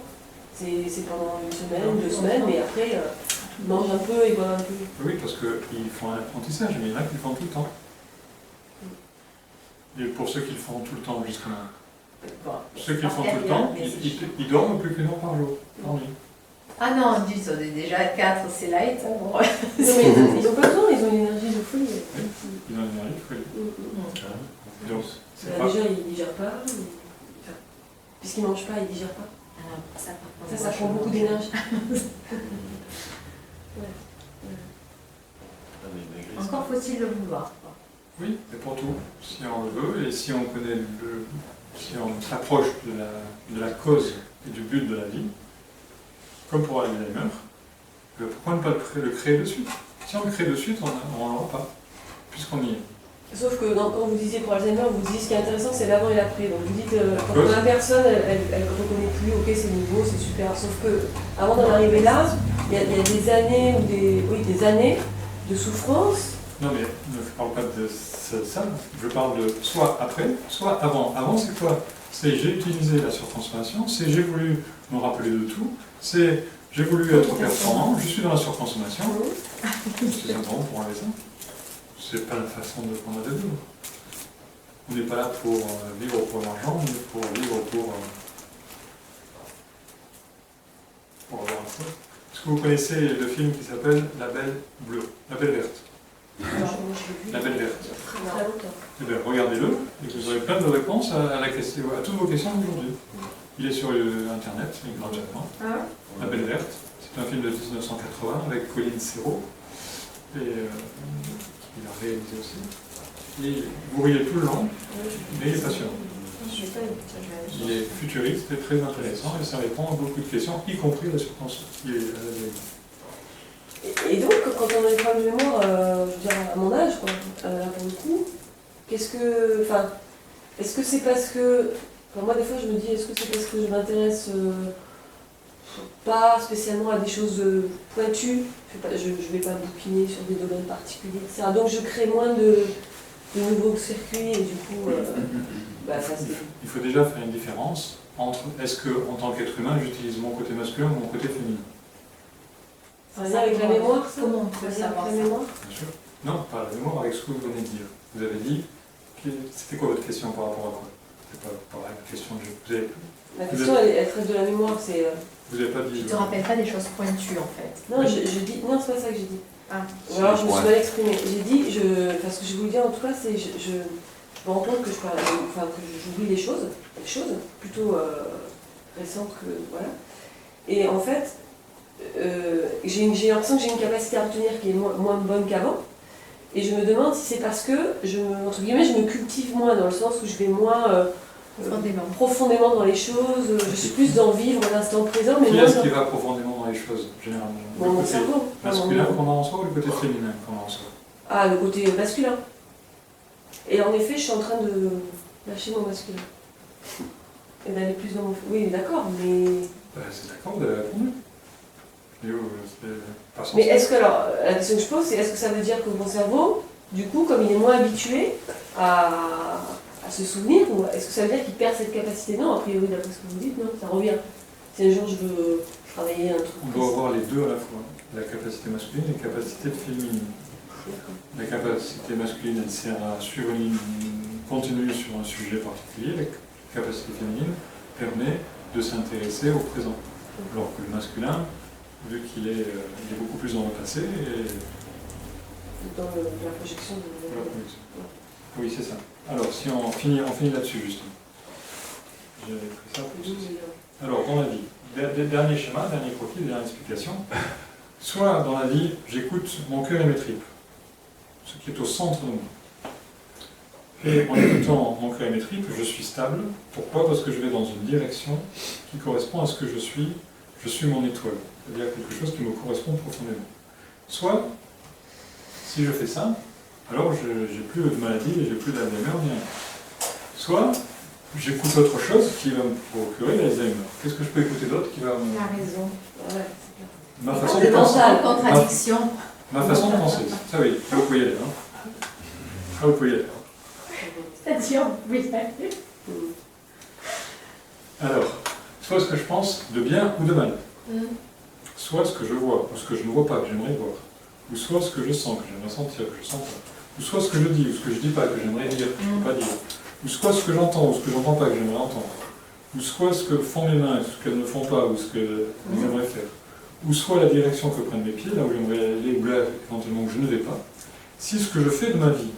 C'est pendant une semaine, 2 semaines, mais après, ils mangent un peu, ils boivent un peu. Oui, parce qu'ils font un apprentissage, mais il y en a qui le font tout le temps. Et pour ceux qui le font tout le temps, justement. Bon, Ceux qui le font tout le temps, ils dorment plus qu'1 heure par jour, par nuit. Ah non, on dit déjà 4 c'est light. Bon. Non, mais ils ont pas besoin, ils ont une énergie de folie. Oui, ils ont une énergie de folie. Donc, c'est pas... Déjà, ils digèrent pas. Puisqu'ils mangent pas, ils digèrent pas. Ça prend beaucoup d'énergie. Encore faut-il le vouloir. Oui, et pour tout, si on le veut, et si on connaît si on s'approche de la cause et du but de la vie, comme pour Alzheimer, pourquoi ne pas le créer de suite? Si on le crée de suite, on n'en aura pas, puisqu'on y est. Sauf que quand vous disiez pour Alzheimer, vous disiez ce qui est intéressant, c'est l'avant et l'après. Donc vous dites, quand la personne, elle ne reconnaît plus, ok, c'est nouveau, c'est super. Sauf que avant d'en arriver là, il y a des années, des années de souffrance. Non, mais ne parle pas de ça, je parle de soit après, soit avant. Avant, c'est quoi? C'est j'ai utilisé la surconsommation, c'est j'ai voulu me rappeler de tout, c'est j'ai voulu être performant, je suis dans la surconsommation. C'est simplement pour enlever ça. C'est pas la façon de prendre de vivre. On n'est pas là pour vivre pour l'argent, on est pour vivre pour avoir un peu. Est-ce que vous connaissez le film qui s'appelle La Belle Bleue, La Belle Verte? La Belle Verte. Eh bien, regardez-le et vous aurez plein de réponses à toutes vos questions d'aujourd'hui. Il est sur Internet, gratuitement. La Belle Verte, c'est un film de 1980 avec Colin Serrault. Et il a réalisé aussi. Et vous riez tout le long, mais il est passionnant. Il est futuriste et très intéressant et ça répond à beaucoup de questions, y compris la surconsommation. Et donc, quand on a des problèmes de mémoire, je veux dire, à mon âge, quoi, pour le coup, est-ce que c'est parce que, moi des fois je me dis, est-ce que c'est parce que je m'intéresse pas spécialement à des choses pointues, je ne vais pas bouquiner sur des domaines particuliers, etc. Donc je crée moins de nouveaux circuits et du coup, il faut déjà faire une différence entre est-ce que, en tant qu'être humain, j'utilise mon côté masculin ou mon côté féminin. Ça veut dire avec la mémoire, comment on peut savoir ça? Bien sûr. Non, pas la mémoire, avec ce que vous venez de dire. Vous avez dit, c'était quoi votre question par rapport à quoi? C'était pas par la question de jeu. La question, elle traite de la mémoire, c'est... Vous n'avez pas dit... Tu te rappelles pas des choses pointues, en fait? Non, je dis... Non, c'est pas ça que j'ai dit. Ah. Ou alors, je me suis mal exprimée. J'ai dit, enfin, ce que je voulais dire, en tout cas, c'est je me rends compte que que j'oublie les choses plutôt récentes que... Voilà. Et en fait, j'ai l'impression que j'ai une capacité à retenir qui est moins bonne qu'avant. Et je me demande si c'est parce que, entre guillemets, je me cultive moins, dans le sens où je vais moins profondément dans les choses, je suis plus dans vivre l'instant présent. Mais qui est-ce qui va profondément dans les choses, généralement? Bon, le mon côté cerveau. masculin qu'on a en soi ou le côté féminin qu'on a en soi? Ah, le côté masculin. Et en effet, je suis en train de lâcher mon masculin. Et d'aller plus dans mon... Oui, d'accord, mais... C'est d'accord, vous avez répondu. Mais est-ce que, alors, la question que je pose, c'est est-ce que ça veut dire que mon cerveau, du coup, comme il est moins habitué à se souvenir, ou est-ce que ça veut dire qu'il perd cette capacité? Non, a priori, d'après ce que vous dites, non, ça revient. Si un jour je veux travailler un truc... On doit avoir les deux à la fois, la capacité masculine et la capacité féminine. La capacité masculine, elle sert à suivre une ligne continue sur un sujet particulier, la capacité féminine permet de s'intéresser au présent. Alors que le masculin, vu qu'il est beaucoup plus dans le passé et... Dans la projection de... Oui, c'est ça. Alors, si on finit là-dessus, justement. J'avais pris ça pour ceci. Alors, dans la vie, dernier schéma, dernier profil, dernière explication. Soit dans la vie, j'écoute mon cœur et mes tripes, ce qui est au centre de moi. Et en écoutant mon clavimétrique, je suis stable. Pourquoi? Parce que je vais dans une direction qui correspond à ce que je suis. Je suis mon étoile. C'est-à-dire quelque chose qui me correspond profondément. Soit, si je fais ça, alors j'ai plus de maladie et j'ai plus d'Alzheimer, rien. Soit, j'écoute autre chose qui va me procurer l'Alzheimer. Qu'est-ce que je peux écouter d'autre qui va me... La raison. Ouais. Ma façon de penser. Contradiction. Ma façon de penser. Ça oui, là vous pouvez y aller. Hein. Là vous pouvez y aller. C'est-à-dire, oui. Alors, soit ce que je pense de bien ou de mal. Soit ce que je vois, ou ce que je ne vois pas, que j'aimerais voir. Ou soit ce que je sens, que j'aimerais sentir, que je sens pas. Ou soit ce que je dis, ou ce que je dis pas, que j'aimerais dire, que je ne peux pas dire. Ou soit ce que j'entends, ou ce que j'entends pas, que j'aimerais entendre. Ou soit ce que font mes mains, ce qu'elles ne font pas, ou ce qu'elles aimeraient faire. Ou soit la direction que prennent mes pieds, là où j'aimerais aller, ou là éventuellement que je ne vais pas. Si ce que je fais de ma vie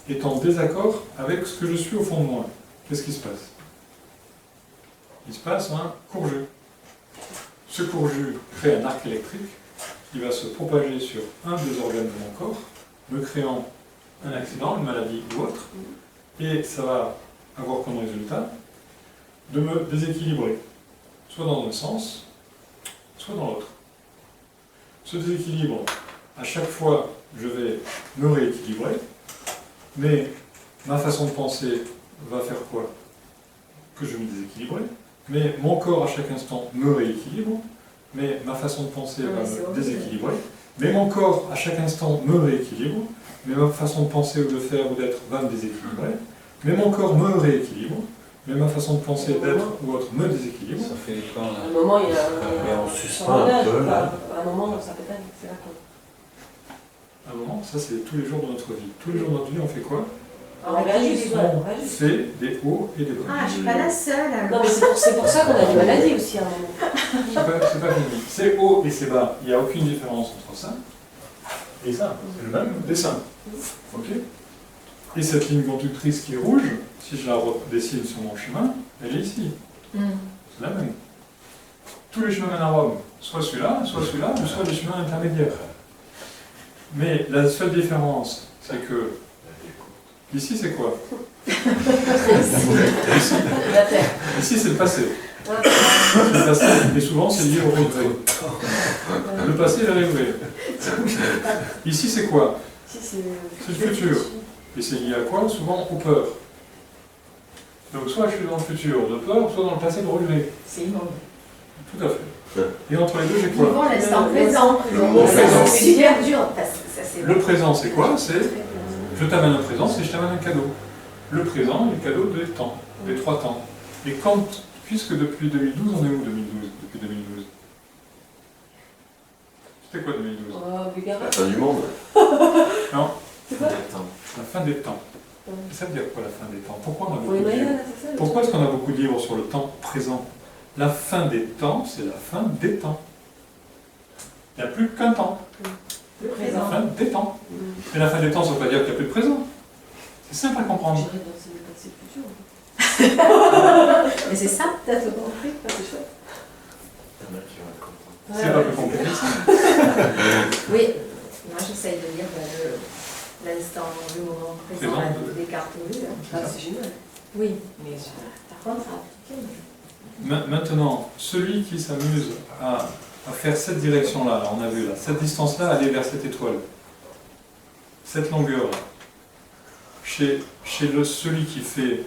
est en désaccord avec ce que je suis au fond de moi, qu'est-ce qui se passe? Il se passe un court-jus. Ce court-jus crée un arc électrique qui va se propager sur un des organes de mon corps, me créant un accident, une maladie ou autre, et ça va avoir comme résultat de me déséquilibrer, soit dans un sens, soit dans l'autre. Ce déséquilibre, à chaque fois, je vais me rééquilibrer, mais ma façon de penser va faire quoi? Que je me déséquilibre, mais mon corps à chaque instant me rééquilibre, mais ma façon de penser va me déséquilibrer, mais mon corps à chaque instant me rééquilibre, mais ma façon de penser ou de faire ou d'être va me déséquilibrer, mais mon corps me rééquilibre, mais ma façon de penser, d'être ou autre me déséquilibre. Ça fait quoi là? À un moment, il y a Mais on suspend un peu là. À un moment, ça pétale, c'est là quoi. À un moment, ça c'est tous les jours de notre vie. Tous les jours de notre vie, on fait quoi? On réagit, On fait des hauts et des bas. Ah, je suis pas la seule alors. Non, mais c'est pour ça qu'on a des maladies aussi à un moment. C'est pas fini. C'est haut et c'est bas. Il n'y a aucune différence entre ça et ça. C'est le même dessin. Ok? Et cette ligne conductrice qui est rouge, si je la dessine sur mon chemin, elle est ici. C'est la même. Tous les chemins mènent à Rome. Soit celui-là, ou soit des chemins intermédiaires. Mais la seule différence, c'est que ici, c'est quoi? Ici, c'est le passé. Le passé, et souvent, c'est lié au regret. Le passé et le regret. Ici, c'est quoi? C'est le futur. Et c'est lié à quoi? Souvent aux peurs. Donc, soit je suis dans le futur de peur, soit dans le passé de regret. C'est immonde. Tout à fait. Et entre les deux, j'ai quoi? Vivons l'instant présent. C'est super dur. Le présent, c'est quoi? C'est je t'amène un présent, c'est je t'amène un cadeau. Le présent, le cadeau des temps, des trois temps. Et quand, puisque depuis 2012, on est où 2012? Depuis 2012 c'était quoi 2012? La fin du monde. Non. C'est quoi? La fin des temps. Ça veut dire quoi la fin des temps? Pourquoi on a beaucoup Oui, de livres? c'est ça, Pourquoi est-ce qu'on a beaucoup de livres sur le temps présent? La fin des temps, c'est la fin des temps. Il n'y a plus qu'un temps. Le La présent. fin des temps. Mais la fin des temps, ça ne veut pas dire qu'il n'y a plus de présent. C'est simple à comprendre. J'irais dans le passé futur. Mais c'est ça, t'as tout compris. C'est chouette. Il y en a qui vont être contents. C'est pas plus compliqué que ça. Oui, moi j'essaye de lire l'instant, le moment présent Présent. là, Descartes. Ah, c'est génial. Oui, mais par contre, à appliquer. Maintenant, celui qui s'amuse à faire cette direction-là, on a vu là, cette distance-là, aller vers cette étoile, cette longueur-là, chez celui qui fait,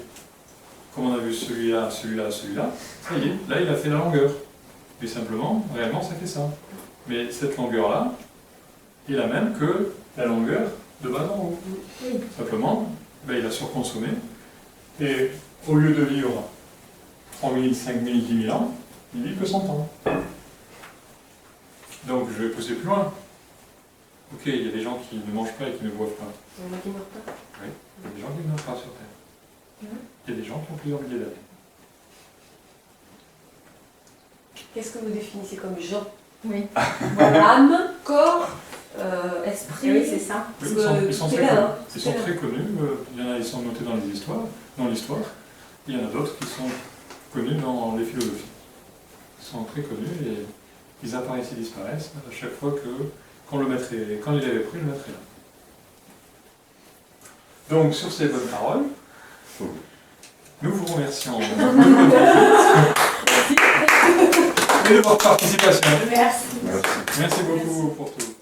comme on a vu celui-là, celui-là, celui-là, ça y est, là il a fait la longueur. Et simplement, réellement, ça fait ça. Mais cette longueur-là est la même que la longueur de bas en haut. Oui. Simplement, ben, il a surconsommé. Et au lieu de vivre 3000, 5000, 10 000 ans, il vit que 100 ans. Donc je vais pousser plus loin. Ok, il y a des gens qui ne mangent pas et qui ne boivent pas. Il y en a qui meurent pas. Oui, il y a des gens qui ne meurent pas sur Terre. Il y a des gens qui ont plusieurs milliers d'années. Qu'est-ce que vous définissez comme gens? Oui. Âme, corps, esprit. Oui, c'est ça. Oui, Parce ils sont que très c'est connus. là, Ils sont très connus. Il y en a, ils sont notés dans l'histoire. Il y en a d'autres qui sont connus dans les philosophies. Ils sont très connus et ils apparaissent et disparaissent à chaque fois que quand l'élève est pris, je le mettrai là. Donc, sur ces bonnes paroles, nous vous remercions et de votre participation. Merci. Merci beaucoup pour tout.